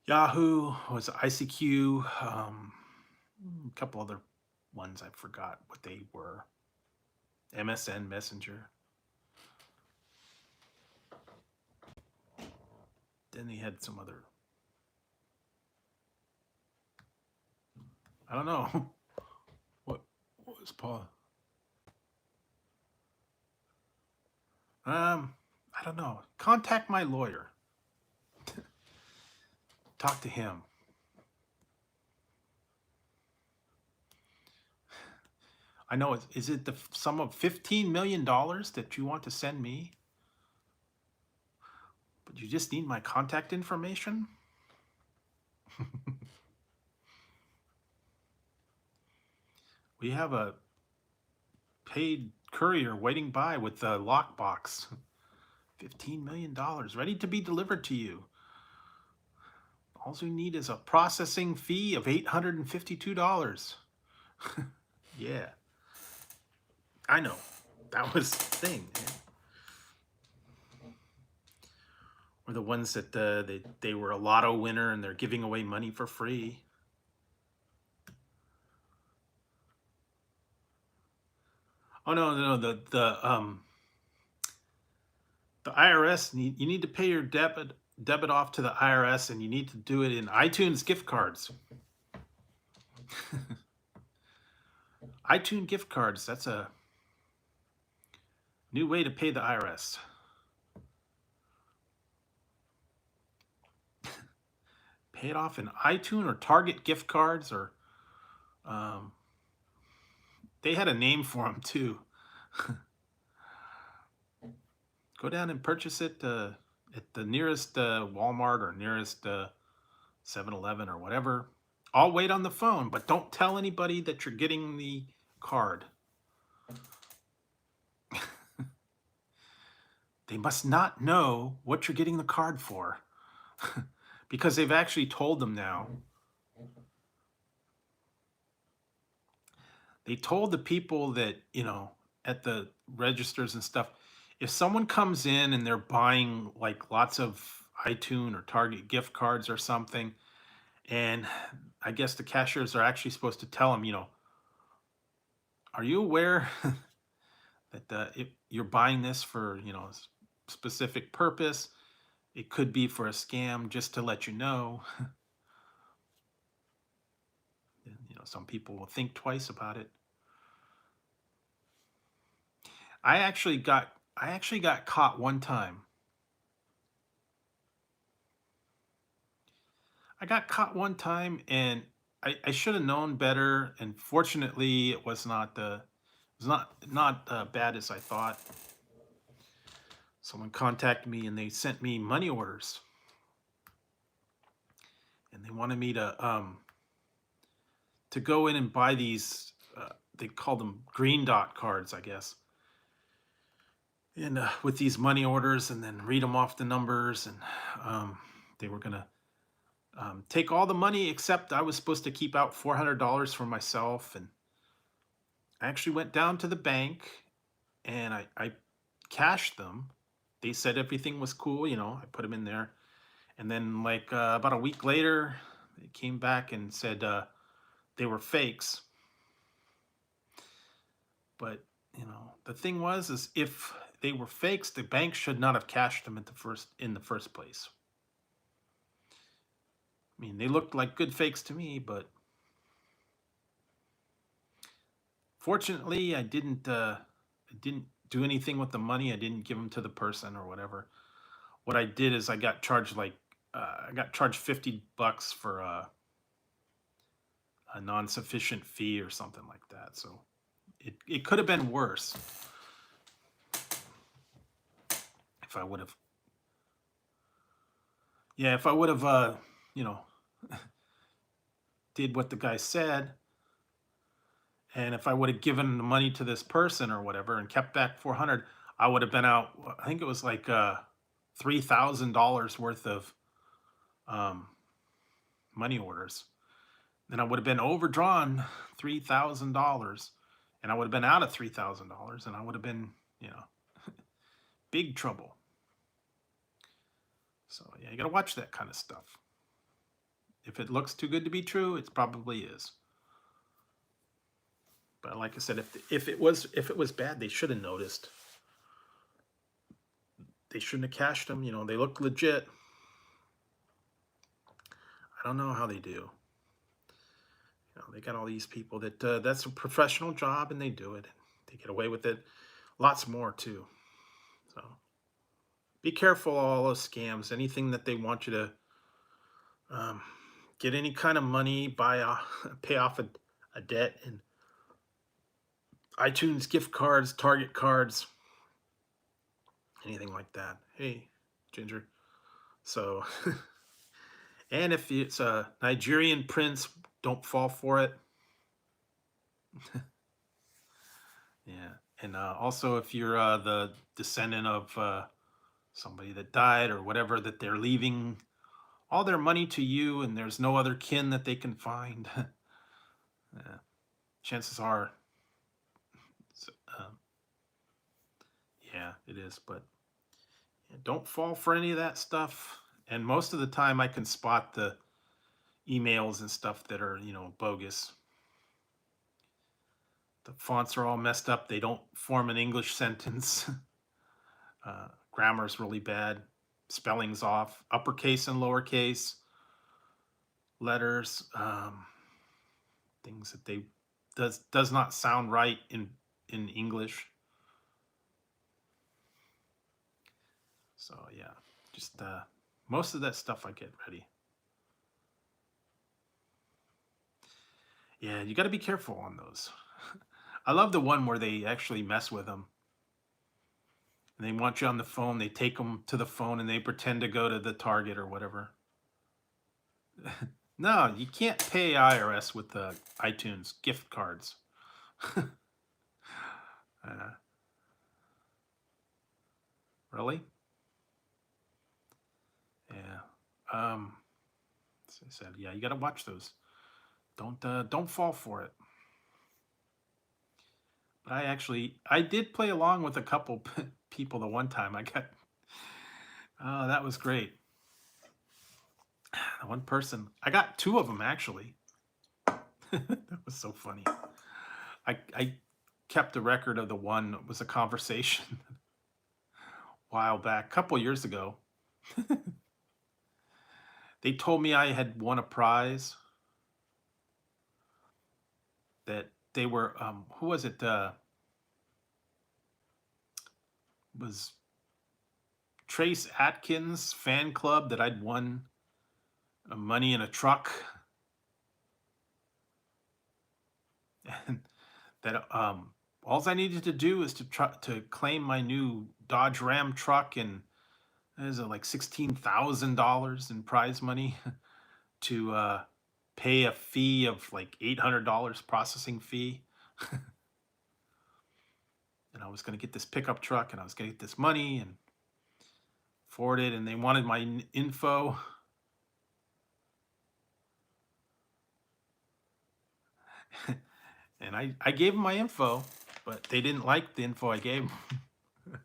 Yahoo was ICQ, a couple other ones I forgot what they were. MSN Messenger. Then they had some other. I don't know. What was Paul? I don't know. Contact my lawyer. Talk to him. I know. Is it the sum of $15 million that you want to send me? Do you just need my contact information? We have a paid courier waiting by with a lockbox. $15 million ready to be delivered to you. All you need is a processing fee of $852. Yeah, I know. That was the thing. Or the ones that they were a lotto winner and they're giving away money for free. Oh no, the IRS you need to pay your debit off to the IRS, and you need to do it in iTunes gift cards. iTunes gift cards, that's a new way to pay the IRS. Pay it off in iTunes or Target gift cards, or they had a name for them too. Go down and purchase it at the nearest Walmart or nearest 7-Eleven or whatever. I'll wait on the phone, but don't tell anybody that you're getting the card. They must not know what you're getting the card for. Because they've actually told them now. They told the people that, at the registers and stuff, if someone comes in and they're buying like lots of iTunes or Target gift cards or something, and I guess the cashiers are actually supposed to tell them, are you aware that if you're buying this for, a specific purpose, it could be for a scam, just to let you know. And, some people will think twice about it. I actually got caught one time. I got caught one time, and I should have known better. And fortunately, it was not bad as I thought. Someone contacted me, and they sent me money orders, and they wanted me to go in and buy these. They call them green dot cards, I guess. And with these money orders, and then read them off the numbers, and they were gonna take all the money, except I was supposed to keep out $400 for myself. And I actually went down to the bank, and I cashed them. They said everything was cool, I put them in there. And then like about a week later, they came back and said they were fakes. But, the thing is if they were fakes, the bank should not have cashed them in the first place. I mean, they looked like good fakes to me, but fortunately, I didn't do anything with the money. I didn't give them to the person or whatever. What I did is I got charged $50 for a non-sufficient fee or something like that. So it could have been worse if I would have. Yeah, if I would have, did what the guy said, and if I would have given the money to this person or whatever and kept back 400, I would have been out. I think it was like $3,000 worth of money orders. Then I would have been overdrawn $3,000, and I would have been out of $3,000, and I would have been, big trouble. So yeah, you got to watch that kind of stuff. If it looks too good to be true, it probably is. But like I said, if it was bad, they should have noticed. They shouldn't have cashed them. They look legit. I don't know how they do. They got all these people that's a professional job, and they do it. They get away with it. Lots more too. So be careful of all those scams. Anything that they want you to get any kind of money, pay off a debt, and iTunes gift cards, Target cards, anything like that. Hey, Ginger. So, and if it's a Nigerian prince, don't fall for it. Yeah. And also, if you're the descendant of somebody that died or whatever, that they're leaving all their money to you and there's no other kin that they can find, chances are, s- um, yeah, it is. But yeah, don't fall for any of that stuff. And most of the time, I can spot the emails and stuff that are, bogus. The fonts are all messed up. They don't form an English sentence. Grammar's really bad. Spelling's off. Uppercase and lowercase letters. Things that they does not sound right in English. So yeah, just most of that stuff I get ready. Yeah, you got to be careful on those. I love the one where they actually mess with them. And they want you on the phone. They take them to the phone and they pretend to go to the Target or whatever. No, you can't pay IRS with the iTunes gift cards. Really? Yeah. So I said, yeah, you got to watch those. Don't fall for it. But I did play along with a couple people the one time. Oh, that was great. One person, I got two of them actually. That was so funny. I kept a record of the one that was a conversation a while back, a couple years ago. They told me I had won a prize. That they were who was it? Was Trace Atkins fan club that I'd won money in a truck, and that all I needed to do is to try to claim my new Dodge Ram truck, and there's like $16,000 in prize money to pay a fee of like $800 processing fee. And I was going to get this pickup truck, and I was going to get this money and forward it, and they wanted my info. And I gave them my info, but they didn't like the info I gave them.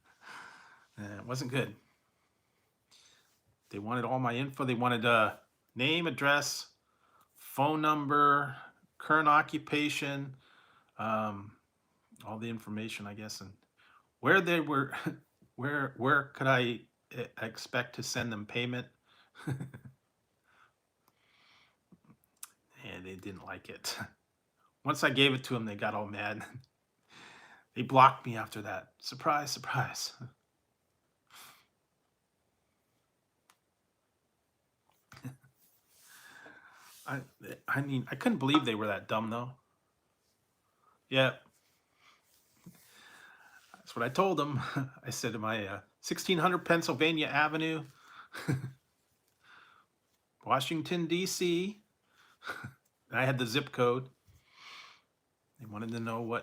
It wasn't good. They wanted all my info. They wanted name, address, phone number, current occupation, um, all the information, I guess, and where they were, where could I expect to send them payment? And they didn't like it. Once I gave it to them, they got all mad. They blocked me after that. Surprise, surprise. I I mean, I couldn't believe they were that dumb though. Yeah, that's what I told them. I said to my 1600 Pennsylvania Avenue, Washington D.C. And I had the zip code. They wanted to know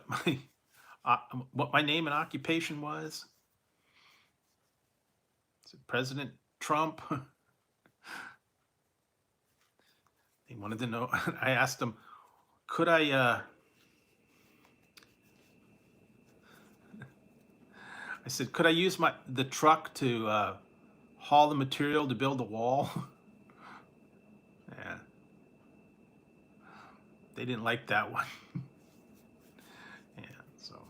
uh, what my name and occupation was. Is it President Trump? They wanted to know. I asked them, could I said, could I use the truck to haul the material to build the wall? Yeah, they didn't like that one. Yeah, so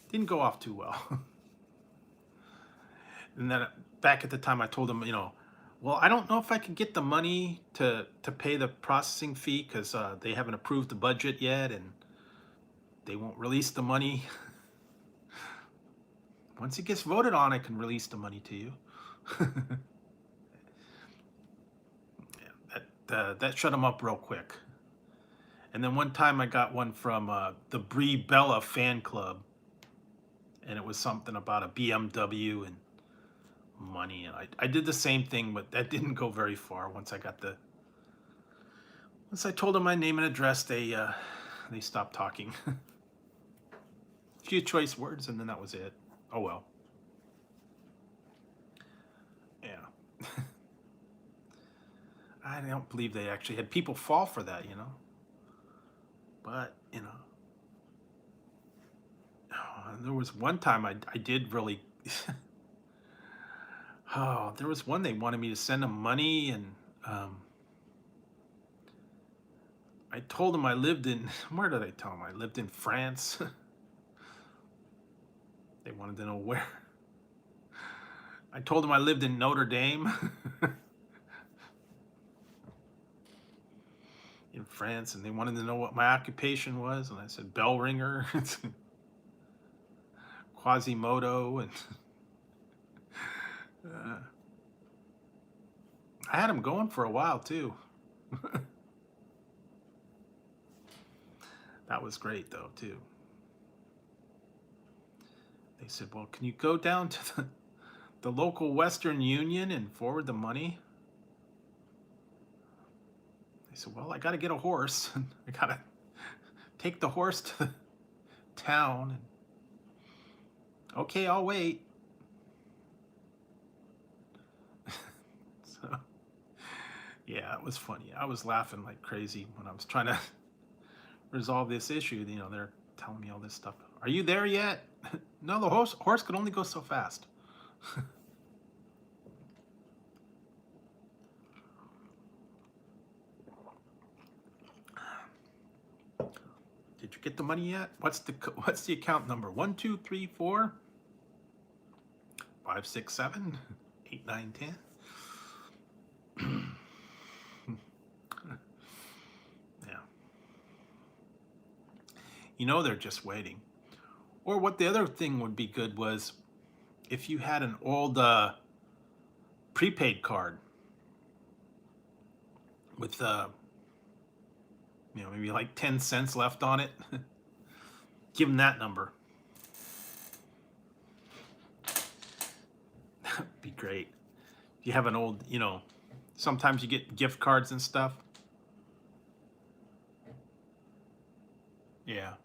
didn't go off too well. And then back at the time, I told them, well, I don't know if I can get the money to pay the processing fee because they haven't approved the budget yet, and they won't release the money. Once it gets voted on, I can release the money to you. That shut them up real quick. And then one time I got one from the Brie Bella fan club, and it was something about a BMW and money, and I did the same thing, but that didn't go very far. Once I told them my name and address, they stopped talking. A few choice words, and then that was it. Oh well. Yeah. I don't believe they actually had people fall for that, you know. But, you know, there was one time I did really. Oh, there was one they wanted me to send them money, and I told them I lived in. Where did I tell them I lived in France? They wanted to know where. I told them I lived in Notre Dame. In France, and they wanted to know what my occupation was, and I said bell ringer, Quasimodo, and I had them going for a while too. That was great though too. They said, well, can you go down to the local Western Union and forward the money? I said, well, I got to get a horse. I got to take the horse to the town. Okay, I'll wait. So, yeah, it was funny. I was laughing like crazy when I was trying to resolve this issue. You know, they're telling me all this stuff. Are you there yet? No, the horse could only go so fast. Did you get the money yet? What's the account number? 1, 2, 3, 4, 5, 6, 7, 8, 9, 10. Yeah. You know they're just waiting. Or what the other thing would be good was if you had an old prepaid card with you know, maybe like 10 cents left on it. Give them that number. That'd be great. If you have an old, you know, sometimes you get gift cards and stuff. Yeah.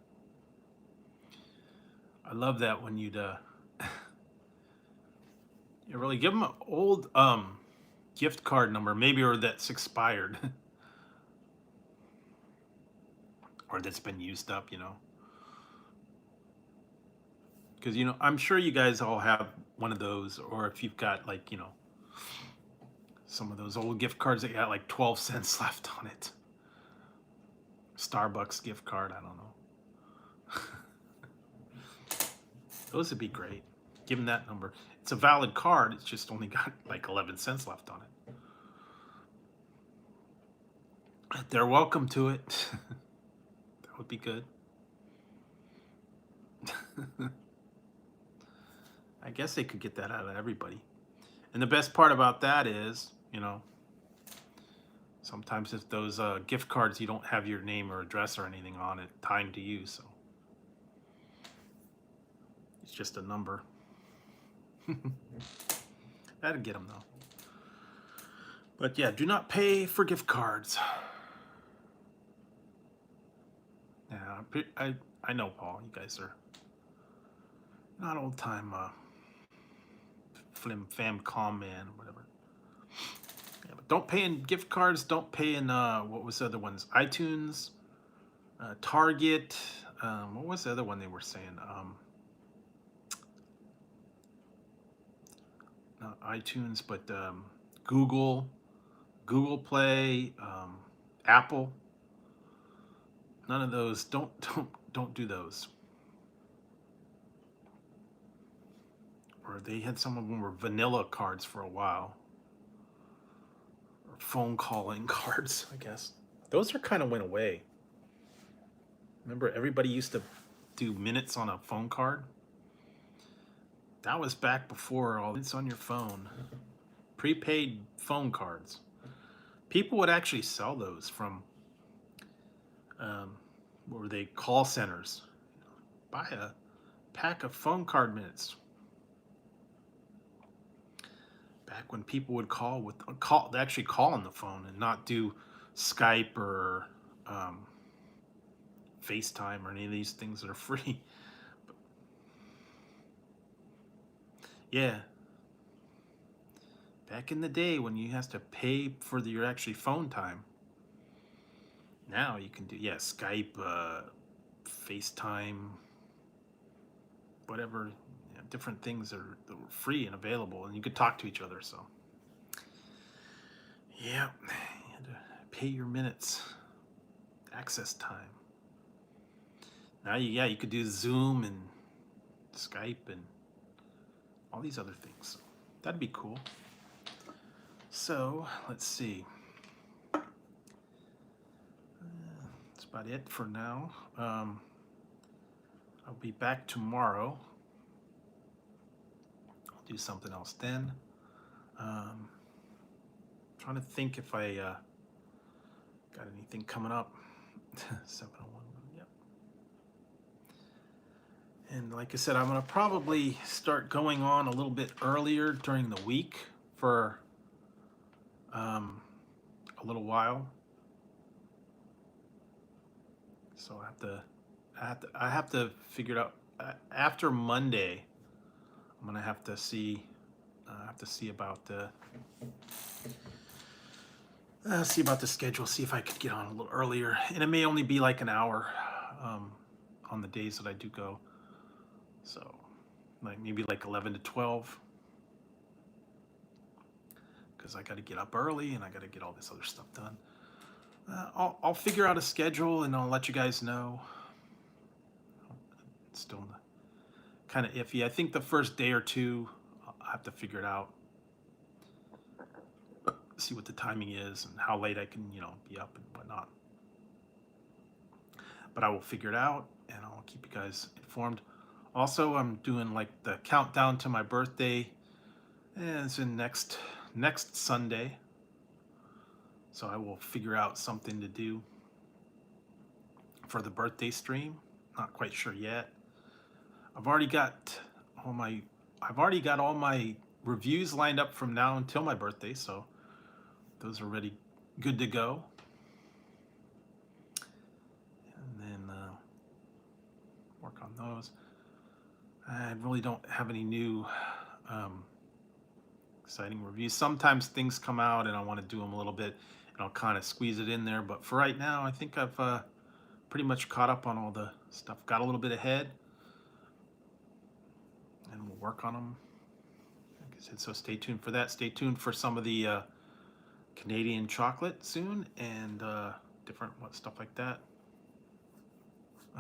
I love that when you'd you really give them an old gift card number, maybe, or that's expired. Or that's been used up, you know. Because, you know, I'm sure you guys all have one of those, or if you've got, like, you know, some of those old gift cards that got like 12 cents left on it. Starbucks gift card, I don't know. Those would be great. Give them that number. It's a valid card, it's just only got like 11 cents left on it. They're welcome to it. That would be good. I guess they could get that out of everybody. And the best part about that is, you know, sometimes if those gift cards, you don't have your name or address or anything on it, timed to you, so it's just a number. That'd get them though. But yeah, do not pay for gift cards. Yeah, I know, Paul. You guys are not old time flim fam com man, whatever. Yeah, but don't pay in gift cards. Don't pay in what was the other ones? iTunes, Target. What was the other one they were saying? Not iTunes, but Google Play, Apple. None of those. Don't do those. Or they had some of them were vanilla cards for a while. Or phone calling cards, I guess. Those are kind of went away. Remember, everybody used to do minutes on a phone card? That was back before all this on your phone. Prepaid phone cards. People would actually sell those from what were they, call centers. Buy a pack of phone card minutes. Back when people would actually call on the phone and not do Skype or FaceTime or any of these things that are free. But yeah, back in the day when you have to pay for your actually phone time. Now you can do Skype, FaceTime, whatever, different things that were free and available, and you could talk to each other. So yeah, you had to pay your minutes, access time. Now you could do Zoom and Skype and all these other things. So that'd be cool. So let's see. That's about it for now. I'll be back tomorrow. I'll do something else then. Trying to think if I got anything coming up. 701. Yep. And like I said, I'm going to probably start going on a little bit earlier during the week for a little while. So I have to figure it out after Monday. I'm gonna have to see about the schedule. See if I could get on a little earlier, and it may only be like an hour on the days that I do go. So maybe like 11 to 12, because I got to get up early and I got to get all this other stuff done. I'll figure out a schedule and I'll let you guys know. It's still kind of iffy. I think the first day or two I'll have to figure it out, see what the timing is and how late I can be up and whatnot. But I will figure it out and I'll keep you guys informed. Also, I'm doing like the countdown to my birthday, and it's in next Sunday. So I will figure out something to do for the birthday stream. Not quite sure yet. I've already got all my reviews lined up from now until my birthday, so those are ready, good to go. And then work on those. I really don't have any new exciting reviews. Sometimes things come out and I want to do them a little bit, and I'll kind of squeeze it in there. But for right now, I think I've pretty much caught up on all the stuff. Got a little bit ahead, and we'll work on them. Like I said, so stay tuned for that. Stay tuned for some of the Canadian chocolate soon, and different stuff like that.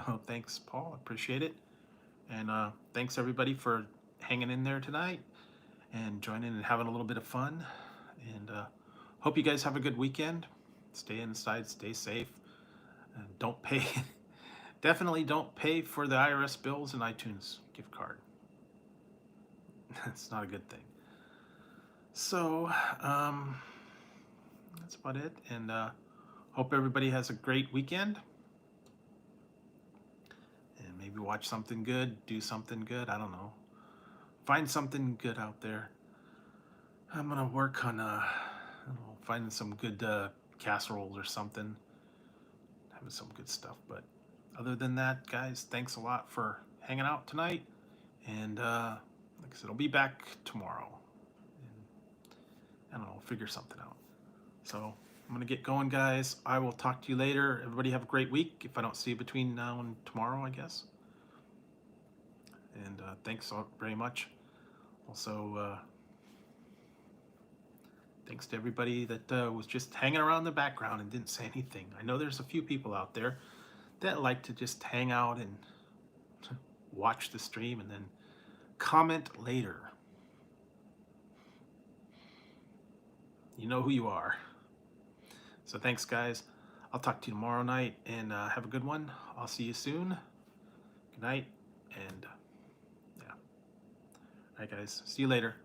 Oh, thanks, Paul. Appreciate it. And thanks everybody for hanging in there tonight and joining and having a little bit of fun. And hope you guys have a good weekend. Stay inside, stay safe, and don't pay. Definitely don't pay for the IRS bills and iTunes gift card. That's not a good thing. So that's about it. And hope everybody has a great weekend. And maybe watch something good, do something good. I don't know. Find something good out there. I'm gonna work on finding some good casseroles or something, having some good stuff. But other than that, guys, thanks a lot for hanging out tonight. And like I said, I'll be back tomorrow. And I don't know, I'll figure something out. So I'm gonna get going, guys. I will talk to you later. Everybody have a great week. If I don't see you between now and tomorrow, I guess. And thanks very much. Also, thanks to everybody that was just hanging around in the background and didn't say anything. I know there's a few people out there that like to just hang out and watch the stream and then comment later. You know who you are. So thanks, guys. I'll talk to you tomorrow night, and have a good one. I'll see you soon. Good night, and yeah. All right, guys. See you later.